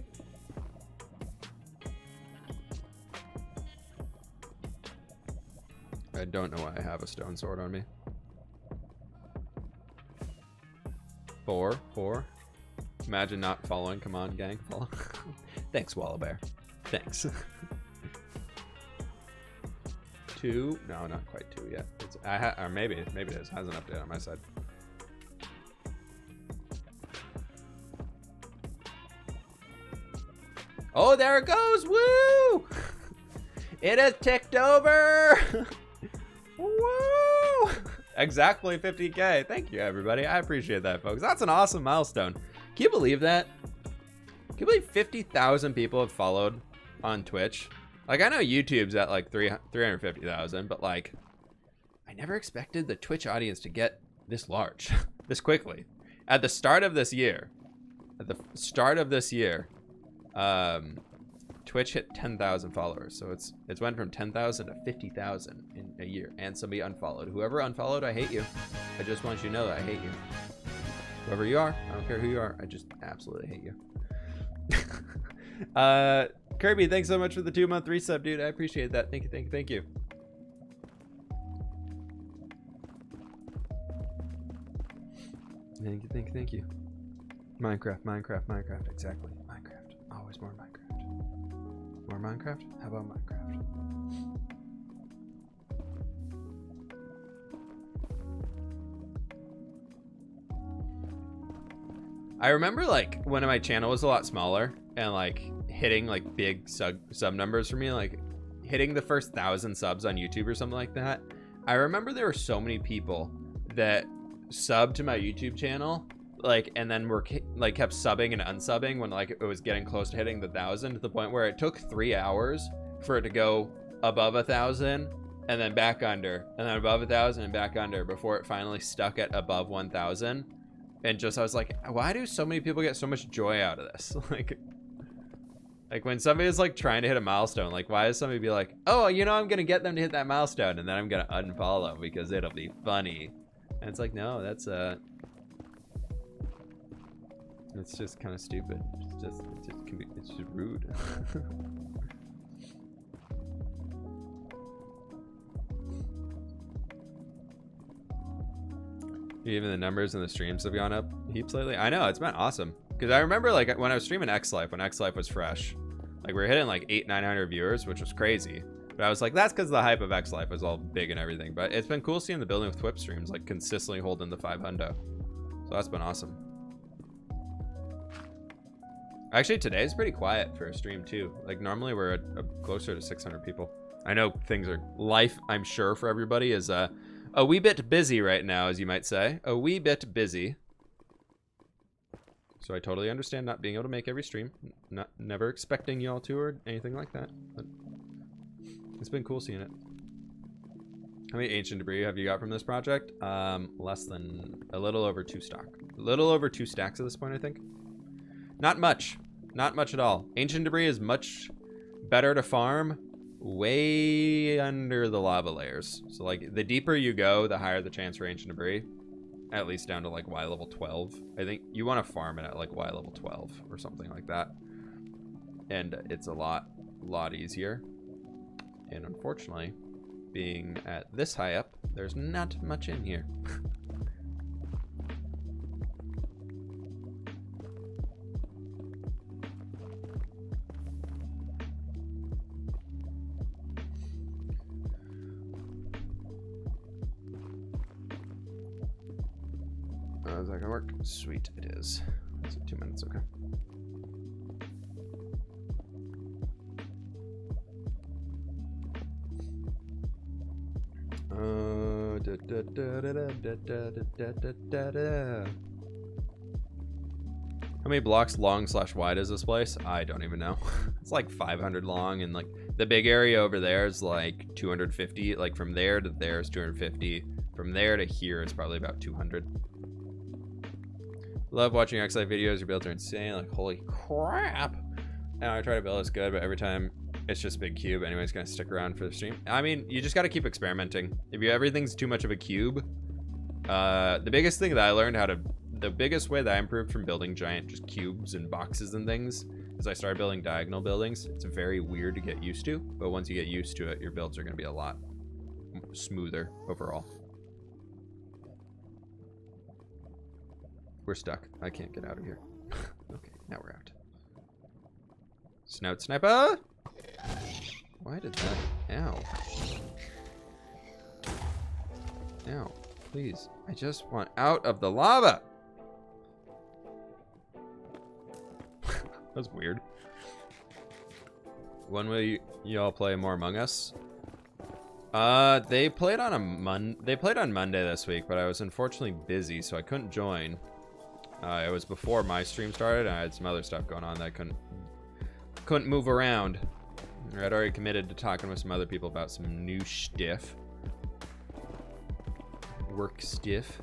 I don't know why I have a stone sword on me. 4. Imagine not following. Come on, gang, follow. Thanks, Wallabear. Thanks. 2. No, not quite 2 yet. It's or maybe it is. Has an update on my side. Oh, there it goes! Woo! It has ticked over. Woo! Exactly 50K. Thank you, everybody. I appreciate that, folks. That's an awesome milestone. Can you believe that? Can you believe 50,000 people have followed on Twitch? Like, I know YouTube's at like 350,000, but like, I never expected the Twitch audience to get this large, this quickly. At the start of this year, Twitch hit 10,000 followers. So it's went from 10,000 to 50,000 in a year, and somebody unfollowed. Whoever unfollowed, I hate you. I just want you to know that I hate you. Whoever you are, I don't care who you are. I just absolutely hate you. Kirby, thanks so much for the 2-month resub, dude. I appreciate that. Thank you. Thank you. Thank you. Minecraft. Exactly. Minecraft. Always more Minecraft. More Minecraft? How about Minecraft? I remember like when my channel was a lot smaller and like hitting like big sub numbers for me, like hitting the first 1,000 subs on YouTube or something like that. I remember there were so many people that subbed to my YouTube channel, like, and then were like kept subbing and unsubbing when like it was getting close to hitting the 1,000, to the point where it took 3 hours for it to go above 1,000 and then back under, and then above 1,000 and back under, before it finally stuck at above 1,000. And just, I was like, why do so many people get so much joy out of this? Like when somebody is like trying to hit a milestone, like why does somebody be like, oh, you know, I'm gonna get them to hit that milestone and then I'm gonna unfollow because it'll be funny. And it's like, no, that's it's just kind of stupid. It's just rude. Even the numbers and the streams have gone up heaps lately. I know, it's been awesome. Because I remember like when I was streaming X-Life, when X-Life was fresh, like we were hitting like 800-900 viewers, which was crazy. But I was like, that's because the hype of X-Life was all big and everything. But it's been cool seeing the Building with fWhip streams like consistently holding the 500. So that's been awesome. Actually, today's pretty quiet for a stream too. Like normally we're at closer to 600 people. I know things are, life, I'm sure for everybody is a wee bit busy right now, as you might say. A wee bit busy. So I totally understand not being able to make every stream. Never expecting y'all to or anything like that. But it's been cool seeing it. How many ancient debris have you got from this project? Less than a little over 2 stock. A little over 2 stacks at this point, I think. Not much. Not much at all. Ancient debris is much better to farm way under the lava layers. So like the deeper you go, the higher the chance for ancient debris. At least down to like Y level 12. I think you want to farm it at like Y level 12 or something like that. And it's a lot easier. And unfortunately, being at this high up, there's not much in here. Is that gonna work? Sweet, it is. That's 2 minutes, okay. How many blocks long / wide is this place? I don't even know. It's like 500 long, and like the big area over there is like 250. Like from there to there is 250. From there to here is probably about 200. Love watching X-Life videos. Your builds are insane. Like, holy crap. And I try to build this good, but every time it's just big cube. Anyways, gonna stick around for the stream. I mean, you just got to keep experimenting. If everything's too much of a cube, the biggest thing that I learned the biggest way that I improved from building giant just cubes and boxes and things is I started building diagonal buildings. It's very weird to get used to, but once you get used to it, your builds are gonna be a lot smoother overall. We're stuck. I can't get out of here. Okay, now we're out. Snout sniper! Why did that? Ow. Ow. Please. I just want out of the lava! That's weird. When will y'all play more Among Us? They played on Monday this week, but I was unfortunately busy, so I couldn't join. It was before my stream started, and I had some other stuff going on that I couldn't move around. I'd already committed to talking with some other people about some new stuff. Work stuff.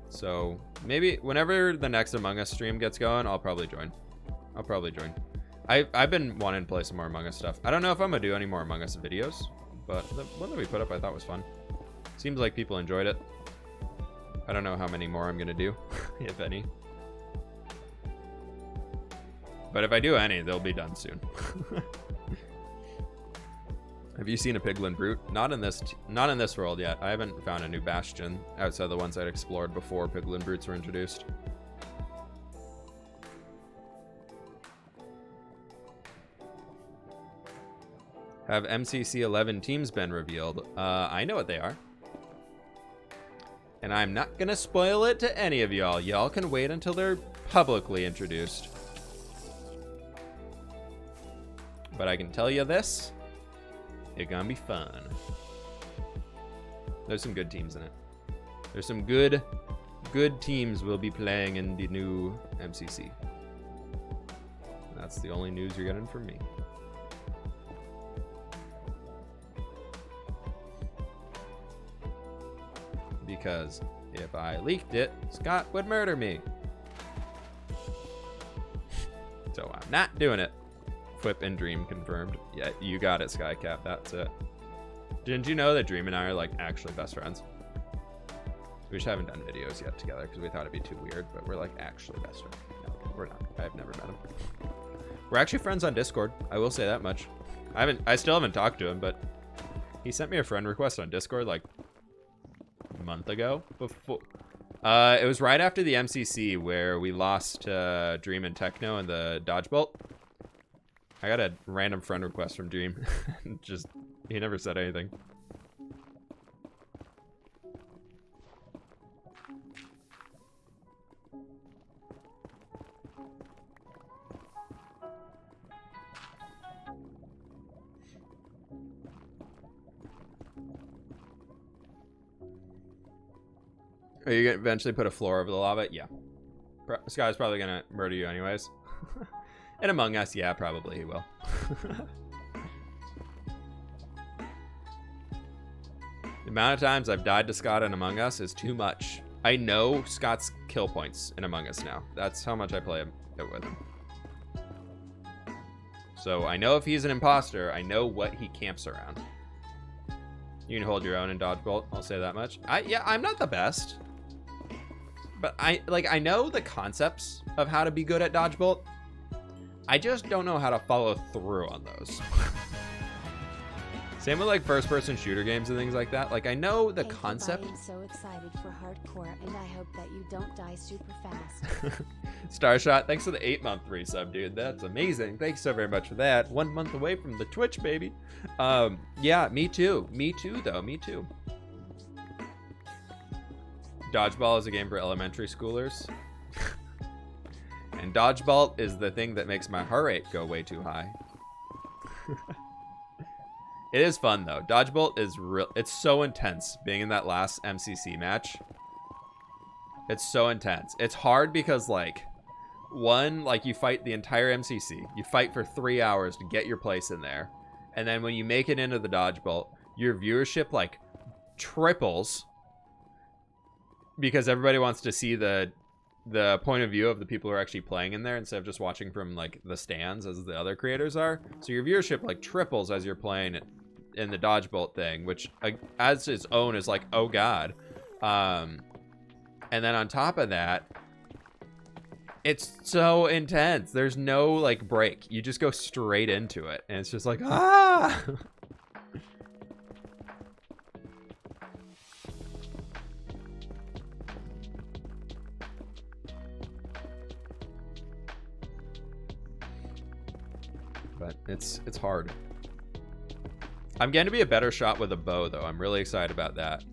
So maybe whenever the next Among Us stream gets going, I'll probably join. I've been wanting to play some more Among Us stuff. I don't know if I'm gonna do any more Among Us videos, but the one that we put up I thought was fun. Seems like people enjoyed it. I don't know how many more I'm gonna do, if any. But if I do any, they'll be done soon. Have you seen a piglin brute? Not in this world yet. I haven't found a new bastion outside the ones I'd explored before piglin brutes were introduced. Have MCC 11 teams been revealed? I know what they are. And I'm not gonna spoil it to any of y'all. Y'all can wait until they're publicly introduced. But I can tell you this. It's gonna be fun. There's some good teams in it. There's some good teams we'll be playing in the new MCC. That's the only news you're getting from me. Because if I leaked it, Scott would murder me. So I'm not doing it. fWhip and Dream confirmed. Yeah, you got it, Skycap. That's it. Didn't you know that Dream and I are like actually best friends? We just haven't done videos yet together because we thought it'd be too weird, but we're like actually best friends. No, we're not. I've never met him. We're actually friends on Discord. I will say that much. I still haven't talked to him, but he sent me a friend request on Discord like a month ago. Before it was right after the MCC where we lost Dream and Techno in the dodge bolt. I got a random friend request from Dream. Just, he never said anything. Are you gonna eventually put a floor over the lava? Yeah. Sky's probably gonna murder you anyways. And Among Us, yeah, probably he will. The amount of times I've died to Scott in Among Us is too much. I know Scott's kill points in Among Us now. That's how much I play it with him. So I know if he's an imposter, I know what he camps around. You can hold your own in dodgeball, I'll say that much. Yeah, I'm not the best. But I know the concepts of how to be good at dodgeball. I just don't know how to follow through on those. Same with like first-person shooter games and things like that. Like I know the concept. I'm so excited for hardcore, and I hope that you don't die super fast. Starshot, thanks for the 8-month resub, dude. That's amazing. Thanks so very much for that. 1 month away from the Twitch, baby. Yeah, me too. Me too, though. Me too. Dodgeball is a game for elementary schoolers. And dodgeball is the thing that makes my heart rate go way too high. It is fun though. Dodgeball is real. It's so intense being in that last MCC match. It's so intense. It's hard because like you fight the entire MCC. You fight for 3 hours to get your place in there. And then when you make it into the dodgeball, your viewership like triples because everybody wants to see the point of view of the people who are actually playing in there instead of just watching from like the stands as the other creators are. So your viewership like triples as you're playing in the dodgeball thing, which as its own is like, oh god. And then on top of that, it's so intense. There's no like break. You just go straight into it and it's just like, ah. But it's hard. I'm going to be a better shot with a bow though. I'm really excited about that.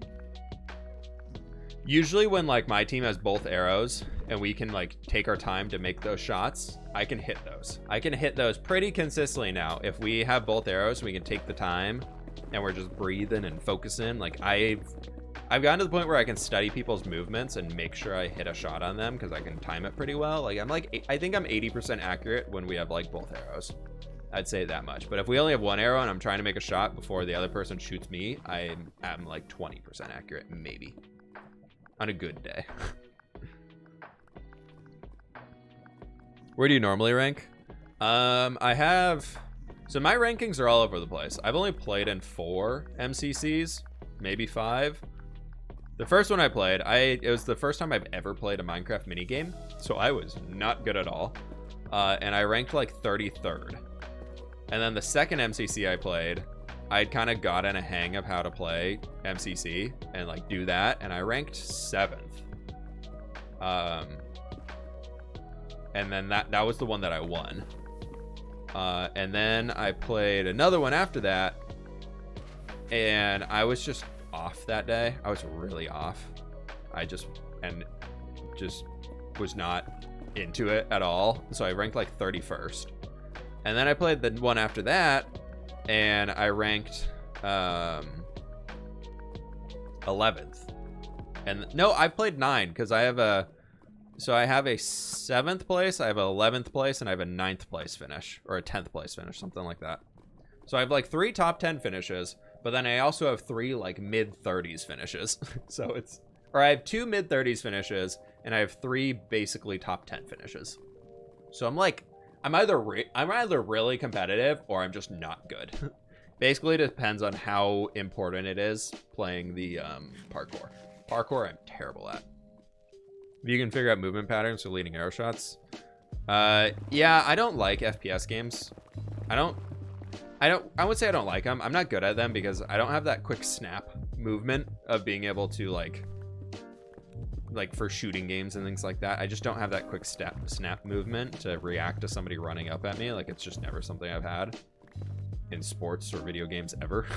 Usually when like my team has both arrows and we can like take our time to make those shots, I can hit those. I can hit those pretty consistently now. If we have both arrows, we can take the time and we're just breathing and focusing. Like I've gotten to the point where I can study people's movements and make sure I hit a shot on them because I can time it pretty well. Like I think I'm 80% accurate when we have like both arrows. I'd say that much. But if we only have one arrow and I'm trying to make a shot before the other person shoots me, I'm like 20% accurate, maybe. On a good day. Where do you normally rank? So my rankings are all over the place. I've only played in 4 MCCs, maybe 5. The first one I played, it was the first time I've ever played a Minecraft minigame, so I was not good at all. And I ranked like 33rd. And then the second MCC I played, I'd kind of gotten a hang of how to play MCC and like do that, and I ranked 7th. And then that was the one that I won. And then I played another one after that, and I was just off that day. I was really off. I just was not into it at all. So I ranked like 31st. And then I played the one after that, and I ranked 11th. And no, I played 9 because I have a 7th place, I have an 11th place, and I have a 9th place finish, or a 10th place finish, something like that. So I have like 3 top 10 finishes, but then I also have 3 like mid-30s finishes. I have 2 mid-30s finishes, and I have 3 basically top 10 finishes. So I'm either really competitive or I'm just not good. Basically, it depends on how important it is playing the parkour. Parkour, I'm terrible at. If you can figure out movement patterns for leading arrow shots. Yeah, I don't like FPS games. I would say I don't like them. I'm not good at them because I don't have that quick snap movement of being able to like for shooting games and things like that. I just don't have that quick snap movement to react to somebody running up at me. Like it's just never something I've had in sports or video games ever.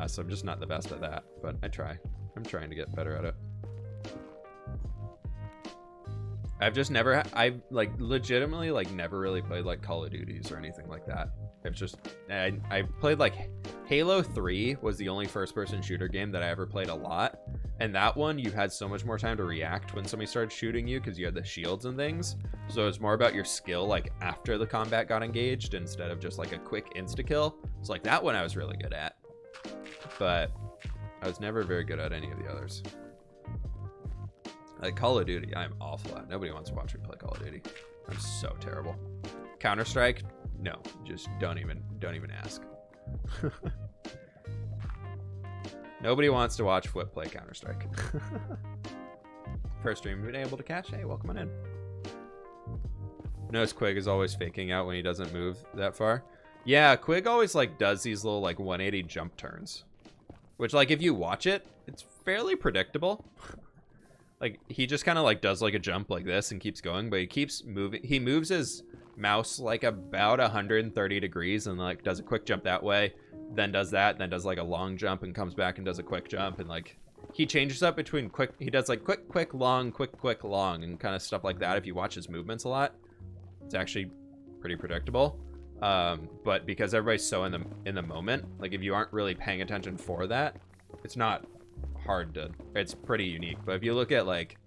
So I'm just not the best at that, but I'm trying to get better at it. I've just never, I've like legitimately like never really played like Call of Duties or anything like that. I played like Halo 3 was the only first person shooter game that I ever played a lot. And that one, you had so much more time to react when somebody started shooting you because you had the shields and things. So it's more about your skill like after the combat got engaged instead of just like a quick insta kill. So like that one I was really good at. But I was never very good at any of the others. Like Call of Duty, I'm awful at. Nobody wants to watch me play Call of Duty. I'm so terrible. Counter-Strike, no, just don't even ask. Nobody wants to watch fWhip play Counter-Strike. First stream you've been able to catch. Hey, welcome on in. Notice Quig is always faking out when he doesn't move that far. Yeah, Quig always like does these little like 180 jump turns, which like if you watch it, it's fairly predictable. Like he just kind of like does like a jump like this and keeps going, but he keeps moving. He moves his mouse like about 130 degrees and like does a quick jump that way, then does that, then does like a long jump and comes back and does a quick jump, and like he changes up between quick. He does like quick, long, quick, long, and kind of stuff like that. If you watch his movements a lot, it's actually pretty predictable. But because everybody's so in the moment, like if you aren't really paying attention for that, it's not hard to. It's pretty unique. But if you look at like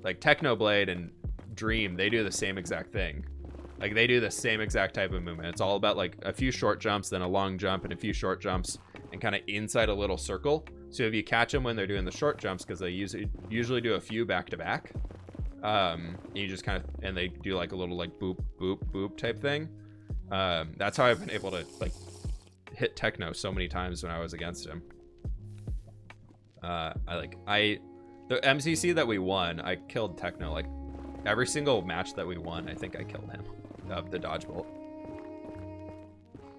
Technoblade and Dream, they do the same exact thing. Like they do the same exact type of movement. It's all about like a few short jumps, then a long jump, and a few short jumps, and kind of inside a little circle. So if you catch them when they're doing the short jumps, because they usually do a few back to back, you just kind of, and they do like a little like boop boop boop type thing. That's how I've been able to like hit Techno so many times when I was against him. The MCC that we won, I killed Techno like every single match that we won. I think I killed him of the dodge bolt.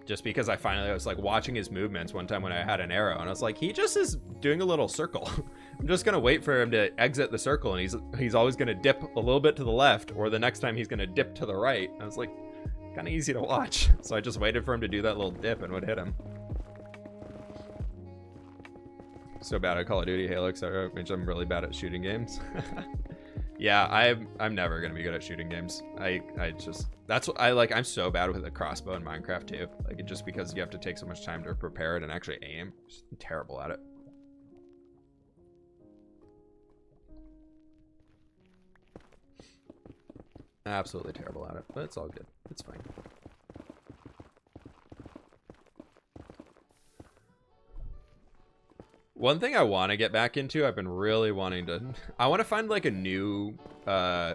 Just because I was like watching his movements one time when I had an arrow, and I was like, he just is doing a little circle. I'm just gonna wait for him to exit the circle, and he's always gonna dip a little bit to the left, or the next time he's gonna dip to the right. I was like, kind of easy to watch. So I just waited for him to do that little dip and would hit him. So bad at Call of Duty, Halo, which I'm really bad at shooting games. Yeah, I'm never gonna be good at shooting games. That's what I like. I'm so bad with a crossbow in Minecraft too. Like just because you have to take so much time to prepare it and actually aim. Just terrible at it. Absolutely terrible at it, but it's all good. It's fine. One thing I want to get back into, I've been really wanting to, I want to find like a new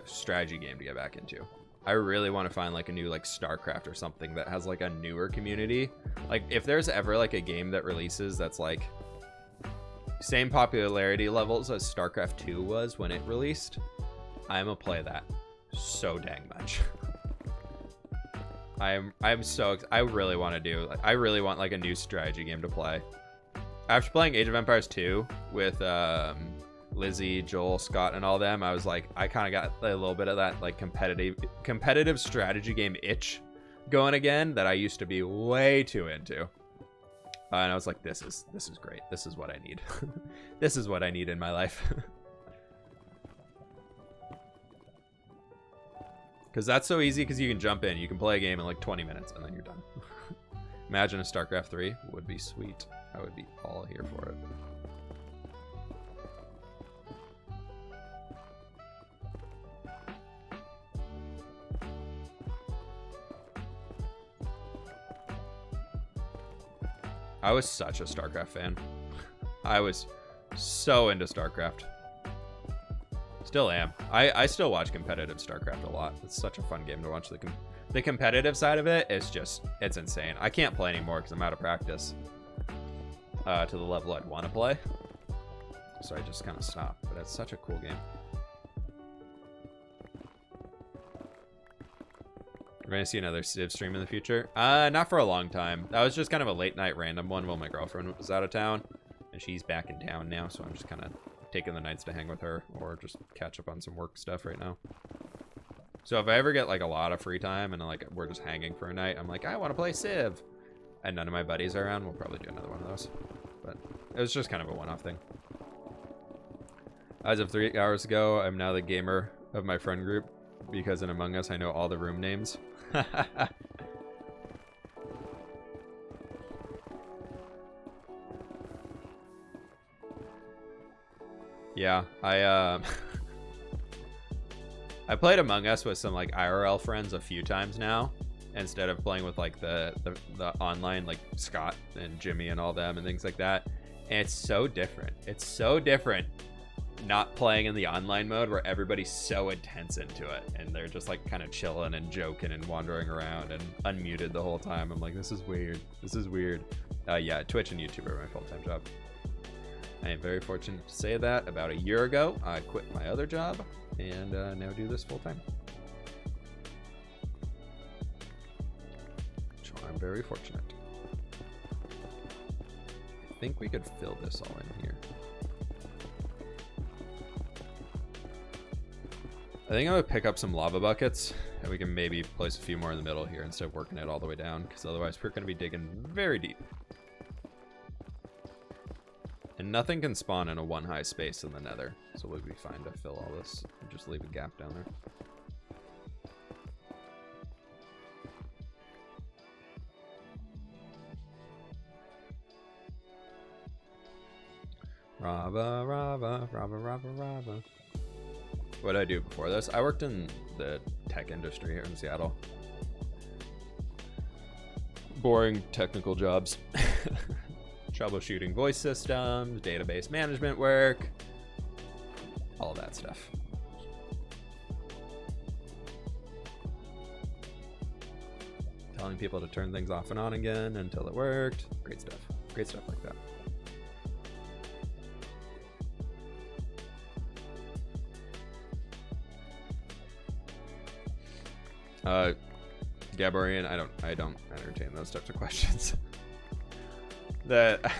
strategy game to get back into. I really want to find like a new like StarCraft or something that has like a newer community. Like if there's ever like a game that releases that's like same popularity levels as StarCraft 2 was when it released, I'm gonna play that so dang much. I really want to do, I really want like a new strategy game to play. After playing Age of Empires 2 with Lizzie, Joel, Scott, and all them, I was like, I kind of got a little bit of that like competitive strategy game itch going again that I used to be way too into. And I was like, this is great. This is what I need. This is what I need in my life. Because that's so easy, because you can jump in. You can play a game in like 20 minutes and then you're done. Imagine a StarCraft 3 would be sweet. I would be all here for it. I was such a StarCraft fan. I was so into StarCraft. Still am. I still watch competitive StarCraft a lot. It's such a fun game to watch. The competitive side of it is just, it's insane. I can't play anymore because I'm out of practice to the level I'd want to play. So I just kind of stopped, but it's such a cool game. We're going to see another Civ stream in the future. Not for a long time. That was just kind of a late night random one while my girlfriend was out of town. And she's back in town now, so I'm just kind of taking the nights to hang with her or just catch up on some work stuff right now. So if I ever get like a lot of free time and like we're just hanging for a night, I'm like, I want to play Civ. And none of my buddies are around, we'll probably do another one of those. But it was just kind of a one-off thing. As of 3 hours ago, I'm now the gamer of my friend group because in Among Us I know all the room names. Yeah, I played Among Us with some like IRL friends a few times now, instead of playing with like the online like Scott and Jimmy and all them and things like that. And it's so different. It's so different not playing in the online mode where everybody's so intense into it and they're just like kind of chilling and joking and wandering around and unmuted the whole time. I'm like, this is weird. This is weird. Yeah, Twitch and YouTube are my full-time job. I am very fortunate to say that about a year ago, I quit my other job and now do this full-time. So I'm very fortunate. I think we could fill this all in here. I think I would pick up some lava buckets and we can maybe place a few more in the middle here instead of working it all the way down, because otherwise we're going to be digging very deep. And nothing can spawn in a one high space in the nether, so we'll be fine to fill all this and just leave a gap down there. Rava, rava, rava, rava, rava. What did I do before this? I worked in the tech industry here in Seattle. Boring technical jobs. Troubleshooting voice systems, database management work, all that stuff. Telling people to turn things off and on again until it worked. Great stuff. Great stuff like that. Gaborian, I don't entertain those types of questions. That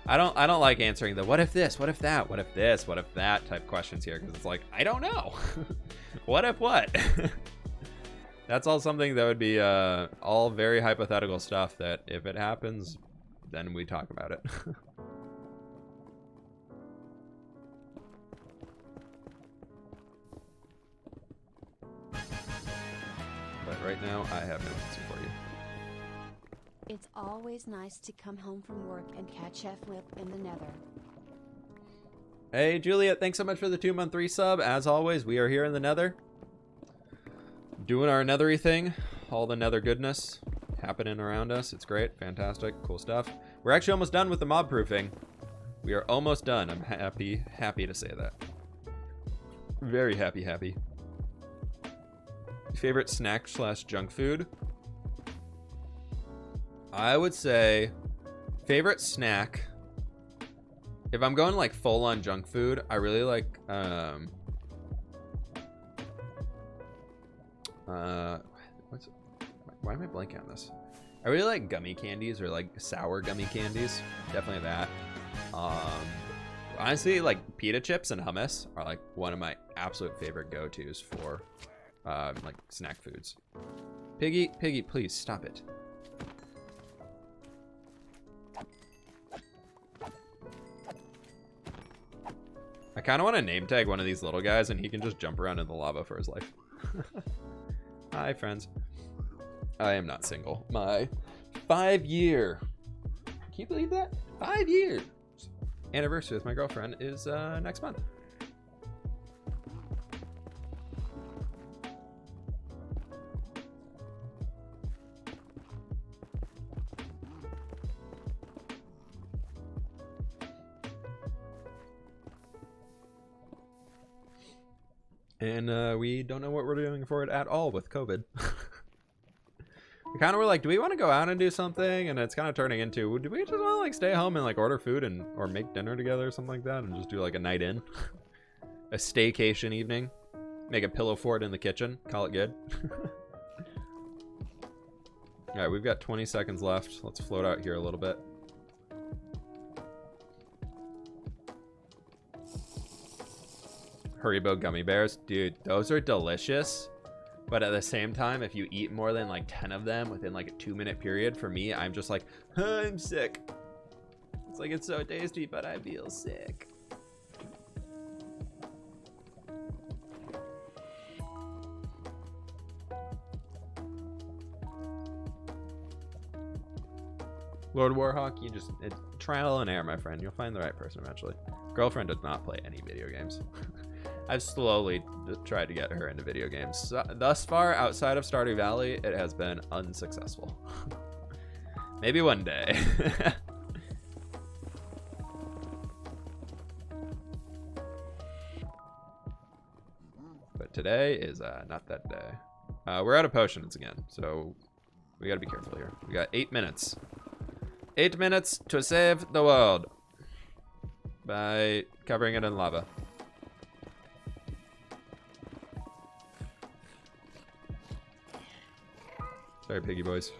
I don't like answering the what if this, what if that, what if this, what if that type questions here, because it's like, I don't know. What if what? That's all something that would be all very hypothetical stuff that if it happens, then we talk about it. But right now, I have no answer for you. It's always nice to come home from work and catch fWhip in the nether. Hey, Juliet, thanks so much for the 2-month resub. As always, we are here in the nether. Doing our nethery thing. All the nether goodness happening around us. It's great. Fantastic. Cool stuff. We're actually almost done with the mob proofing. We are almost done. I'm happy to say that. Very happy. Favorite snack / junk food? I would say favorite snack. If I'm going like full on junk food, I really like why am I blanking on this? I really like gummy candies or like sour gummy candies. Definitely that. Honestly, like pita chips and hummus are like one of my absolute favorite go-tos for like snack foods. Piggy, please stop it. I kind of want to name tag one of these little guys and he can just jump around in the lava for his life. Hi, friends. I am not single. My 5-year, can you believe that? 5 years anniversary with my girlfriend is next month. And we don't know what we're doing for it at all with COVID. We kind of were like, do we want to go out and do something? And it's kind of turning into, do we just want to like stay home and like order food and or make dinner together or something like that and just do like a night in? A staycation evening. Make a pillow fort in the kitchen. Call it good. All right, we've got 20 seconds left. Let's float out here a little bit. Haribo gummy bears. Dude, those are delicious. But at the same time, if you eat more than like 10 of them within like a 2-minute period, for me, I'm just like, I'm sick. It's like, it's so tasty, but I feel sick. Lord Warhawk, you just, it's trial and error, my friend. You'll find the right person eventually. Girlfriend does not play any video games. I've slowly tried to get her into video games. Thus far, outside of Stardew Valley, it has been unsuccessful. Maybe one day. today is not that day. We're out of potions again, so we gotta be careful here. We got 8 minutes. 8 minutes to save the world by covering it in lava. Sorry, piggy boys.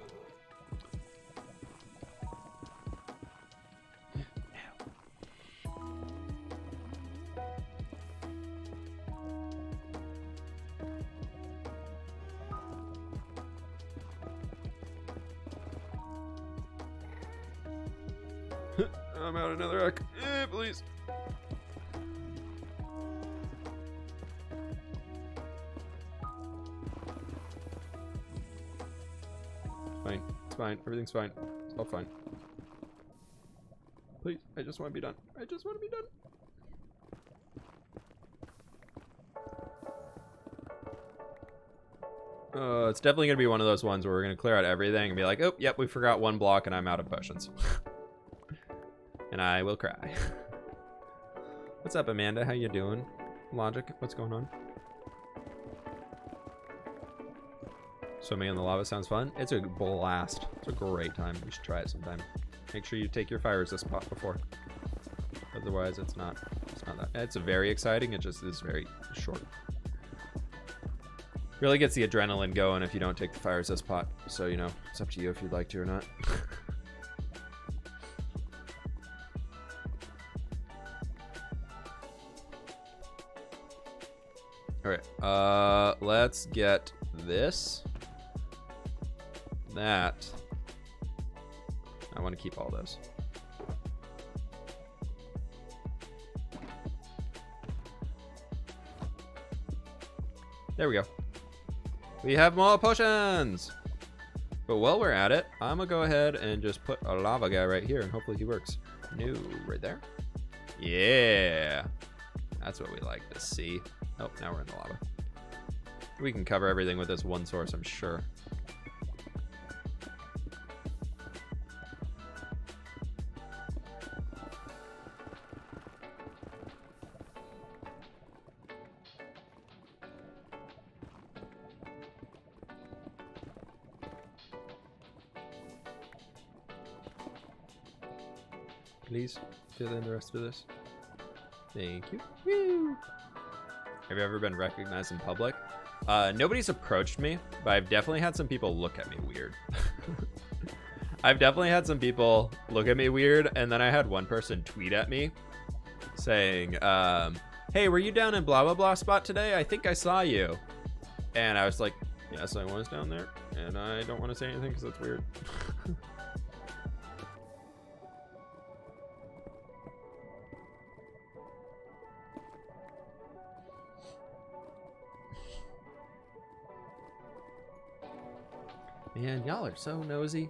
I'm out another egg. Please. Fine. It's fine. Everything's fine. It's all fine. Please. I just want to be done. I just want to be done. It's definitely going to be one of those ones where we're going to clear out everything and be like, oh, yep, we forgot one block and I'm out of potions. And I will cry. What's up, Amanda? How you doing? Logic, what's going on? Swimming in the lava sounds fun. It's a blast. It's a great time. You should try it sometime. Make sure you take your fire resist pot before. Otherwise, it's not that. It's very exciting. It just is very short. Really gets the adrenaline going if you don't take the fire resist pot. So, you know, it's up to you if you'd like to or not. Alright, let's get this. That. I want to keep all those. There we go. We have more potions! But while we're at it, I'm gonna go ahead and just put a lava guy right here and hopefully he works. No, right there. Yeah! That's what we like to see. Oh, now we're in the lava. We can cover everything with this one source, I'm sure. Please fill in the rest of this. Thank you. Woo! Have you ever been recognized in public? Nobody's approached me, but I've definitely had some people look at me weird. I've definitely had some people look at me weird, and then I had one person tweet at me saying, hey, were you down in blah blah blah spot today? I think I saw you. And I was like, yes, I was down there, and I don't want to say anything because it's weird. Man, y'all are so nosy.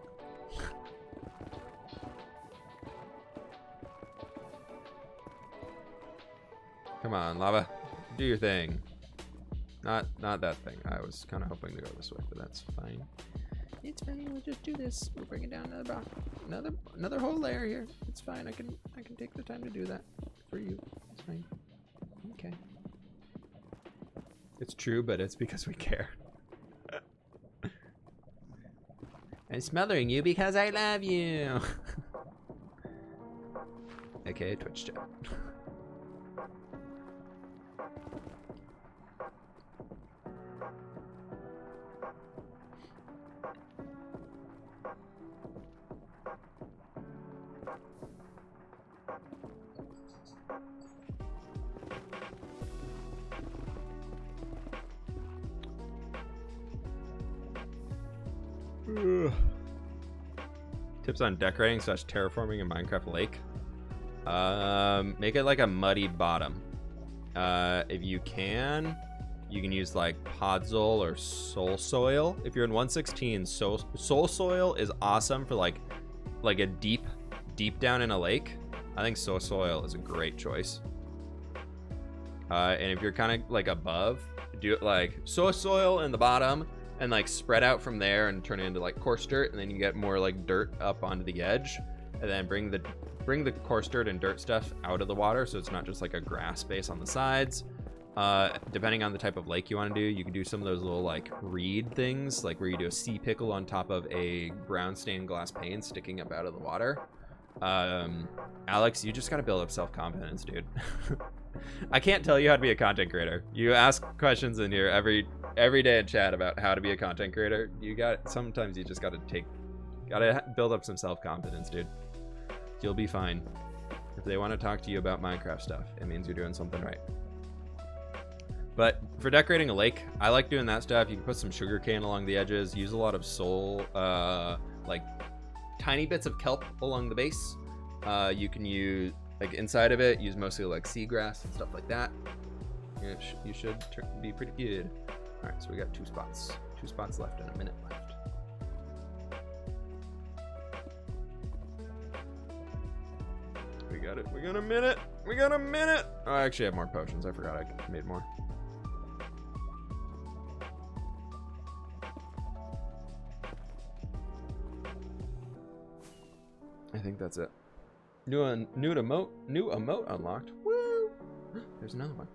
Come on, lava. Do your thing. Not that thing. I was kind of hoping to go this way, but that's fine. It's fine. We'll just do this. We'll bring it down another block. Another whole layer here. It's fine. I can take the time to do that for you. It's fine. Okay. It's true, but it's because we care. I'm smothering you because I love you. Okay, Twitch chat. Tips on decorating / terraforming a Minecraft lake. Make it like a muddy bottom. If you can use like podzol or soul soil. If you're in 1.16, soul soil is awesome for like a deep down in a lake. I think soul soil is a great choice. And if you're kind of like above, do it like soul soil in the bottom and like spread out from there and turn it into like coarse dirt, and then you get more like dirt up onto the edge, and then bring the coarse dirt and dirt stuff out of the water so it's not just like a grass base on the sides. Depending on the type of lake you want to do, you can do some of those little like reed things, like where you do a sea pickle on top of a brown stained glass pane sticking up out of the water. Alex, you just gotta build up self-confidence, dude. I can't tell you how to be a content creator. You ask questions in here every day in chat about how to be a content creator. Sometimes you just gotta build up some self-confidence, dude. You'll be fine. If they want to talk to you about Minecraft stuff, it means you're doing something right. But for decorating a lake, I like doing that stuff. You can put some sugarcane along the edges, use a lot of soul, like tiny bits of kelp along the base. You can use, like inside of it, use mostly like seagrass and stuff like that. You should be pretty good. All right, so we got 2 spots. 2 spots left and a minute left. We got it. We got a minute. We got a minute. Oh, I actually have more potions. I forgot I made more. I think that's it. New emote unlocked. Woo! There's another one.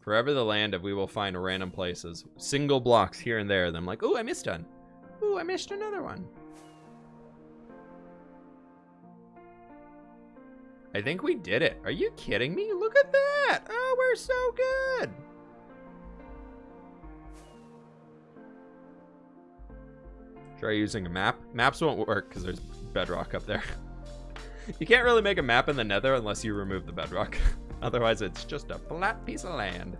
Forever the land of we will find random places. Single blocks here and there. Then I'm like, oh, I missed one. Ooh, I missed another one. I think we did it. Are you kidding me? Look at that. Oh, we're so good. Try using a map. Maps won't work because there's bedrock up there. You can't really make a map in the Nether unless you remove the bedrock. Otherwise, it's just a flat piece of land.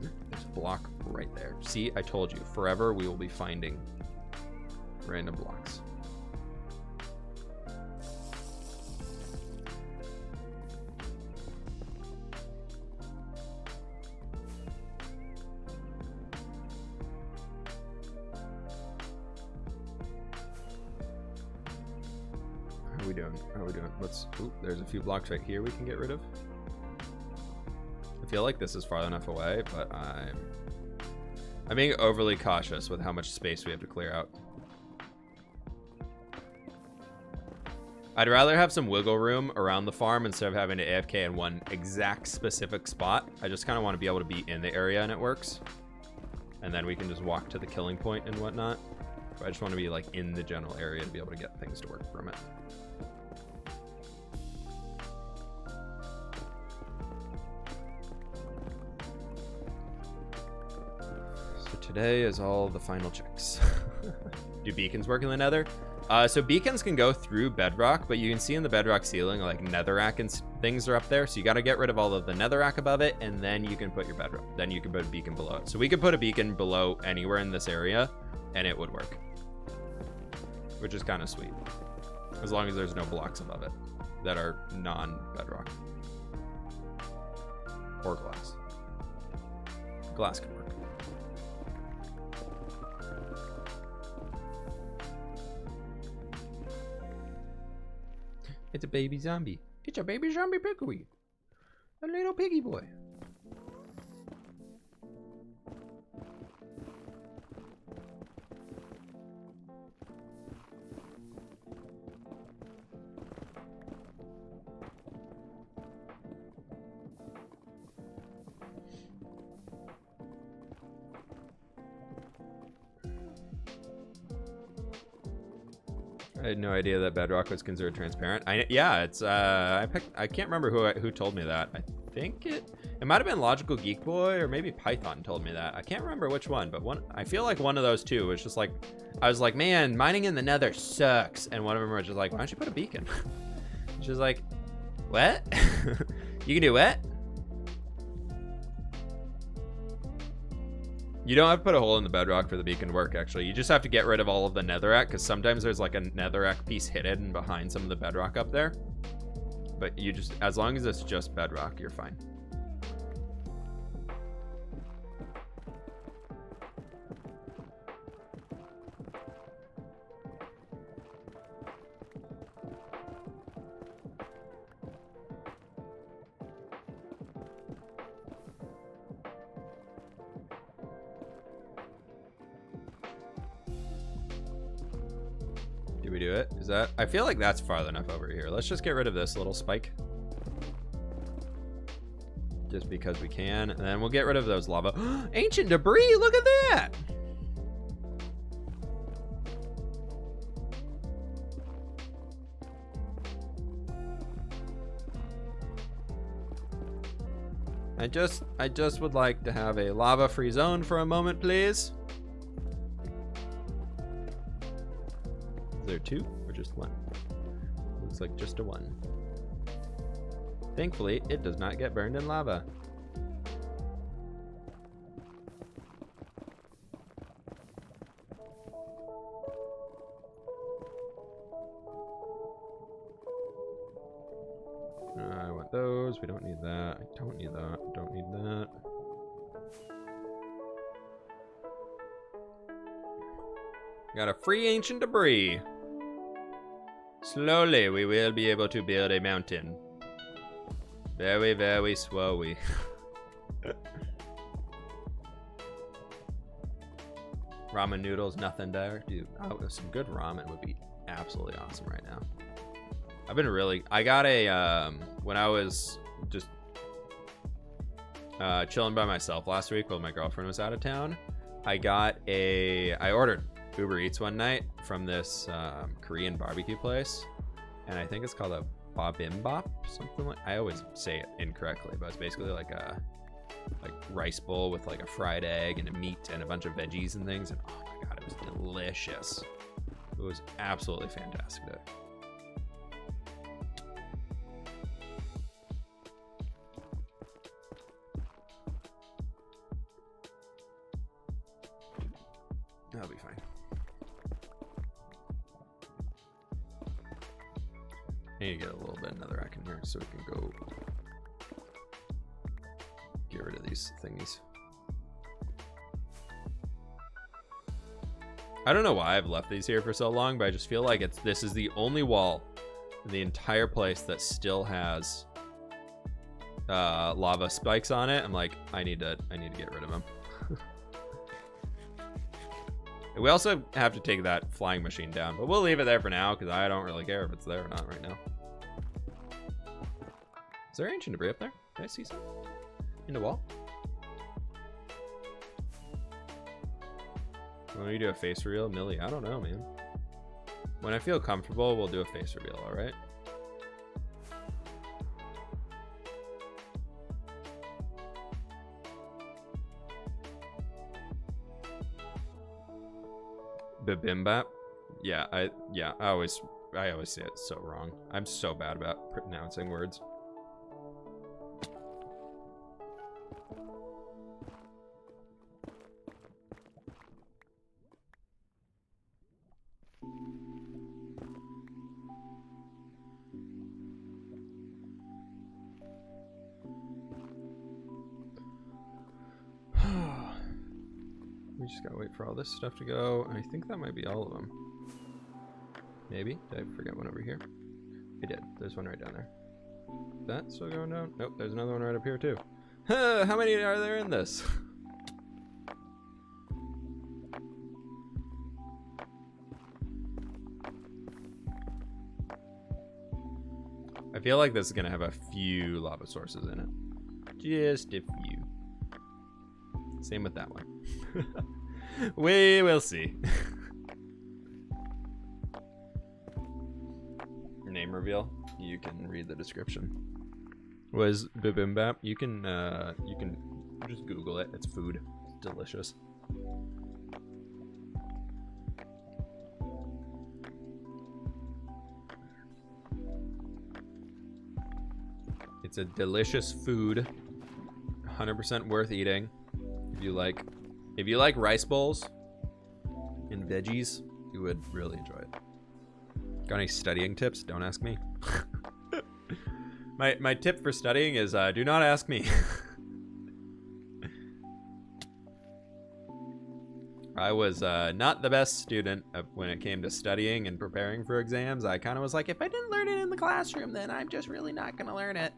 There's a block right there. See, I told you. Forever, we will be finding random blocks. How are we doing? There's a few blocks right here we can get rid of. I feel like this is far enough away, but I'm being overly cautious with how much space we have to clear out. I'd rather have some wiggle room around the farm instead of having to AFK in one exact specific spot. I just kind of want to be able to be in the area and it works. And then we can just walk to the killing point and whatnot. But I just want to be like in the general area to be able to get things to work from it. Today is all the final checks. Do beacons work in the Nether? So beacons can go through bedrock, but you can see in the bedrock ceiling like netherrack and things are up there. So you got to get rid of all of the netherrack above it, and then you can put your bedrock. Then you can put a beacon below it. So we could put a beacon below anywhere in this area, and it would work, which is kind of sweet, as long as there's no blocks above it that are non-bedrock or glass. Glass can work. It's a baby zombie. It's a baby zombie piggy. A little piggy boy. I had no idea that bedrock was considered transparent. Yeah, it's I can't remember who told me that. I think it might have been Logical Geek Boy or maybe Python told me that. I can't remember which one, but I feel like one of those two was just like, I was like, man, mining in the Nether sucks, and one of them was just like, why don't you put a beacon? She was like, what? You can do what? You don't have to put a hole in the bedrock for the beacon to work, actually. You just have to get rid of all of the netherrack, because sometimes there's like a netherrack piece hidden behind some of the bedrock up there. But you just, as long as it's just bedrock, you're fine. Should we do it? Is that... I feel like that's far enough over here. Let's just get rid of this little spike. Just because we can. And then we'll get rid of those lava. Ancient debris! Look at that! I just would like to have a lava-free zone for a moment, please. Is there two or just one? Looks like just a one. Thankfully, it does not get burned in lava. I want those. We don't need that. I don't need that. I don't need that. Got a free ancient debris. Slowly, we will be able to build a mountain. Very, very slowly. Ramen noodles, nothing there. Dude, oh, some good ramen would be absolutely awesome right now. I've been really... I got a... when I was just chilling by myself last week while my girlfriend was out of town, I ordered Uber Eats one night from this Korean barbecue place, and I think it's called a bibimbap, something like. I always say it incorrectly, but it's basically like a rice bowl with like a fried egg and a meat and a bunch of veggies and things. And oh my god, it was delicious. It was absolutely fantastic. That'll be fine. I need to get a little bit of netherrack in here so we can go get rid of these thingies. I don't know why I've left these here for so long, but I just feel like this is the only wall in the entire place that still has lava spikes on it. I'm like, I need to get rid of them. We also have to take that flying machine down, but we'll leave it there for now because I don't really care if it's there or not right now. Is there ancient debris up there? Can I see some? In the wall? When we do a face reveal, Millie? I don't know, man. When I feel comfortable, we'll do a face reveal, alright? Bibimbap? Yeah, I always say it so wrong. I'm so bad about pronouncing words. We just gotta wait for all this stuff to go. I think that might be all of them. Maybe? Did I forget one over here? I did. There's one right down there. Is that still going down? Nope, there's another one right up here too. How many are there in this? I feel like this is gonna have a few lava sources in it. Just a few. Same with that one. We will see. Name reveal. You can read the description. Was bibimbap? You can just Google it. It's food. It's delicious. It's a delicious food. 100% worth eating. If you like rice bowls and veggies, you would really enjoy it. Got any studying tips? Don't ask me. My tip for studying is do not ask me. I was not the best student when it came to studying and preparing for exams. I kind of was like, if I didn't learn it in the classroom, then I'm just really not going to learn it.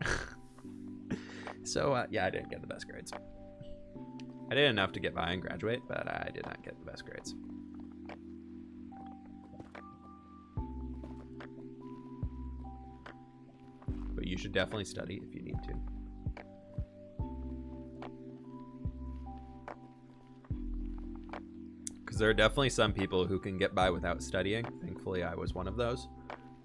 So, yeah, I didn't get the best grades. I did enough to get by and graduate, but I did not get the best grades. you should definitely study if you need to. Because there are definitely some people who can get by without studying. Thankfully, I was one of those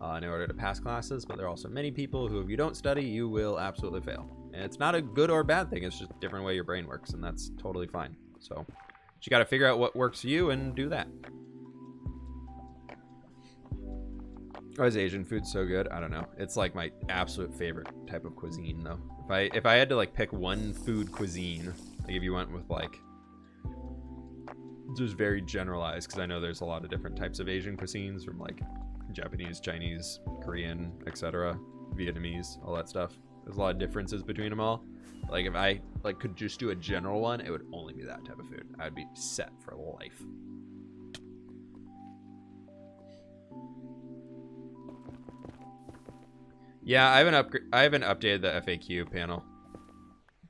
in order to pass classes. But there are also many people who, if you don't study, you will absolutely fail. And it's not a good or bad thing. It's just a different way your brain works, and that's totally fine. So you got to figure out what works for you and do that. Why is Asian food so good? I don't know. It's like my absolute favorite type of cuisine, though. If I had to like pick one food cuisine, like if you went with like, just very generalized, because I know there's a lot of different types of Asian cuisines, from like Japanese, Chinese, Korean, etc., Vietnamese, all that stuff. There's a lot of differences between them all. Like if I like could just do a general one, it would only be that type of food. I'd be set for life. Yeah, I haven't updated the FAQ panel.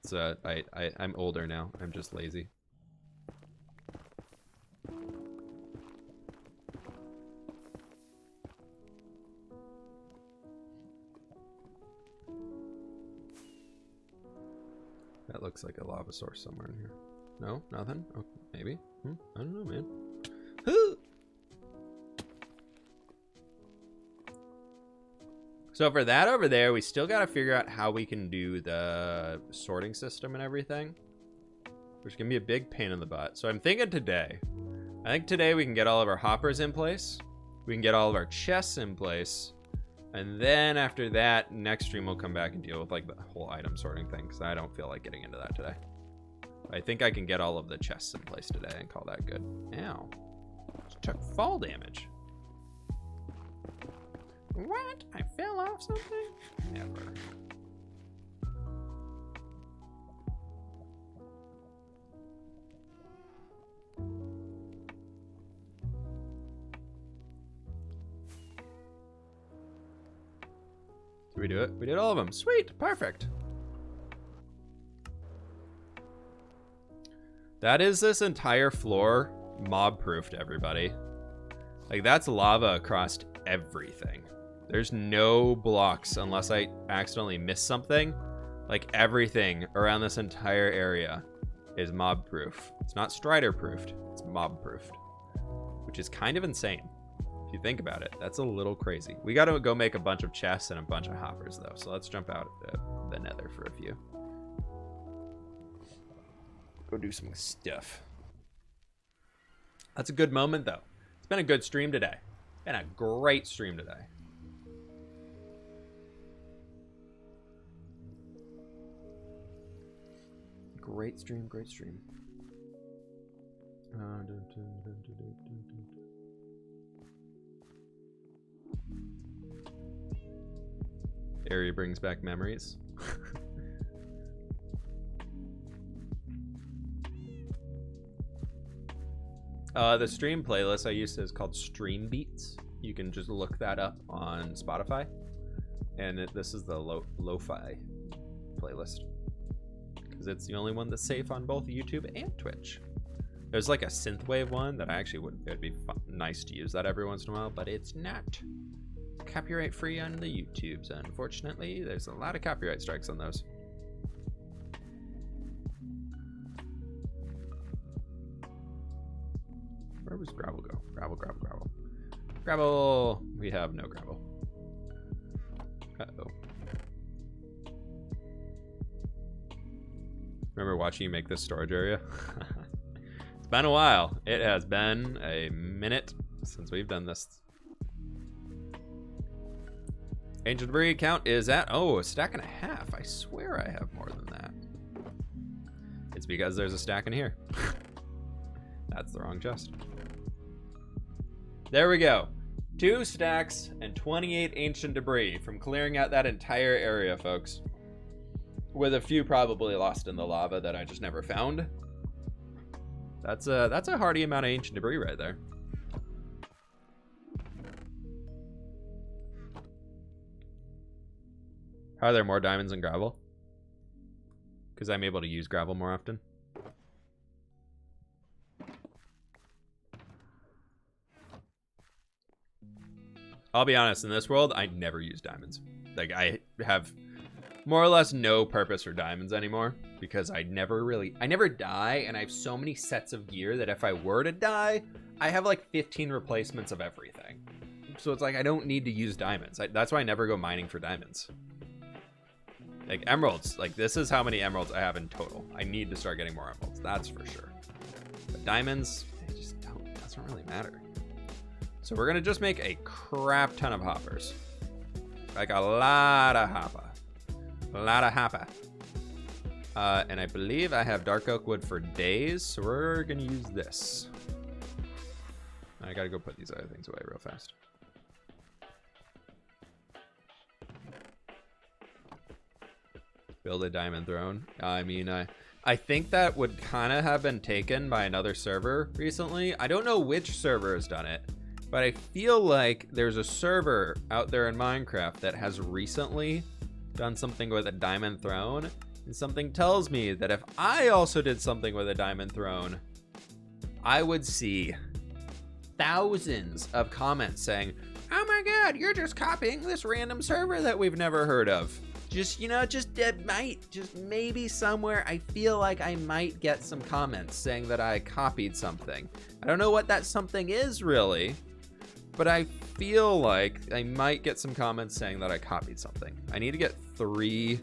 It's I'm older now. I'm just lazy. That looks like a lava source somewhere in here. No, nothing. Oh, maybe. I don't know, man. So for that over there, we still got to figure out how we can do the sorting system and everything, which can be a big pain in the butt. So I'm thinking today. I think today we can get all of our hoppers in place. We can get all of our chests in place. And then after that, next stream we'll come back and deal with like the whole item sorting thing, because I don't feel like getting into that today. I think I can get all of the chests in place today and call that good. Ow. Just took fall damage. What? I fell off something? Never. Did we do it? We did all of them. Sweet. Perfect. That is this entire floor mob-proofed, everybody. Like, that's lava across everything. There's no blocks unless I accidentally miss something. Like, everything around this entire area is mob-proof. It's not Strider-proofed. It's mob-proofed. Which is kind of insane. If you think about it, that's a little crazy. We got to go make a bunch of chests and a bunch of hoppers, though. So let's jump out the nether for a few. Go do some stuff. That's a good moment, though. It's been a good stream today. Been a great stream today. Great stream, great stream. Area brings back memories. The stream playlist I used is called Stream Beats. You can just look that up on Spotify. And this is the lo-fi playlist. Because it's the only one that's safe on both YouTube and Twitch. There's like a synthwave one that I actually would, it'd be nice to use that every once in a while, but it's not copyright free on the YouTubes, unfortunately. There's a lot of copyright strikes on those. Where was gravel go? Gravel, gravel, gravel. Gravel! We have no gravel. Uh-oh. Remember watching you make this storage area? It's been a while. It has been a minute since we've done this. Ancient debris count is at, oh, a stack and a half. I swear I have more than that. It's because there's a stack in here. That's the wrong chest. There we go. 2 stacks and 28 ancient debris from clearing out that entire area, folks. With a few probably lost in the lava that I just never found. That's a hearty amount of ancient debris right there. Are there more diamonds and gravel? Because I'm able to use gravel more often. I'll be honest, in this world, I never use diamonds. Like, I have more or less no purpose for diamonds anymore because I never die, and I have so many sets of gear that if I were to die, I have like 15 replacements of everything. So it's like I don't need to use diamonds. That's why I never go mining for diamonds. Like emeralds, like this is how many emeralds I have in total. I need to start getting more emeralds, that's for sure. But diamonds, they just doesn't really matter. So we're gonna just make a crap ton of hoppers. Like a lot of hopper. A lot of hopper. And I believe I have dark oak wood for days, so we're gonna use this. I gotta go put these other things away real fast. Build a diamond throne. I mean, I think that would kind of have been taken by another server recently. I don't know which server has done it, but I feel like there's a server out there in Minecraft that has recently done something with a diamond throne, and something tells me that if I also did something with a diamond throne, I would see thousands of comments saying, oh my god, you're just copying this random server that we've never heard of. Just, you know, just maybe somewhere I feel like I might get some comments saying that I copied something. I don't know what that something is really, but I feel like I might get some comments saying that I copied something. I need to get 3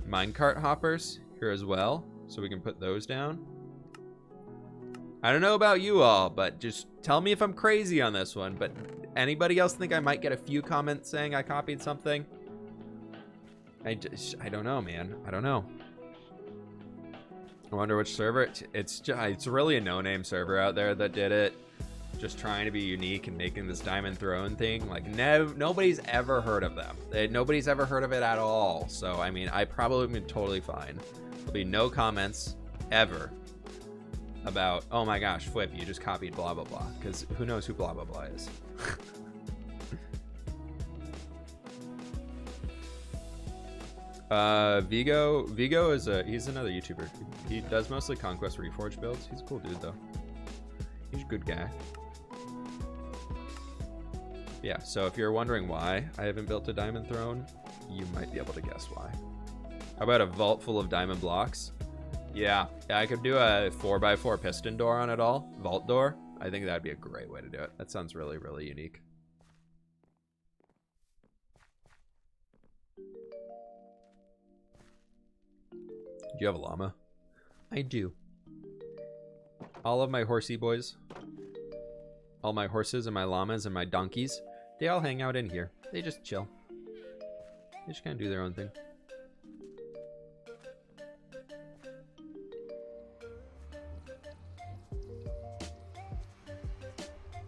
minecart hoppers here as well, so we can put those down. I don't know about you all, but just tell me if I'm crazy on this one, but anybody else think I might get a few comments saying I copied something? I don't know, man. I don't know. I wonder which server. It's really a no-name server out there that did it. Just trying to be unique and making this diamond throne thing. Like, nobody's ever heard of them. Nobody's ever heard of it at all. So, I mean, I probably would be totally fine. There'll be no comments ever about, oh my gosh, fWhip, you just copied blah, blah, blah. Because who knows who blah, blah, blah is. Vigo is he's another YouTuber. He does mostly Conquest Reforged builds. He's a cool dude though. He's a good guy. Yeah, so if you're wondering why I haven't built a diamond throne, you might be able to guess why. How about a vault full of diamond blocks? Yeah, I could do a 4x4 piston door on it all. Vault door. I think that'd be a great way to do it. That sounds really, really unique. Do you have a llama? I do. All of my horsey boys, all my horses and my llamas and my donkeys, they all hang out in here. They just chill. They just kind of do their own thing.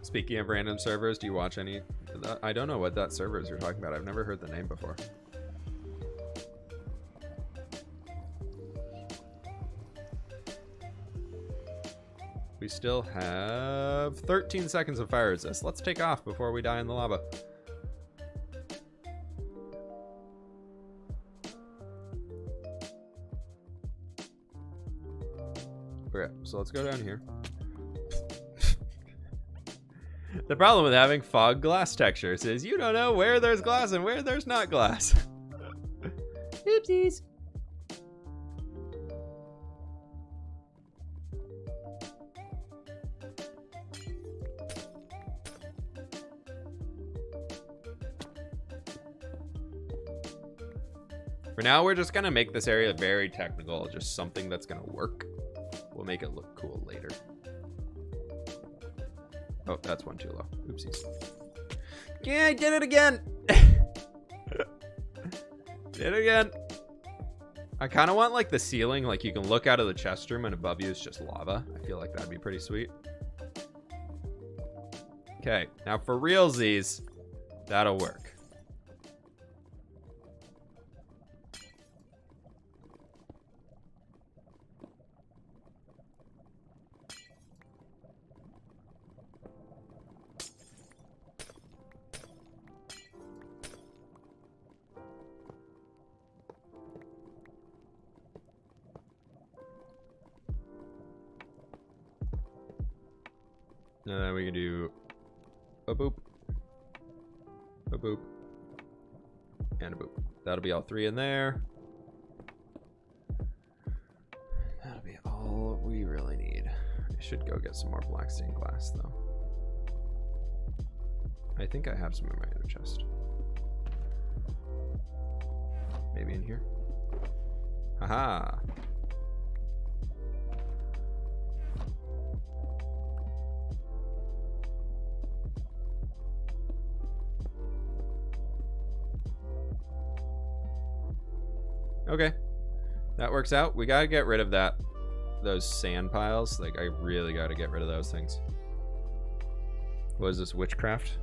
Speaking of random servers, do you watch any? I don't know what that servers you're talking about. I've never heard the name before. We still have 13 seconds of fire resist. Let's take off before we die in the lava. Okay, so let's go down here. The problem with having fog glass textures is you don't know where there's glass and where there's not glass. Oopsies. For now, we're just gonna make this area very technical, just something that's gonna work. We'll make it look cool later. Oh, that's one too low. Oopsies. Yeah, I did it again! Did it again. I kind of want like the ceiling, like you can look out of the chest room and above you is just lava. I feel like that'd be pretty sweet. Okay, now for realsies, that'll work. And then we can do a boop, and a boop. That'll be all 3 in there. all we really need. I should go get some more black stained glass, though. I think I have some in my other chest. Maybe in here. Haha. Okay, that works out. We gotta get rid of those sand piles. Like, I really gotta get rid of those things. What is this, witchcraft?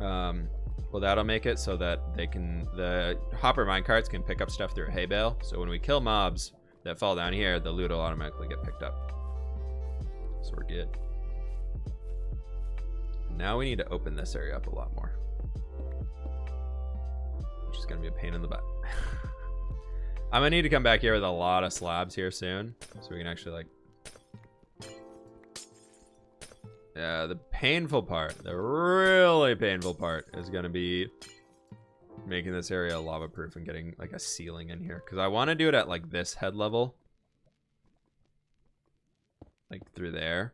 Well, that'll make it so that the hopper minecarts can pick up stuff through a hay bale. So when we kill mobs that fall down here, the loot will automatically get picked up. So we're good. Now we need to open this area up a lot more, which is gonna be a pain in the butt. I'm gonna need to come back here with a lot of slabs here soon, so we can actually, like, yeah, the painful part, the really painful part is gonna be making this area lava proof and getting like a ceiling in here, because I want to do it at like this head level, like through there.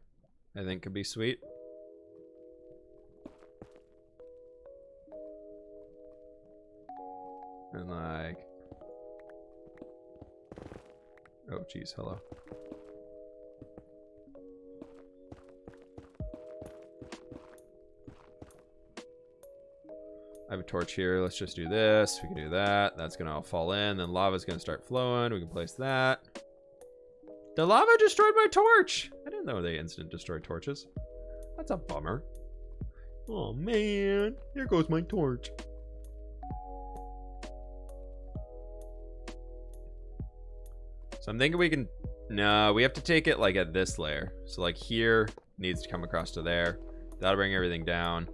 I think could be sweet. And like, oh geez, hello. I have a torch here. Let's just do this. We can do that. That's gonna all fall in. Then lava's gonna start flowing. We can place that. The lava destroyed my torch. I didn't know they instant destroy torches. That's a bummer. Oh man, here goes my torch. So I'm thinking we can, no, we have to take it like at this layer. So like here needs to come across to there. That'll bring everything down.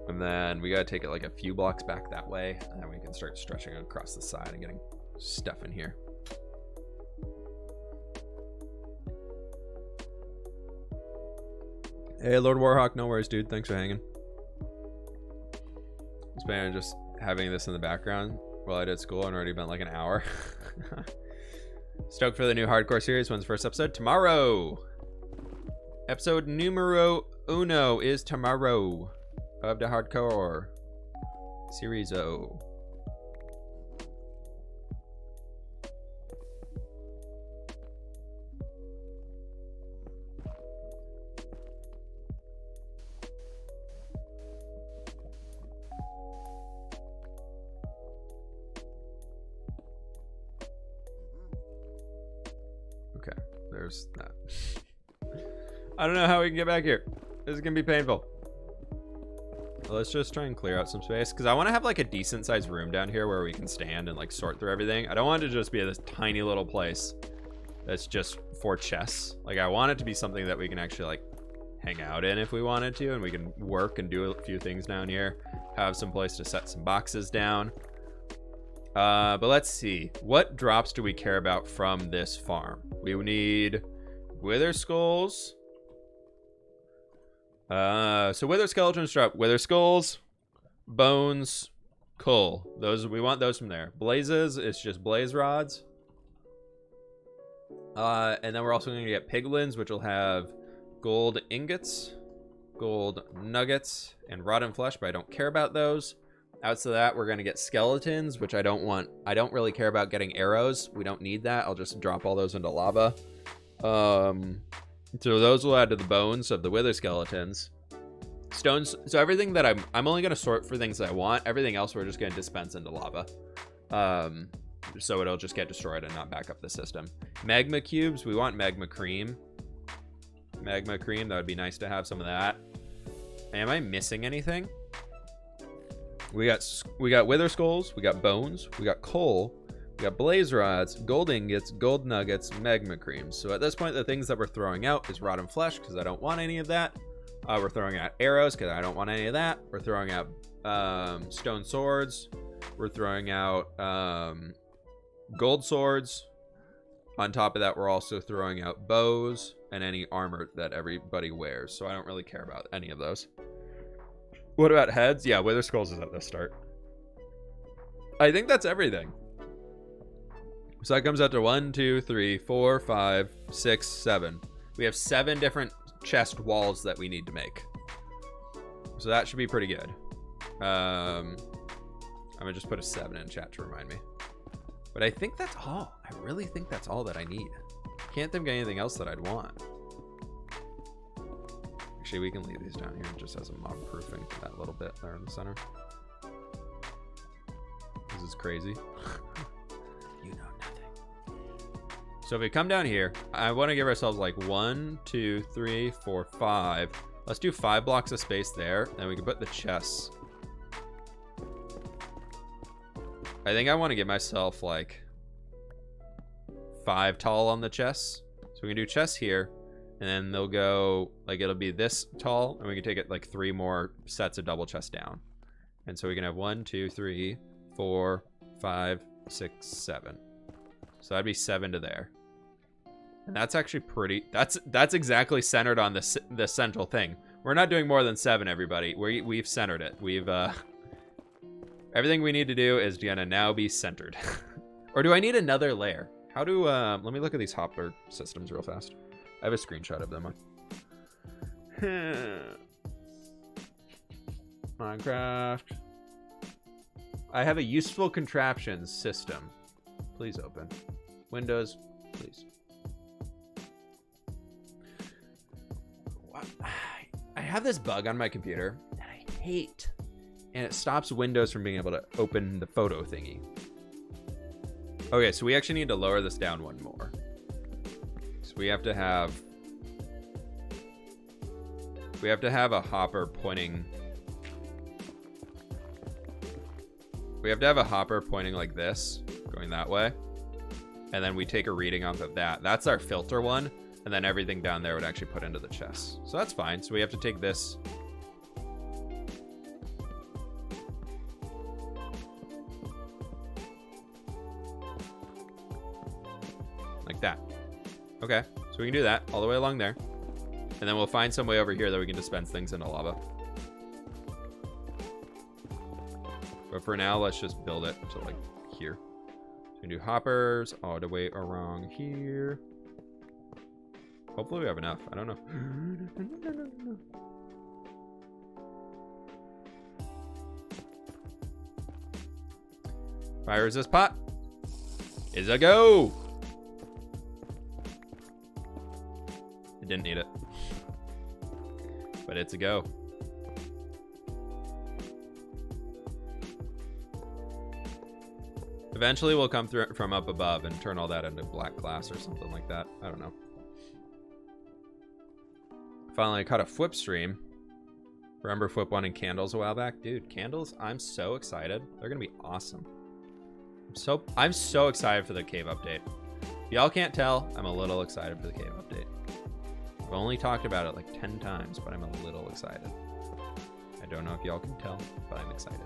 And then we gotta take it like a few blocks back that way. And then we can start stretching across the side and getting stuff in here. Hey, Lord Warhawk, no worries, dude. Thanks for hanging. I was planning on just having this in the background while I did school, and already been like an hour. Stoked for the new hardcore series. When's the first episode? Tomorrow. Episode numero uno is tomorrow of the hardcore series. O. Okay, there's that. I don't know how we can get back here. This is gonna be painful. Let's just try and clear out some space, because I want to have like a decent sized room down here where we can stand and like sort through everything. I don't want it to just be this tiny little place that's just for chests. Like, I want it to be something that we can actually like hang out in if we wanted to, and we can work and do a few things down here. Have some place to set some boxes down. But let's see, what drops do we care about from this farm? We need wither skulls. So wither skeletons drop wither skulls, bones, coal. Those, we want those from there. Blazes, it's just blaze rods. And then we're also going to get piglins, which will have gold ingots, gold nuggets, and rotten flesh, but I don't care about those. Outside of that, we're going to get skeletons, which I don't want. I don't really care about getting arrows. We don't need that. I'll just drop all those into lava. So those will add to the bones of the wither skeletons. Stones. So everything that I'm only going to sort for things that I want. Everything else we're just going to dispense into lava. So it'll just get destroyed and not back up the system. Magma cubes. We want magma cream. Magma cream. That would be nice to have some of that. Am I missing anything? We got wither skulls. We got bones. We got coal. We got blaze rods, gold ingots, gold nuggets, magma creams. So at this point, the things that we're throwing out is rotten flesh, because I don't want any of that. We're throwing out arrows, because I don't want any of that. We're throwing out stone swords. We're throwing out gold swords. On top of that, we're also throwing out bows and any armor that everybody wears. So I don't really care about any of those. What about heads? Yeah, wither skulls is at the start. I think that's everything. So that comes out to 1, 2, 3, 4, 5, 6, 7. We have 7 different chest walls that we need to make. So that should be pretty good. I'm gonna just put a 7 in chat to remind me. But I think that's all. I really think that's all that I need. Can't think of anything else that I'd want. Actually, we can leave these down here just as a mob proofing for that little bit there in the center. This is crazy. You know nothing. So if we come down here, I want to give ourselves like 1, 2, 3, 4, 5. Let's do 5 blocks of space there, and we can put the chests. I think I want to give myself like 5 tall on the chests. So we can do chests here, and then they'll go like, it'll be this tall, and we can take it like 3 more sets of double chests down. And so we can have 1, 2, 3, 4, 5, 6, 7. So that'd be 7 to there. And that's actually pretty, that's exactly centered on the central thing. We're not doing more than 7, everybody. We've centered it. We've everything we need to do is gonna now be centered. Or do I need another layer? How do let me look at these hopper systems real fast. I have a screenshot of them. Minecraft. I have a useful contraptions system. Please open. Windows, please. I have this bug on my computer that I hate, and it stops Windows from being able to open the photo thingy. Okay, so we actually need to lower this down 1 more. So we have to have a hopper pointing. We have to have a hopper pointing like this, going that way. And then we take a reading off of that. That's our filter one. And then everything down there would actually put into the chest. So that's fine. So we have to take this. Like that. Okay, so we can do that all the way along there. And then we'll find some way over here that we can dispense things into lava. But for now, let's just build it to like here. So we can do hoppers all the way around here. Hopefully we have enough. I don't know. Fire resist pot is a go. It didn't need it, but it's a go. Eventually we'll come through from up above and turn all that into black glass or something like that. I don't know. Finally, I caught a fWhip stream. Remember fWhip wanting candles a while back? Dude, candles, I'm so excited. They're gonna be awesome. I'm so excited for the cave update. Y'all can't tell, I'm a little excited for the cave update. I've only talked about it like 10 times, but I'm a little excited. I don't know if y'all can tell, but I'm excited.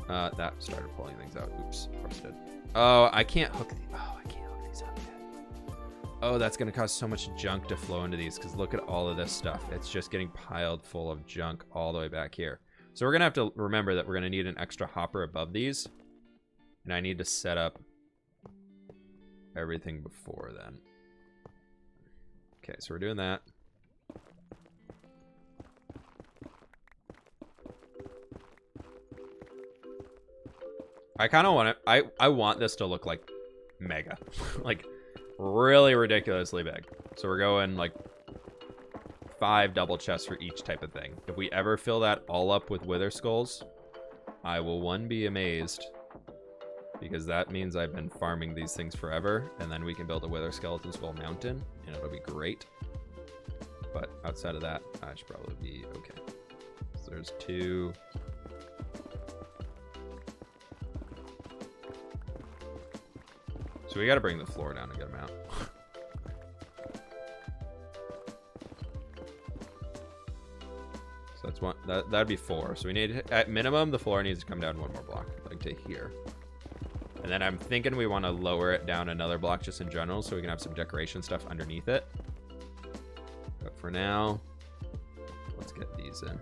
That started pulling things out. Oops, of course it did. Oh, I can't hook these. Oh, I can't hook these up yet. Oh, that's gonna cause so much junk to flow into these, because look at all of this stuff. It's just getting piled full of junk all the way back here. So we're gonna have to remember that we're gonna need an extra hopper above these. And I need to set up everything before then. Okay, so we're doing that. I kind of want it. I want this to look like mega. Like really ridiculously big. So we're going like 5 double chests for each type of thing. If we ever fill that all up with wither skulls, I will be amazed. Because that means I've been farming these things forever, and then we can build a wither skeleton skull mountain, and it'll be great. But outside of that, I should probably be okay. So there's 2. So we got to bring the floor down a good amount. So that's one. That'd be 4. So we need, at minimum, the floor needs to come down 1 more block, like to here. And then I'm thinking we want to lower it down another block just in general so we can have some decoration stuff underneath it. But for now, let's get these in.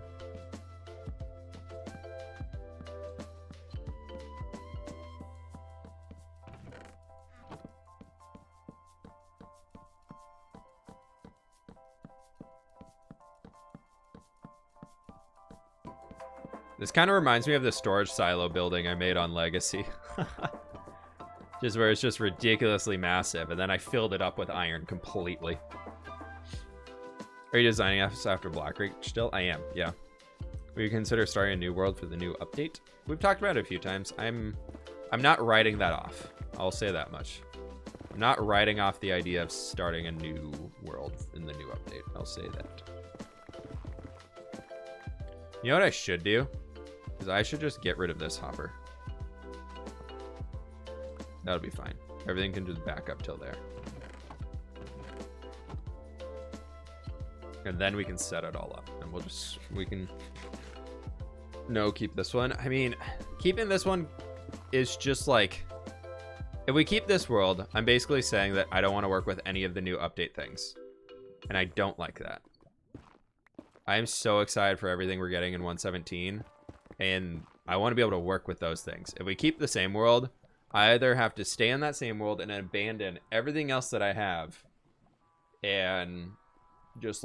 This kind of reminds me of the storage silo building I made on Legacy. Just where it's just ridiculously massive, and then I filled it up with iron completely. Are you designing after Blackreach still? I am, yeah. Will you consider starting a new world for the new update? We've talked about it a few times. I'm not writing that off. I'll say that much. I'm not writing off the idea of starting a new world in the new update. I'll say that. You know what I should do? Is I should just get rid of this hopper. That'll be fine. Everything can just back up till there. And then we can set it all up. And we can... No, keep this one. I mean, keeping this one is just like... If we keep this world, I'm basically saying that I don't want to work with any of the new update things. And I don't like that. I am so excited for everything we're getting in 1.17. And I want to be able to work with those things. If we keep the same world, I either have to stay in that same world and abandon everything else that I have. And just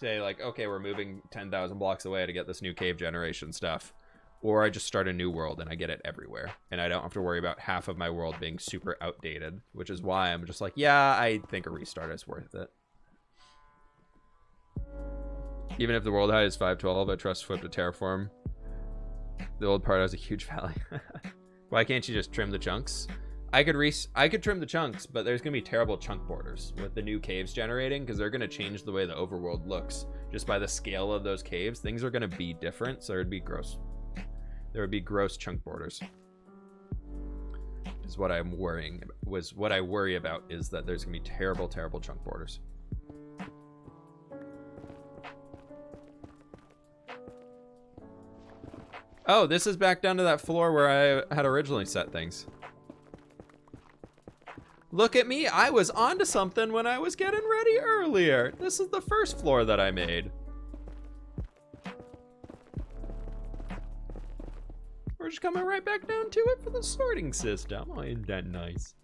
say like, okay, we're moving 10,000 blocks away to get this new cave generation stuff. Or I just start a new world and I get it everywhere. And I don't have to worry about half of my world being super outdated. Which is why I'm just like, yeah, I think a restart is worth it. Even if the world height is 512, I trust fWhip to terraform. The old part has a huge valley. Why can't you just trim the chunks? I could trim the chunks, but there's gonna be terrible chunk borders with the new caves generating, because they're gonna change the way the overworld looks just by the scale of those caves. Things are gonna be different, so it'd be gross. There would be gross chunk borders. Is what I'm worrying. What I worry about is that there's gonna be terrible, terrible chunk borders. Oh, this is back down to that floor where I had originally set things. Look at me, I was onto something when I was getting ready earlier. This is the first floor that I made. We're just coming right back down to it for the sorting system. Oh, ain't that nice?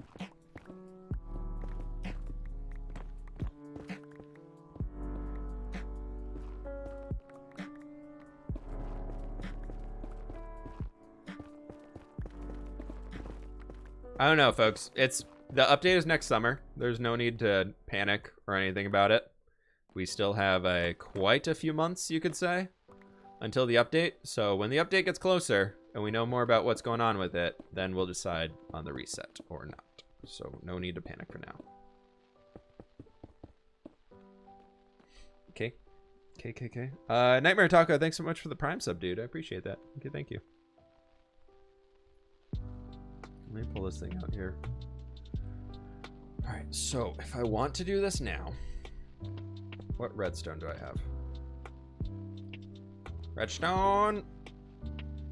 I don't know, folks. The update is next summer. There's no need to panic or anything about it. We still have quite a few months, you could say, until the update. So when the update gets closer and we know more about what's going on with it, then we'll decide on the reset or not. So no need to panic for now. Okay. Nightmare Taco, thanks so much for the Prime sub, dude. I appreciate that. Okay, thank you. Let me pull this thing out here. All right, so if I want to do this now, what redstone do I have? Redstone!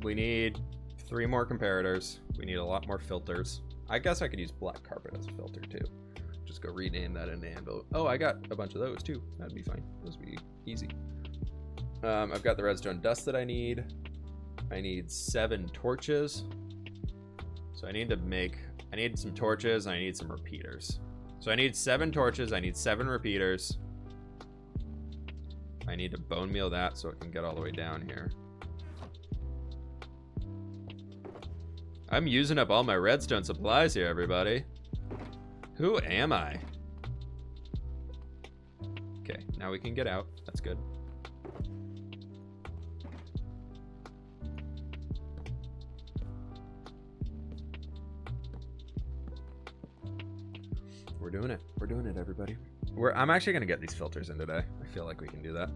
We need 3 more comparators. We need a lot more filters. I guess I could use black carpet as a filter too. Just go rename that in Anvil. Oh, I got a bunch of those too. That'd be fine. Those would be easy. I've got the redstone dust that I need. I need 7 torches. So I need some torches, and I need some repeaters. So I need 7 torches, I need 7 repeaters. I need to bone meal that so it can get all the way down here. I'm using up all my redstone supplies here, everybody. Who am I? Okay, now we can get out. That's good. We're doing it, everybody. I'm actually gonna get these filters in today. I feel like we can do that.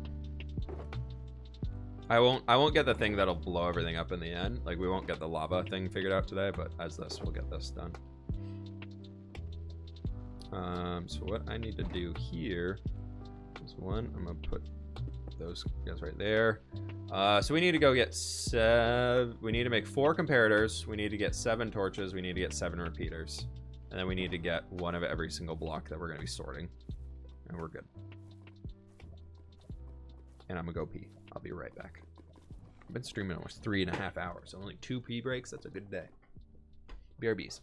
I won't get the thing that'll blow everything up in the end. Like, we won't get the lava thing figured out today, but as this, we'll get this done. So what I need to do here is I'm gonna put those guys right there. So we need to go get we need to make 4 comparators. We need to get 7 torches. We need to get 7 repeaters. And then we need to get 1 of every single block that we're going to be sorting. And we're good. And I'm going to go pee. I'll be right back. I've been streaming almost 3.5 hours. Only 2 pee breaks. That's a good day. BRBs.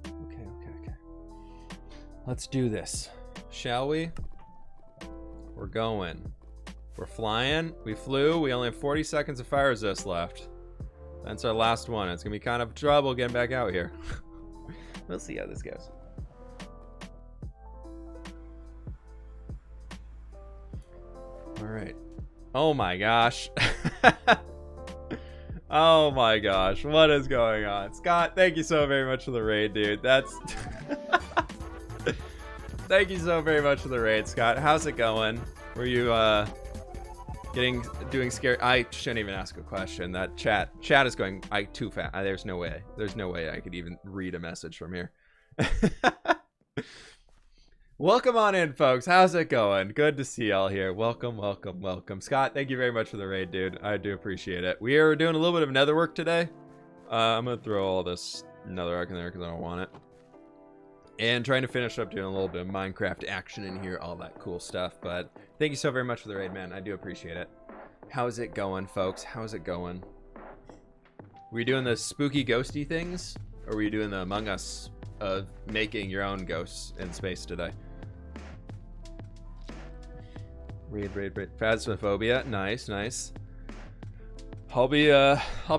Okay. Let's do this. Shall we? We're going. We're flying. We flew. We only have 40 seconds of fire resist left. That's our last one. It's going to be kind of trouble getting back out here. We'll see how this goes. All right. Oh my gosh. Oh my gosh. What is going on? Scott, thank you so very much for the raid, dude. That's... Thank you so very much for the raid, Scott. How's it going? Were you doing scary? I shouldn't even ask a question. That chat is going too fast. There's no way I could even read a message from here. Welcome on in, folks. How's it going? Good to see y'all here. Welcome. Scott, thank you very much for the raid, dude. I do appreciate it. We are doing a little bit of nether work today. I'm gonna throw all this nether arc in there because I don't want it. And trying to finish up doing a little bit of Minecraft action in here, all that cool stuff. But thank you so very much for the raid, man. I do appreciate it. How's it going, folks? How's it going? Were you doing the spooky ghosty things? Or were you doing the Among Us of making your own ghosts in space today? Raid. Phasmophobia. Nice. I'll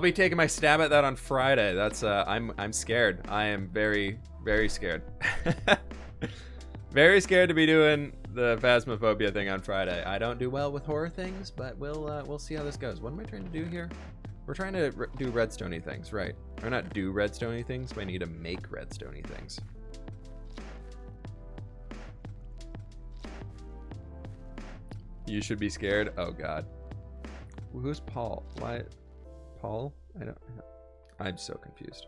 be taking my stab at that on Friday. That's I'm scared. I am very scared. Very scared to be doing the Phasmophobia thing on Friday. I don't do well with horror things, but we'll see how this goes. What am I trying to do here? We're trying to do redstone-y things, right? Or not do redstone-y things, but I need to make redstone-y things. You should be scared. Oh God. Who's Paul? Why? Paul? I don't know. I'm so confused.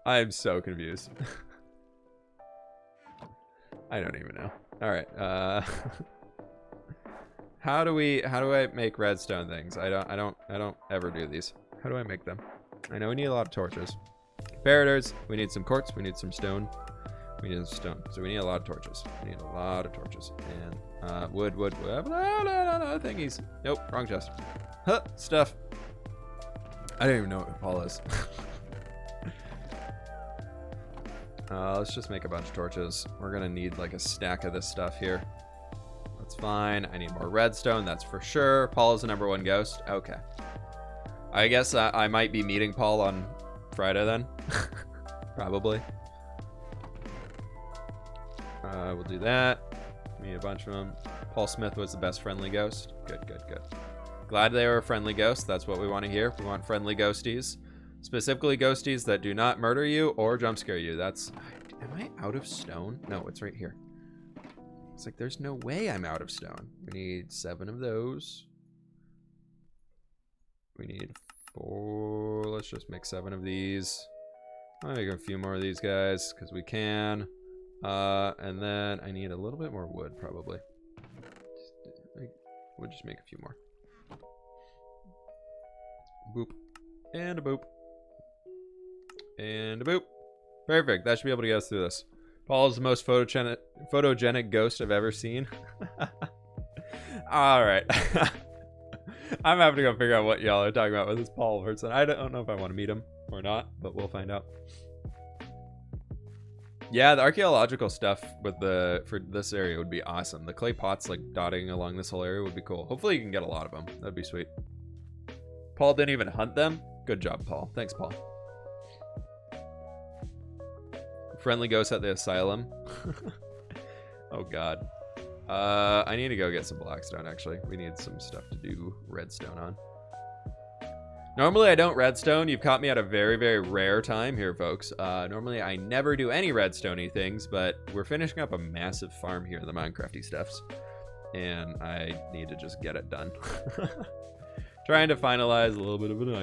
I'm so confused. I don't even know. All right. How do I make redstone things? I don't ever do these. How do I make them? I know we need a lot of torches. Comparators. We need some quartz. We need some stone. We need some stone. So we need a lot of torches. We need a lot of torches. And wood. Thingies. Nope, wrong chest. Huh, stuff. I don't even know what Paul is. Let's just make a bunch of torches. We're gonna need like a stack of this stuff here. That's fine. I need more redstone, that's for sure. Paul is the #1 ghost. Okay. I guess I might be meeting Paul on Friday then. Probably. We'll do that. We need a bunch of them. Paul Smith was the best friendly ghost. Good. Glad they were a friendly ghost. That's what we want to hear. We want friendly ghosties. Specifically ghosties that do not murder you or jump scare you. That's... Am I out of stone? No, it's right here. It's like, there's no way I'm out of stone. We need 7 of those. We need 4. Let's just make 7 of these. I'll make a few more of these guys because we can. And then I need a little bit more wood, probably. We'll just make a few more. Boop. And a boop. And a boop. Perfect. That should be able to get us through this. Paul is the most photogenic ghost I've ever seen. All right. I'm having to go figure out what y'all are talking about with this Paul person. I don't know if I want to meet him or not, but we'll find out. Yeah, the archaeological stuff with for this area would be awesome. The clay pots like dotting along this whole area would be cool. Hopefully you can get a lot of them. That'd be sweet. Paul didn't even hunt them. Good job, Paul. Thanks, Paul. Friendly ghost at the asylum. Oh God. I need to go get some blackstone. Actually, we need some stuff to do redstone on. Normally I don't redstone. You've caught me at a very rare time here, folks. Normally I never do any redstone-y things, but we're finishing up a massive farm here in the Minecrafty stuffs, and I need to just get it done. Trying to finalize a little bit of an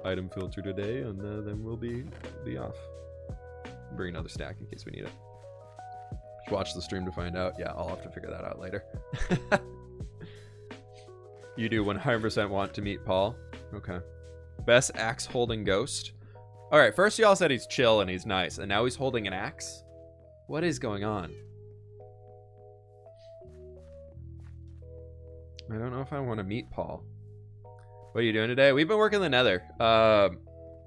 item filter today, and then we'll be off. Bring another stack in case we need it. Just watch the stream to find out. Yeah, I'll have to figure that out later. You do 100% want to meet Paul. Okay. Best axe holding ghost. All right, first y'all said he's chill and he's nice, and now he's holding an axe. What is going on? I don't know if I want to meet Paul. What are you doing today? We've been working the nether.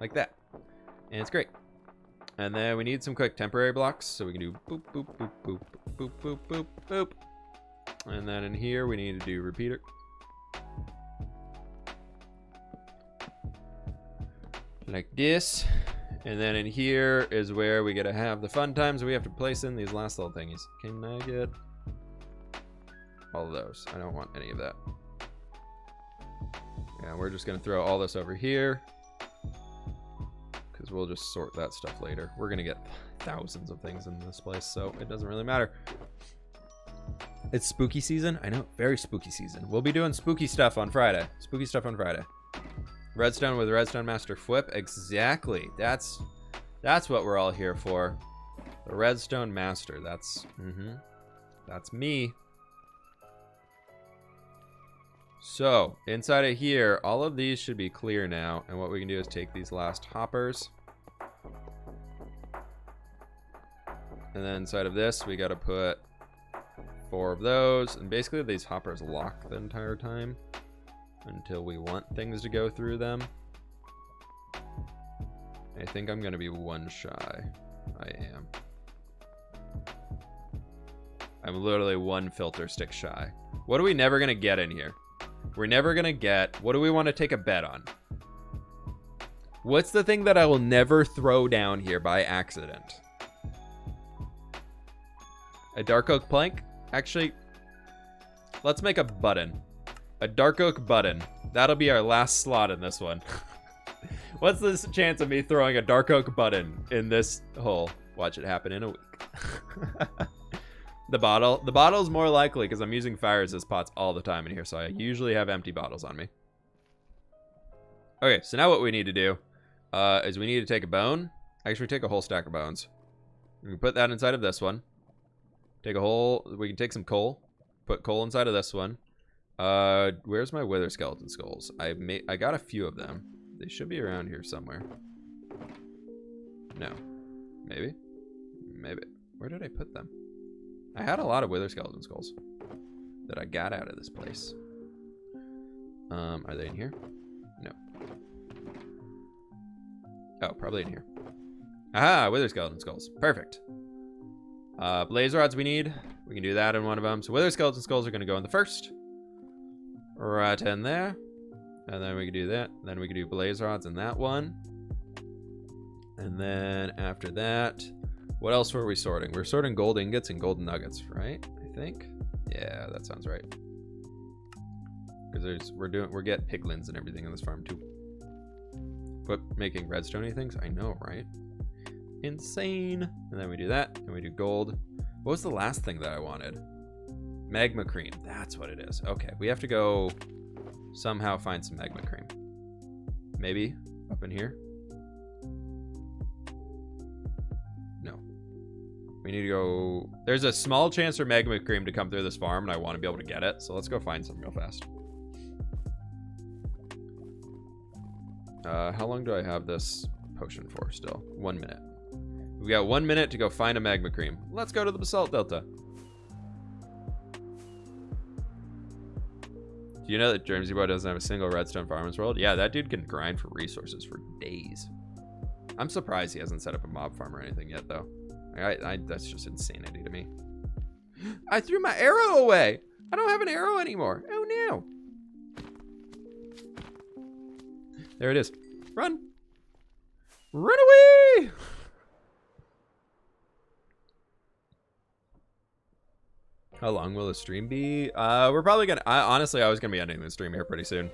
like that. And it's great. And then we need some quick temporary blocks, so we can do boop, boop, boop, boop, boop, boop, boop, boop. And then in here, we need to do repeater. Like this. And then in here is where we get to have the fun times. We have to place in these last little thingies. Can I get all of those? I don't want any of that. Yeah, we're just going to throw all this over here, because we'll just sort that stuff later. We're going to get thousands of things in this place, so it doesn't really matter. It's spooky season. I know, very spooky season. We'll be doing spooky stuff on Friday. Spooky stuff on Friday. Redstone with Redstone Master fWhip. Exactly. That's what we're all here for. The Redstone Master. That's me. So, inside of here, all of these should be clear now. And what we can do is take these last hoppers. And then inside of this, we got to put 4 of those. And basically, these hoppers lock the entire time until we want things to go through them. I think I'm going to be 1 shy. I am. I'm literally 1 filter stick shy. What are we never going to get in here? We're never going to get... What do we want to take a bet on? What's the thing that I will never throw down here by accident? A dark oak plank? Actually, let's make a button. A dark oak button. That'll be our last slot in this one. What's the chance of me throwing a dark oak button in this hole? Watch it happen in a week. The bottle's more likely because I'm using fire resist pots all the time in here, so I usually have empty bottles on me. Okay, so now what we need to do is we need to take a bone. Actually, take a whole stack of bones. We can put that inside of this one. We can take some coal. Put coal inside of this one. Where's my wither skeleton skulls? I got a few of them. They should be around here somewhere. No. Maybe? Maybe. Where did I put them? I had a lot of wither skeleton skulls that I got out of this place. Are they in here? No. Oh, probably in here. Aha, wither skeleton skulls. Perfect. Blaze rods we need. We can do that in one of them. So wither skeleton skulls are going to go in the first. Right in there. And then we can do that. Then we can do blaze rods in that one. And then after that, what else were we sorting? We're sorting gold ingots and golden nuggets, right? I think. Yeah, that sounds right. Because we're getting piglins and everything on this farm too. But making redstone things, I know, right? Insane. And then we do that, and we do gold. What was the last thing that I wanted? Magma cream. That's what it is. Okay, we have to go somehow find some magma cream. Maybe up in here. No. We need to go... There's a small chance for magma cream to come through this farm, and I want to be able to get it. So let's go find some real fast. How long do I have this potion for still? 1 minute. We've got 1 minute to go find a magma cream. Let's go to the basalt delta. Do you know that Jeremsy Boy doesn't have a single redstone farm in this world? Yeah, that dude can grind for resources for days. I'm surprised he hasn't set up a mob farm or anything yet, though. That's just insanity to me. I threw my arrow away. I don't have an arrow anymore. Oh, no. There it is. Run. Run away. How long will the stream be? We're probably gonna... honestly, I was gonna be ending the stream here pretty soon.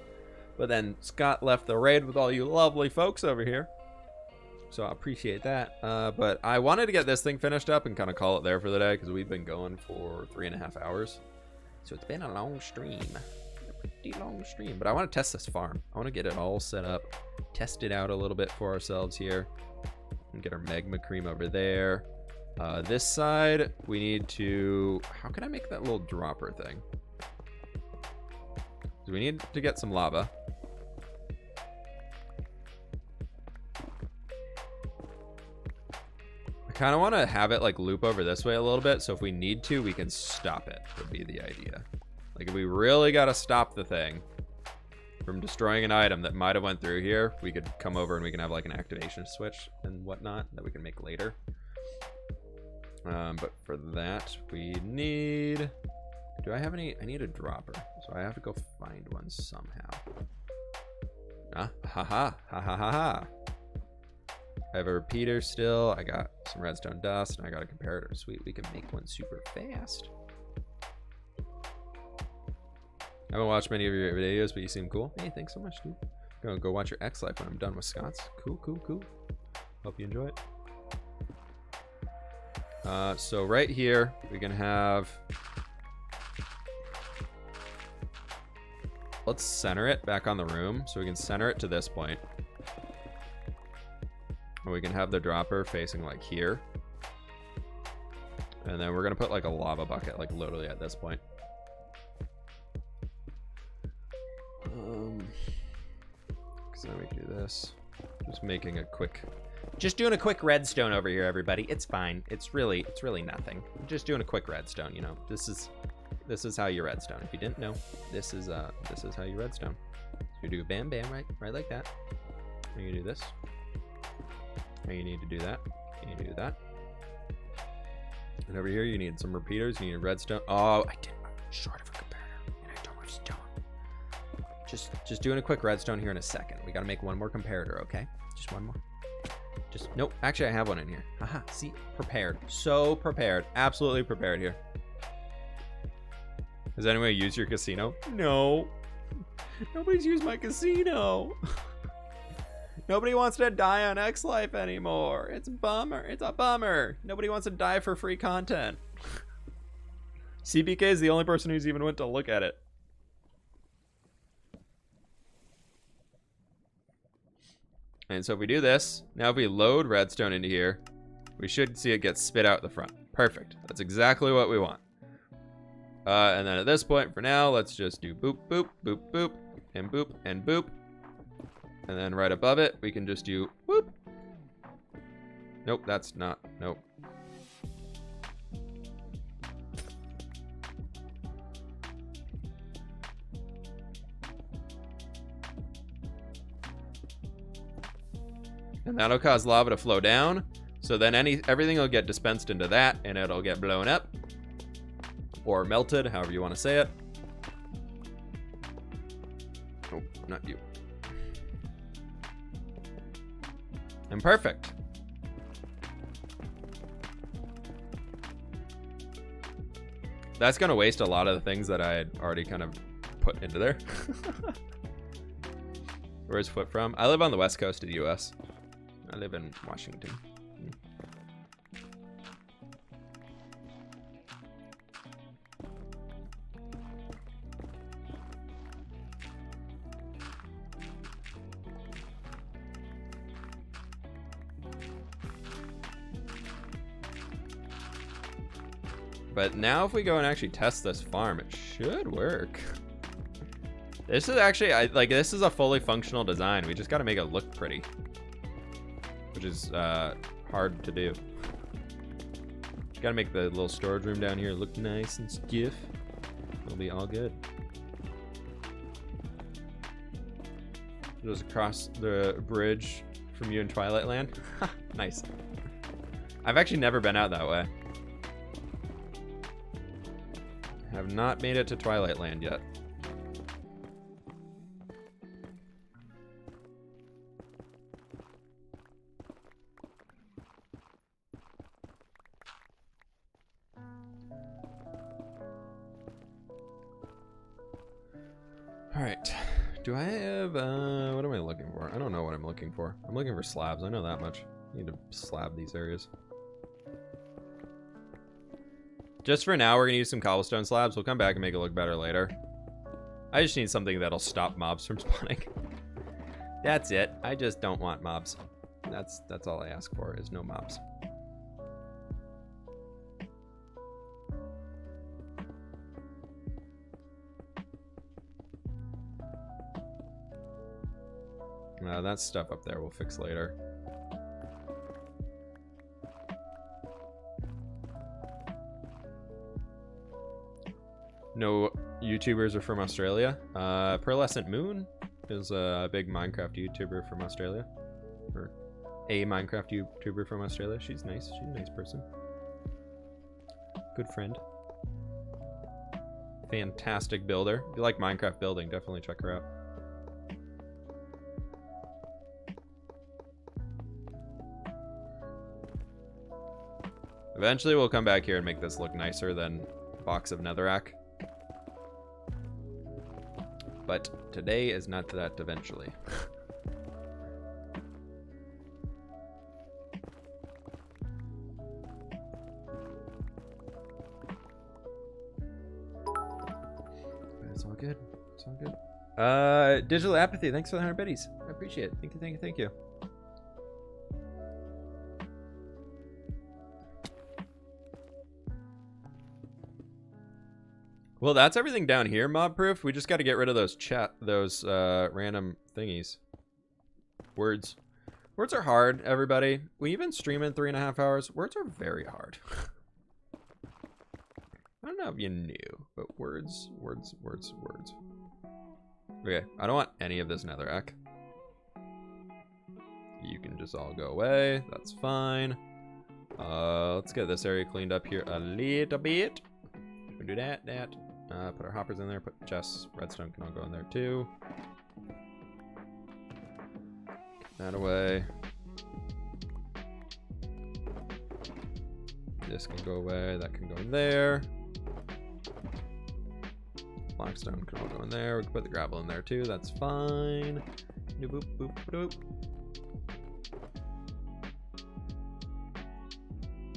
But then Scott left the raid with all you lovely folks over here. So I appreciate that. But I wanted to get this thing finished up and kind of call it there for the day, because we've been going for 3.5 hours. So it's been a long stream. A pretty long stream. But I want to test this farm. I want to get it all set up. Test it out a little bit for ourselves here. And get our magma cream over there. This side, we need to... How can I make that little dropper thing? So we need to get some lava. I kind of want to have it like loop over this way a little bit, so if we need to, we can stop it, would be the idea. Like if we really got to stop the thing, from destroying an item that might have went through here, we could come over and we can have like an activation switch and whatnot that we can make later. But for that, we need... Do I have any? I need a dropper, so I have to go find one somehow. Ah, ha ha, ha ha ha ha. I have a repeater still. I got some redstone dust, and I got a comparator. Sweet, we can make one super fast. I haven't watched many of your videos, but you seem cool. Hey, thanks so much, dude. I'm gonna go watch your X Life when I'm done with Scott's. Cool, cool, cool. Hope you enjoy it. So right here, we can have... Let's center it back on the room, so we can center it to this point. And we can have the dropper facing like here. And then we're gonna put like a lava bucket, like literally at this point. So we can do this. Just making a quick... Just doing a quick redstone over here, everybody. It's fine. It's really nothing. Just doing a quick redstone, you know. This is how you redstone. If you didn't know, this is how you redstone. You do bam bam, right like that. And you do this. And you need to do that. And you do that. And over here you need some repeaters, you need redstone. Oh, I'm short of a comparator. And I don't have stone. Just doing a quick redstone here in a second. We gotta make one more comparator, okay? Just one more. Nope, actually I have one in here. Haha, see, prepared. So prepared, absolutely prepared here. Has anyone used your casino? No. Nobody's used my casino. Nobody wants to die on X Life anymore. It's a bummer, it's a bummer. Nobody wants to die for free content. CBK is the only person who's even went to look at it. And so if we do this, now if we load redstone into here, we should see it get spit out the front. Perfect. That's exactly what we want. And then at this point, for now, let's just do boop, boop, boop, boop, and boop, and boop. And then right above it, we can just do whoop. Nope, that's not, nope. And that'll cause lava to flow down. So then everything will get dispensed into that and it'll get blown up. Or melted, however you want to say it. Oh, not you. And perfect. That's going to waste a lot of the things that I had already kind of put into there. Where's fWhip from? I live on the west coast of the US. I live in Washington. But now if we go and actually test this farm, it should work. This is actually, this is a fully functional design. We just got to make it look pretty. Which is hard to do. Got to make the little storage room down here look nice and stiff. It'll be all good. Just across the bridge from you in Twilight Land. Nice. I've actually never been out that way. Have not made it to Twilight Land yet. All right, do I have, what am I looking for? I don't know what I'm looking for. I'm looking for slabs, I know that much. I need to slab these areas. Just for now, we're gonna use some cobblestone slabs. We'll come back and make it look better later. I just need something that'll stop mobs from spawning. That's it, I just don't want mobs. That's all I ask for, is no mobs. That stuff up there we'll fix later. No YouTubers are from Australia. Pearlescent Moon? is a big Minecraft YouTuber from Australia. Or a Minecraft YouTuber from Australia. She's nice. She's a nice person. Good friend. Fantastic builder. If you like Minecraft building, definitely check her out. Eventually we'll come back here and make this look nicer than a box of netherrack. But today is not that eventually. It's all good. It's all good. Digital Apathy, thanks for the 100 biddies. I appreciate it. Thank you, thank you, thank you. Well, that's everything down here, mob proof. We just got to get rid of those random thingies. Words. Words are hard, everybody. We've been streaming 3.5 hours. Words are very hard. I don't know if you knew, but words. Okay, I don't want any of this netherrack. You can just all go away. That's fine. Let's get this area cleaned up here a little bit. We do that. Put our hoppers in there. Put chests. Redstone can all go in there too. Get that away. This can go away. That can go in there. Blackstone can all go in there. We can put the gravel in there too. That's fine. Boop, boop, boop.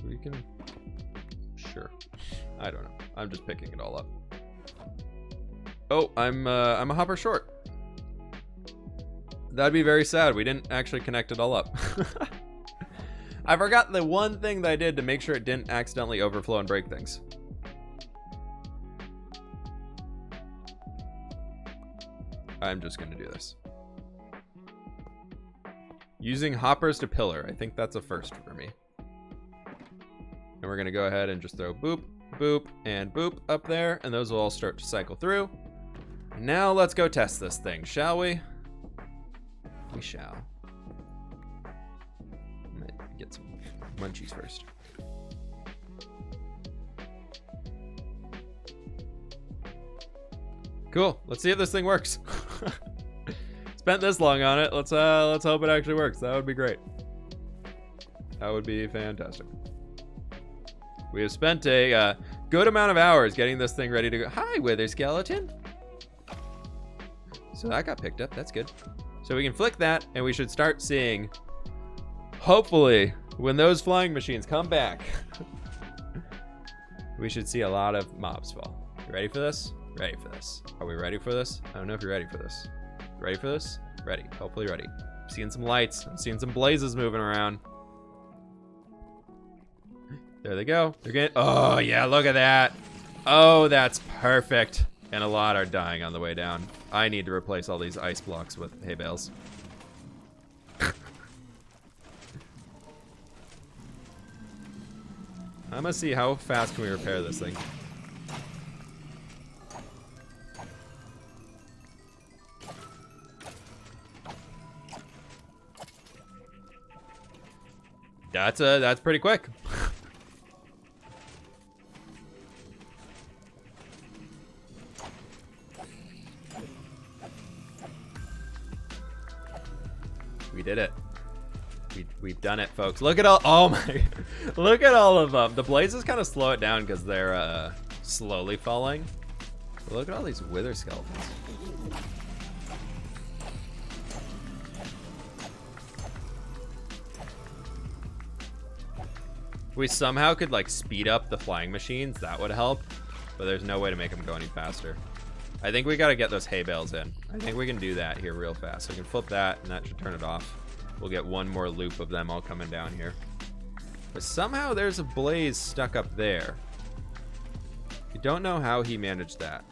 We can... Sure. I don't know. I'm just picking it all up. Oh, I'm a hopper short. That'd be very sad. We didn't actually connect it all up. I forgot the one thing that I did to make sure it didn't accidentally overflow and break things. I'm just gonna do this. Using hoppers to pillar. I think that's a first for me. And we're gonna go ahead and just throw boop, boop, and boop up there, and those will all start to cycle through. Now let's go test this thing, shall we? We shall. I'm gonna get some munchies first. Cool. Let's see if this thing works. Spent this long on it. Let's hope it actually works. That would be great. That would be fantastic. We have spent a good amount of hours getting this thing ready to go. Hi, Wither Skeleton. So that got picked up. That's good. So we can flick that, and we should start seeing, hopefully, when those flying machines come back, we should see a lot of mobs fall. You ready for this? Ready for this. Are we ready for this? I don't know if you're ready for this. Ready for this? Ready. Hopefully ready. I'm seeing some lights. I'm seeing some blazes moving around. There they go. They're getting... Oh, yeah, look at that. Oh, that's perfect. And a lot are dying on the way down. I need to replace all these ice blocks with hay bales. I'm gonna see how fast can we repair this thing. That's pretty quick. We did it. We've done it, folks. Look at all. Oh my! Look at all of them. The blazes kind of slow it down because they're slowly falling. But look at all these wither skeletons. We somehow could like speed up the flying machines. That would help, but there's no way to make them go any faster. I think we got to get those hay bales in. I think we can do that here real fast. So we can flip that, and that should turn it off. We'll get one more loop of them all coming down here. But somehow there's a blaze stuck up there. I don't know how he managed that.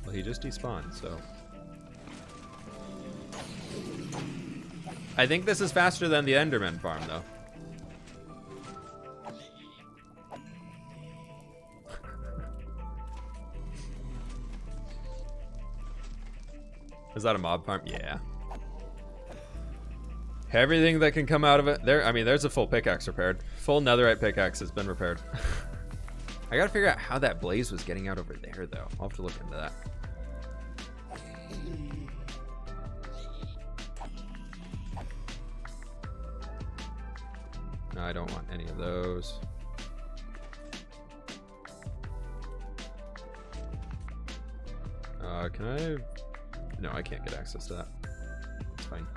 Well, he just despawned, so... I think this is faster than the Enderman farm, though. Is that a mob farm? Yeah. Everything that can come out of it. There, I mean, there's a full pickaxe repaired. Full netherite pickaxe has been repaired. I gotta figure out how that blaze was getting out over there, though. I'll have to look into that. No, I don't want any of those. Can I? No, I can't get access to that. It's fine.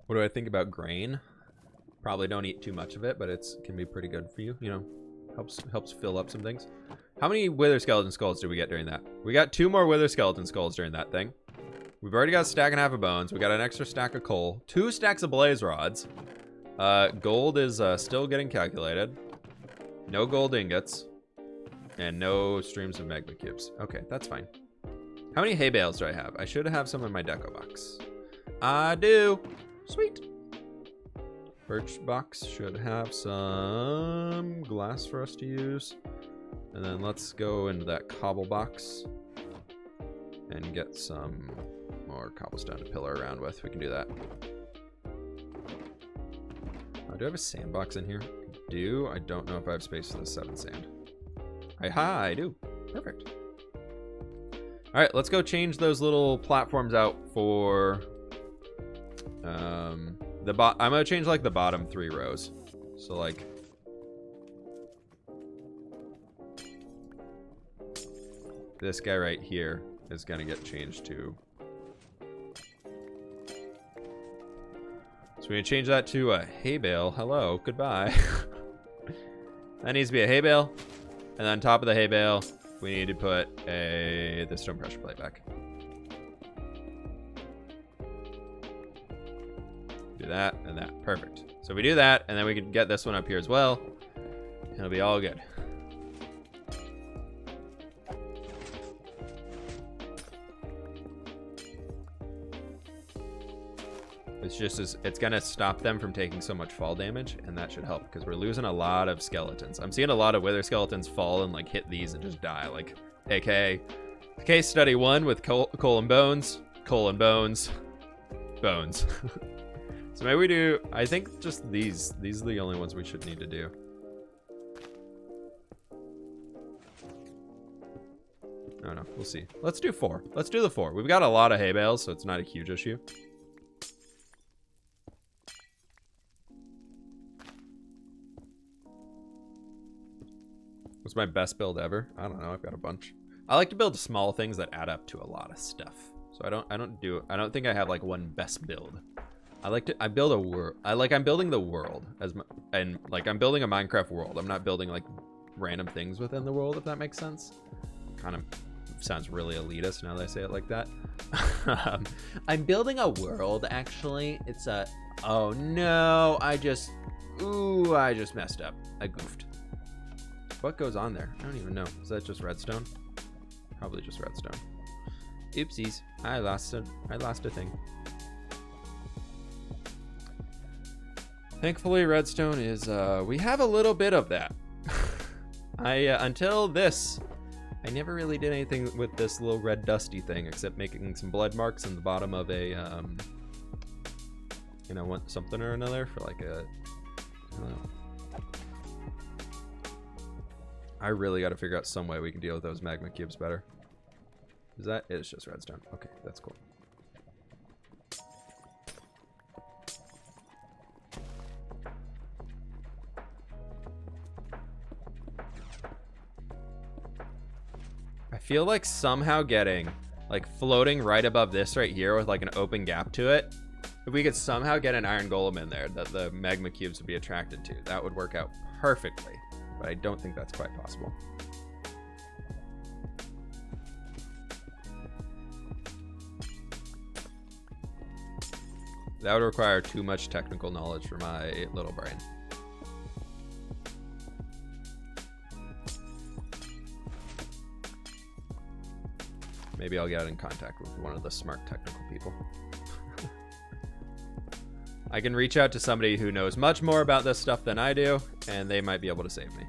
What do I think about grain? Probably don't eat too much of it, but it can be pretty good for you. You know, helps fill up some things. How many wither skeleton skulls did we get during that? We got 2 more wither skeleton skulls during that thing. We've already got a stack and a half of bones. We got an extra stack of coal. 2 stacks of blaze rods. Gold is still getting calculated. No gold ingots. And no streams of magma cubes. Okay, that's fine. How many hay bales do I have? I should have some in my deco box. I do. Sweet. Birch box should have some glass for us to use. And then let's go into that cobble box and get some more cobblestone to pillar around with. We can do that. Do I have a sandbox in here? I do. I don't know if I have space for the 7 sand. I do. Perfect. All right, let's go change those little platforms out for I'm gonna change like the bottom 3 rows. So like this guy right here is gonna get changed to. So we're gonna change that to a hay bale. Hello, goodbye. That needs to be a hay bale. And on top of the hay bale, we need to put the stone pressure plate back. Do that and that. Perfect. So we do that, and then we can get this one up here as well. It'll be all good. It's just it's gonna stop them from taking so much fall damage, and that should help because we're losing a lot of skeletons. I'm seeing a lot of wither skeletons fall and like hit these and just die. Like, aka case study 1 with coal and bones, bones. So maybe we do. I think just these are the only ones we should need to do. No, we'll see. Let's do 4. Let's do the 4. We've got a lot of hay bales, so it's not a huge issue. What's my best build ever? I don't know. I've got a bunch. I like to build small things that add up to a lot of stuff. So I don't think I have like one best build. I build a world. I'm building the world and like I'm building a Minecraft world. I'm not building like random things within the world, if that makes sense. Kind of sounds really elitist now that I say it like that. I'm building a world, actually. It's a, oh no, I just messed up. I goofed. What goes on there? I don't even know. Is that just redstone? Probably just redstone. Oopsies. I lost a thing. Thankfully, redstone is, we have a little bit of that. Until this, I never really did anything with this little red dusty thing except making some blood marks in the bottom of a, you know, something or another for like a, I don't know. I really got to figure out some way we can deal with those magma cubes better. Is that? It's just redstone. Okay, that's cool. I feel like somehow getting, like floating right above this right here with like an open gap to it, if we could somehow get an iron golem in there that the magma cubes would be attracted to, that would work out perfectly. But I don't think that's quite possible. That would require too much technical knowledge for my little brain. Maybe I'll get in contact with one of the smart technical people. I can reach out to somebody who knows much more about this stuff than I do, and they might be able to save me.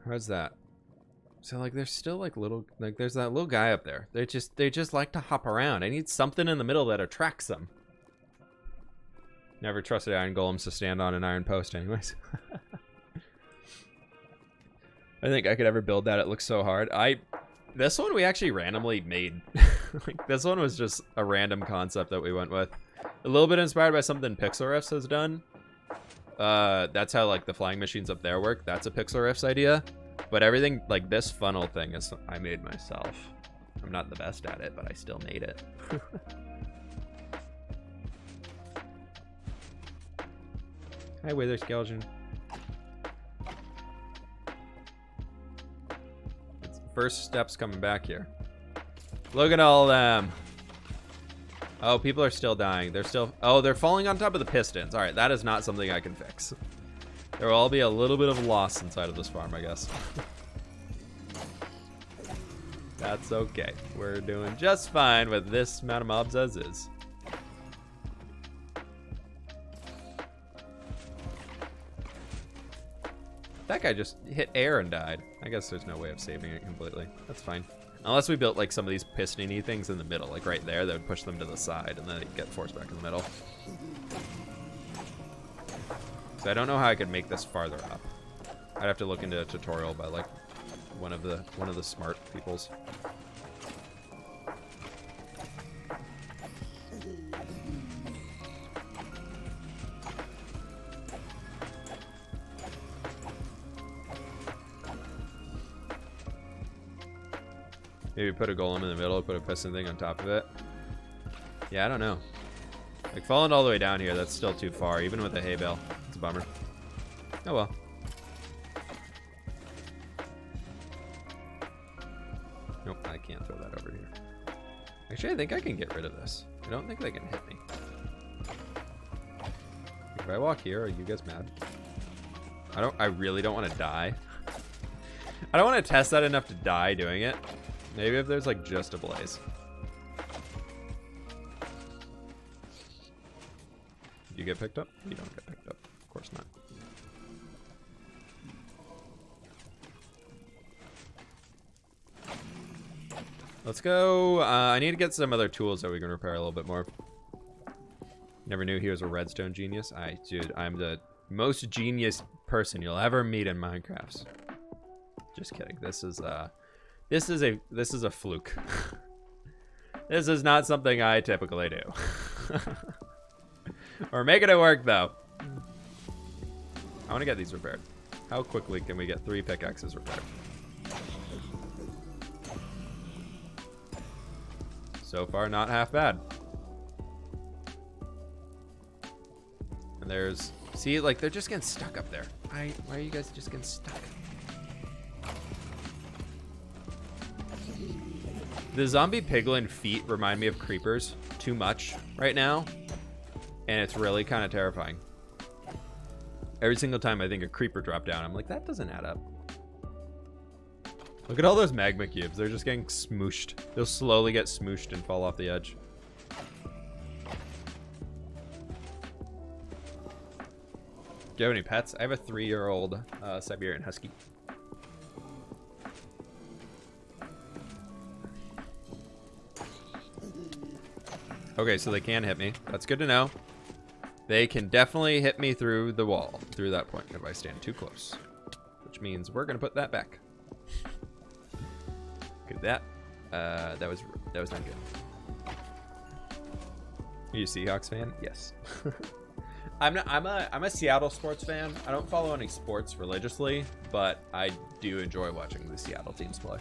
How's that? So like there's still like little, like there's that little guy up there. They just like to hop around. I need something in the middle that attracts them. Never trusted iron golems to stand on an iron post anyways. I think I could ever build that. It looks so hard. This one we actually randomly made. Like this one was just a random concept that we went with. A little bit inspired by something Pixel Riffs has done. That's how like the flying machines up there work. That's a Pixel Riffs idea. But everything like this funnel thing is I made myself. I'm not the best at it, but I still made it. Hi, Wither Skeleton. It's the first steps coming back here. Look at all of them. Oh, people are still dying. They're still... Oh, they're falling on top of the pistons. All right, that is not something I can fix. There will all be a little bit of loss inside of this farm, I guess. That's okay. We're doing just fine with this amount of mobs as is. That guy just hit air and died. I guess there's no way of saving it completely. That's fine. Unless we built like some of these piston-y things in the middle, like right there, that would push them to the side and then they'd get forced back in the middle. So I don't know how I could make this farther up. I'd have to look into a tutorial by like one of the smart peoples. Maybe put a golem in the middle, put a piston thing on top of it. Yeah, I don't know. Like falling all the way down here, that's still too far, even with a hay bale. It's a bummer. Oh well. Nope, I can't throw that over here. Actually, I think I can get rid of this. I don't think they can hit me. If I walk here, are you guys mad? I really don't want to die. I don't want to test that enough to die doing it. Maybe if there's like just a blaze. You get picked up? You don't get picked up. Of course not. Let's go. I need to get some other tools that we can repair a little bit more. Never knew he was a redstone genius. Dude, I'm the most genius person you'll ever meet in Minecraft. Just kidding. This is a fluke. This is not something I typically do. We're making it work though. I want to get these repaired. How quickly can we get 3 pickaxes repaired? So far, not half bad. And there's... See, like, they're just getting stuck up there. Why are you guys just getting stuck? The zombie piglin feet remind me of creepers too much right now. And it's really kind of terrifying. Every single time I think a creeper dropped down, I'm like, that doesn't add up. Look at all those magma cubes. They're just getting smooshed. They'll slowly get smooshed and fall off the edge. Do you have any pets? I have a 3-year-old Siberian Husky. Okay, so they can hit me. That's good to know. They can definitely hit me through the wall, through that point, if I stand too close. Which means we're gonna put that back. Good, that was not good. Are you a Seahawks fan? Yes. I'm a Seattle sports fan. I don't follow any sports religiously, but I do enjoy watching the Seattle teams play.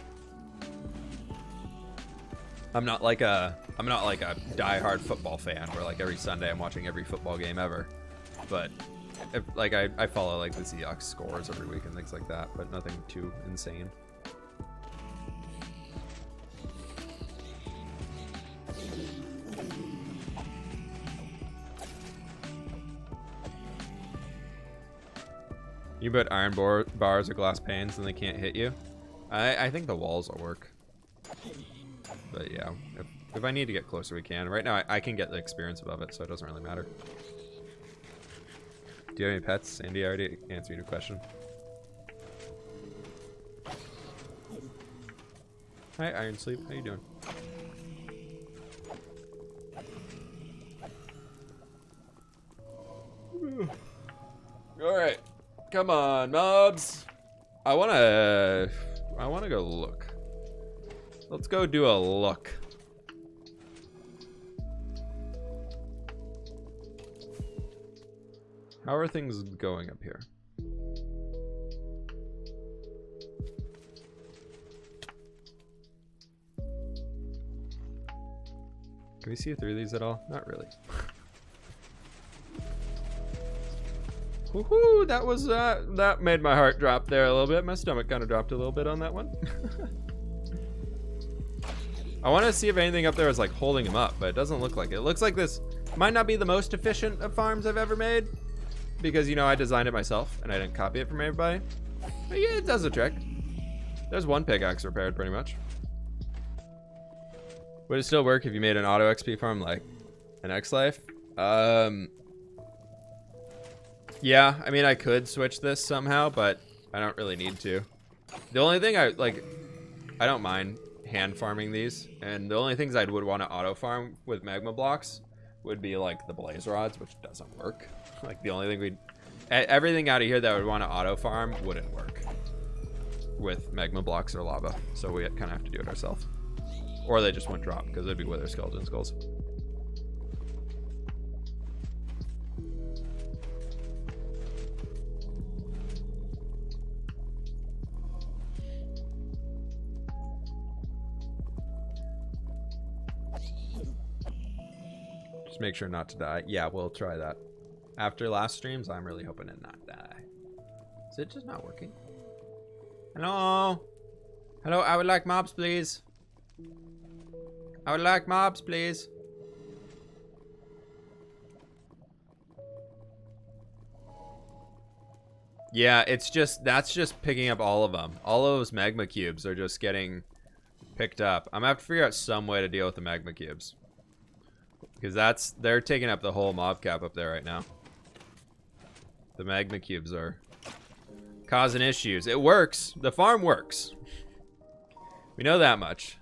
I'm not like a diehard football fan where like every Sunday I'm watching every football game ever. But like I follow like the Seahawks scores every week and things like that, but nothing too insane. You put iron bars or glass panes and they can't hit you. I think the walls will work. But yeah, if I need to get closer, we can. Right now, I can get the experience above it, so it doesn't really matter. Do you have any pets? Sandy, I already answered your question. Hi, Iron Sleep. How you doing? All right, come on, mobs. I wanna go look. Let's go do a look. How are things going up here? Can we see through these at all? Not really. Woohoo! That was that made my heart drop there a little bit. My stomach kind of dropped a little bit on that one. I want to see if anything up there is like holding him up, but it doesn't look like it. It looks like this might not be the most efficient of farms I've ever made, because you know I designed it myself and I didn't copy it from everybody. But yeah, it does the trick. There's one pickaxe repaired pretty much. Would it still work if you made an auto XP farm like an X-Life? Yeah, I mean I could switch this somehow, but I don't really need to. The only thing I don't mind hand farming these, and the only things I would want to auto farm with magma blocks would be like the blaze rods, which doesn't work. Like the only thing everything out of here that I would want to auto farm wouldn't work with magma blocks or lava, so we kind of have to do it ourselves, or they just wouldn't drop because it'd be wither skeleton skulls. Just make sure not to die. Yeah, we'll try that. After last streams, I'm really hoping to not die. Is it just not working? Hello? Hello, I would like mobs, please. I would like mobs, please. Yeah, it's just, that's just picking up all of them. All those magma cubes are just getting picked up. I'm gonna have to figure out some way to deal with the magma cubes, because they're taking up the whole mob cap up there right now. The magma cubes are causing issues. It works. The farm works. We know that much.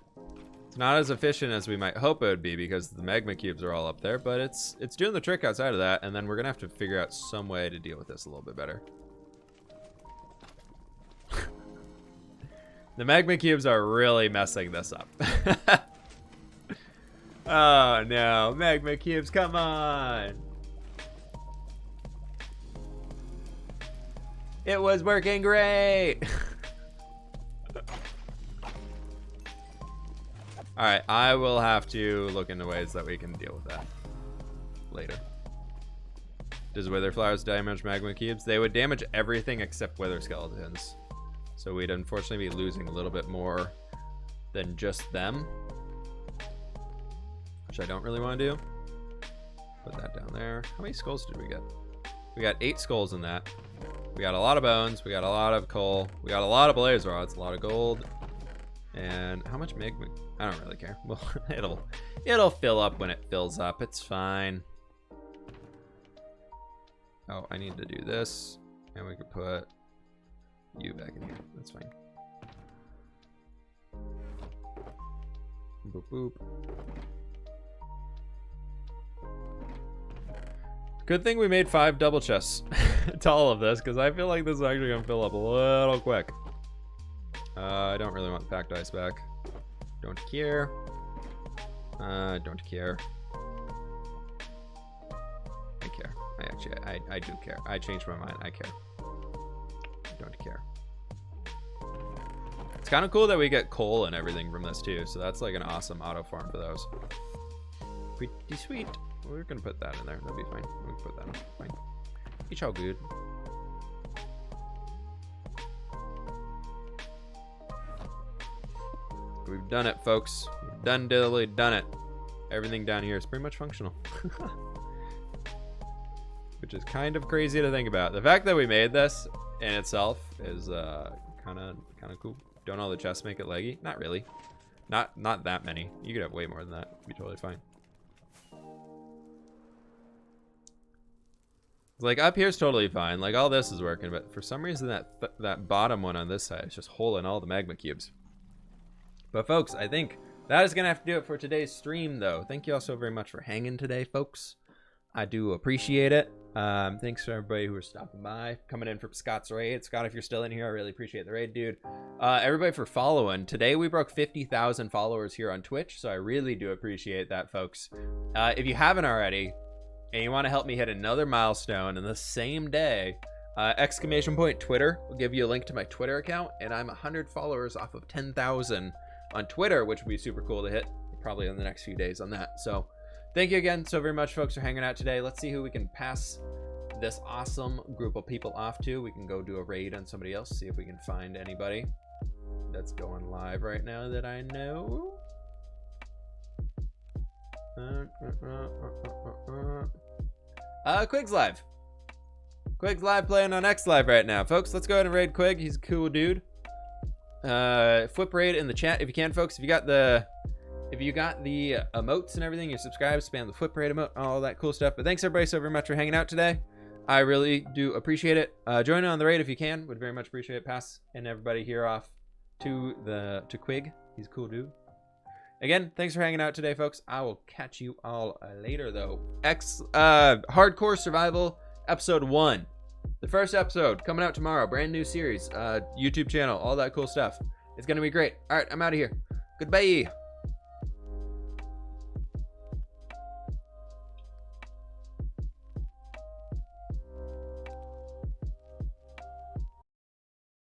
It's not as efficient as we might hope it would be because the magma cubes are all up there, but it's doing the trick outside of that, and then we're gonna have to figure out some way to deal with this a little bit better. The magma cubes are really messing this up. Oh no, magma cubes, come on. It was working great. All right, I will have to look into ways that we can deal with that later. Does wither flowers damage magma cubes? They would damage everything except wither skeletons. So we'd unfortunately be losing a little bit more than just them, which I don't really want to do. Put that down there. How many skulls did we get? We got 8 skulls in that. We got a lot of bones. We got a lot of coal. We got a lot of blaze rods. A lot of gold. And how much magma? I don't really care. Well, it'll fill up when it fills up. It's fine. Oh, I need to do this, and we could put you back in here. That's fine. Boop boop. Good thing we made 5 double chests to all of this, because I feel like this is actually gonna fill up a little quick. I don't really want the packed ice back. Don't care. Don't care. I care. I do care. I changed my mind. I care. Don't care. It's kind of cool that we get coal and everything from this too. So that's like an awesome auto farm for those. Pretty sweet. We're gonna put that in there. That'd be fine. We can put that in. Fine. It's all good. We've done it, folks. We've done it. Everything down here is pretty much functional. Which is kind of crazy to think about. The fact that we made this in itself is kind of cool. Don't all the chests make it laggy? Not really. Not that many. You could have way more than that. It'd be totally fine. Like up here's totally fine. Like all this is working, but for some reason that bottom one on this side is just holding all the magma cubes. But folks, I think that is gonna have to do it for today's stream, though. Thank you all so very much for hanging today, folks. I do appreciate it. Thanks to everybody who are stopping by, coming in for Scott's raid. Scott, if you're still in here, I really appreciate the raid, dude. Everybody for following. Today we broke 50,000 followers here on Twitch, so I really do appreciate that, folks. If you haven't already, and you want to help me hit another milestone in the same day, exclamation point Twitter will give you a link to my Twitter account, and I'm 100 followers off of 10,000 on Twitter, which would be super cool to hit probably in the next few days on that. So thank you again so very much, folks, for hanging out today. Let's see who we can pass this awesome group of people off to. We can go do a raid on somebody else, see if we can find anybody that's going live right now that I know. Quig's live. Quig's live playing on X Live right now, folks. Let's go ahead and raid Quig. He's a cool dude. Fwhip raid in the chat if you can, folks. If you got the emotes and everything, you're subscribed, spam the fWhip raid emote, all that cool stuff. But thanks everybody so very much for hanging out today. I really do appreciate it. Join in on the raid if you can. Would very much appreciate it. Pass and everybody here off to Quig. He's a cool dude. Again, thanks for hanging out today, folks. I will catch you all later, though. Hardcore Survival Episode 1. The first episode coming out tomorrow. Brand new series. YouTube channel. All that cool stuff. It's going to be great. All right, I'm out of here. Goodbye.